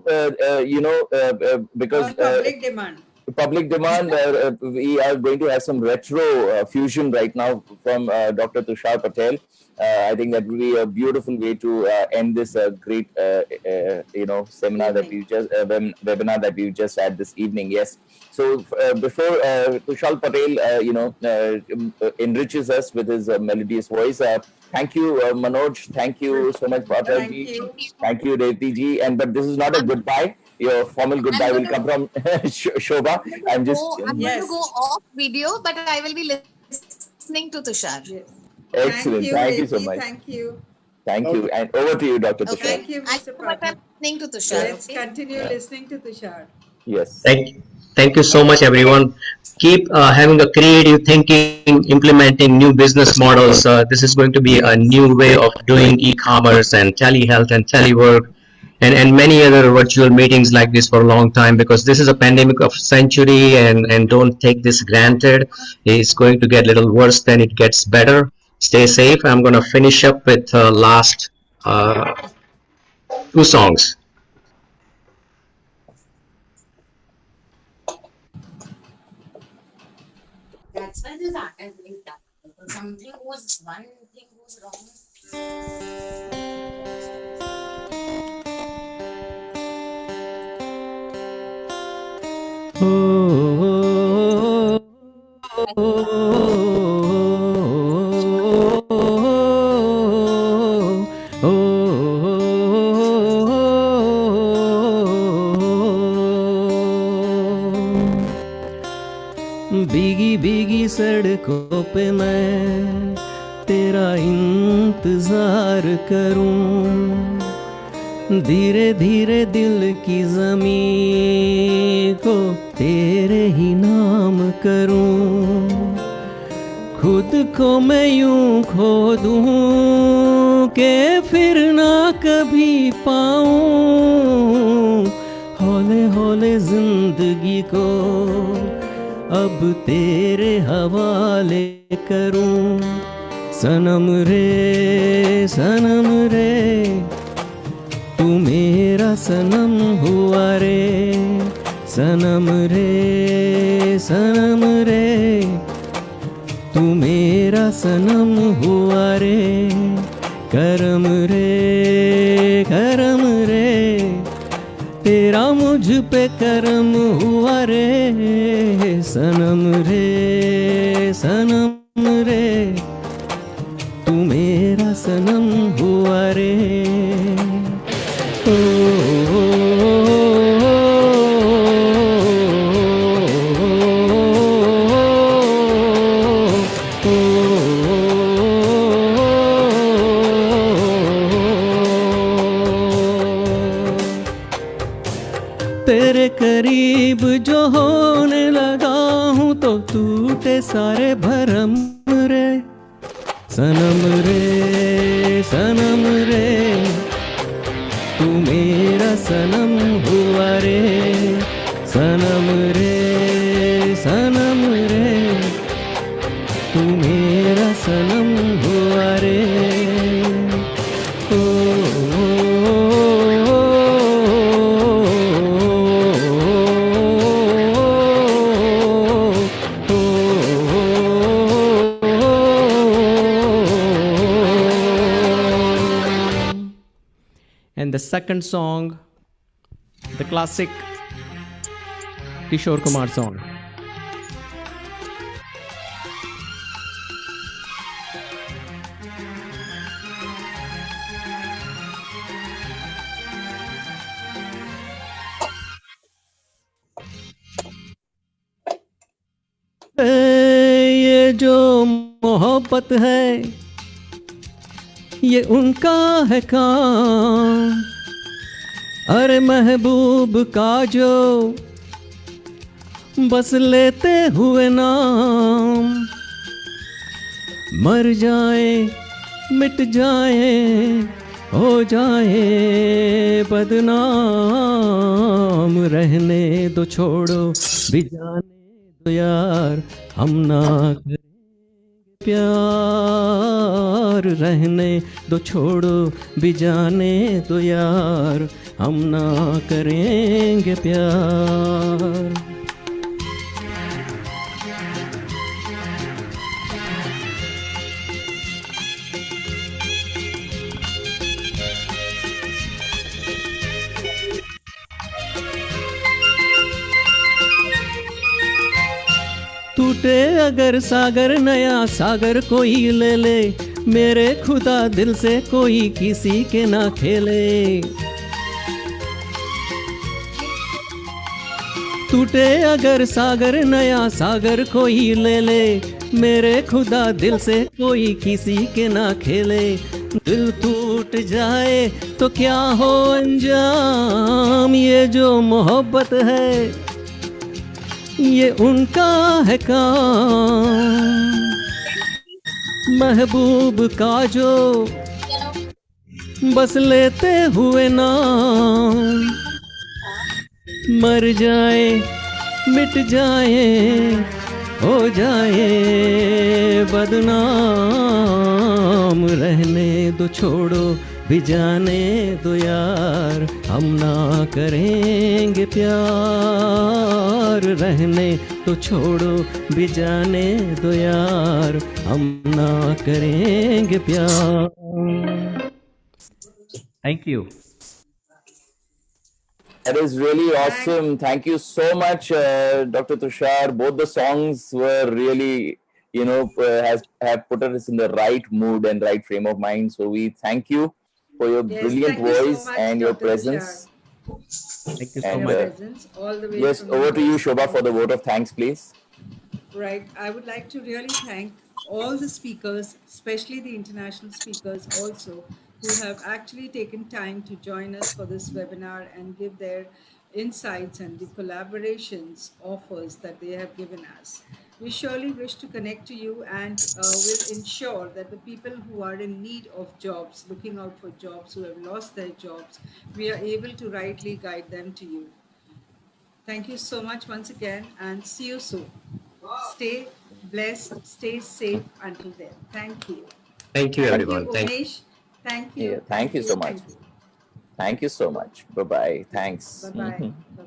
because On public demand. public demand, we are going to have some retro fusion right now from Dr. Tushar Patel. I think that will be a beautiful way to end this great, seminar that Evening. we just webinar that we just had this evening. Yes. So before Tushar Patel, enriches us with his melodious voice. Thank you, Manoj. Thank you so much, Patel Thank ji. you. Thank you, Revati ji. And but this is not a I'm goodbye. Your formal I'm goodbye going will to come from Shobha. I'm just I'm going to Yes, go off video, but I will be listening to Tushar. yes. Thank excellent. you, Thank you so Revati. much. Thank you. Thank you. Okay. And over to you, Dr. Okay. Tushar. Thank you, I Mr. know what I'm Pathak. listening to Tushar. Yes. Let's Okay. continue Yeah. listening to Tushar. Yes. Thank you so much, everyone. Keep having a creative thinking, implementing new business models. This is going to be a new way of doing e-commerce and telehealth and telework. and many other virtual meetings like this for a long time, because this is a pandemic of century, and don't take this granted. It's going to get a little worse, then it gets better. Stay safe. I'm going to finish up with last two songs. That's why this art is very tough. Something goes, one thing goes wrong. भीगी भीगी सड़कों पे मैं तेरा इंतजार करूं, धीरे धीरे दिल की ज़मीं को तेरे ही नाम करूं, खुद को मैं यूं खो दूं के फिर ना कभी पाऊं, हौले हौले जिंदगी को अब तेरे हवाले करूं। सनम रे तू मेरा सनम हुआ रे, सनम रे तू मेरा सनम हुआ रे, करम रे तेरा मुझ पे करम हुआ रे, सनम रे तू मेरा सनम हुआ रे। ओ, तेरे करीब जो होने लगा हूँ तो टूटे सारे भरम रे, सनम रे तू मेरा सनम हुआ रे, सनम रे तू मेरा सनम हुआ रे। ओ, And the second song, the classic Kishore Kumar song. ये जो मोहब्बत है ये उनका है काम, अरे महबूब का जो बस लेते हुए नाम, मर जाए मिट जाए हो जाए बदनाम, रहने दो छोड़ो भी जाने दो यार, हम ना प्यार, रहने दो छोड़ो भी जाने दो यार, हम ना करेंगे प्यार। टूटे अगर सागर नया सागर कोई ले ले, मेरे खुदा दिल से कोई किसी के ना खेले। टूटे अगर सागर नया सागर कोई ले ले, मेरे खुदा दिल से कोई किसी के ना खेले। दिल टूट जाए तो क्या हो अंजाम, ये जो मोहब्बत है ये उनका है काम, महबूब का जो बस लेते हुए नाम मर जाए मिट जाए हो जाए बदनाम रहने दो छोड़ो भी जाने दो यार हम ना करेंगे प्यार रहने तो छोड़ो भी जाने दो यार हम ना करेंगे प्यार thank you That is really awesome. Thank you so much, Dr. Tushar. Both the songs were really, have put us in the right mood and right frame of mind. So we thank you for your Yes, brilliant thank you so voice much, and your Dr. presence. Tushar, thank you for so And your much presence all the way yes, from over to you, US. Shobha, for Thank the you. vote of thanks, please. Right. I would like to really thank all the speakers, especially the international speakers also, who have actually taken time to join us for this webinar and give their insights and the collaborations offers that they have given us. We surely wish to connect to you and will ensure that the people who are in need of jobs, looking out for jobs, who have lost their jobs, we are able to rightly guide them to you. Thank you so much once again and see you soon. Stay blessed, stay safe until then. Thank you. Thank you, Thank you, everyone. Thank Umesh. Thank Yeah, you, thank thank you so you, much. thank you. Thank you so much. Bye bye. Bye Thanks. bye. Bye bye.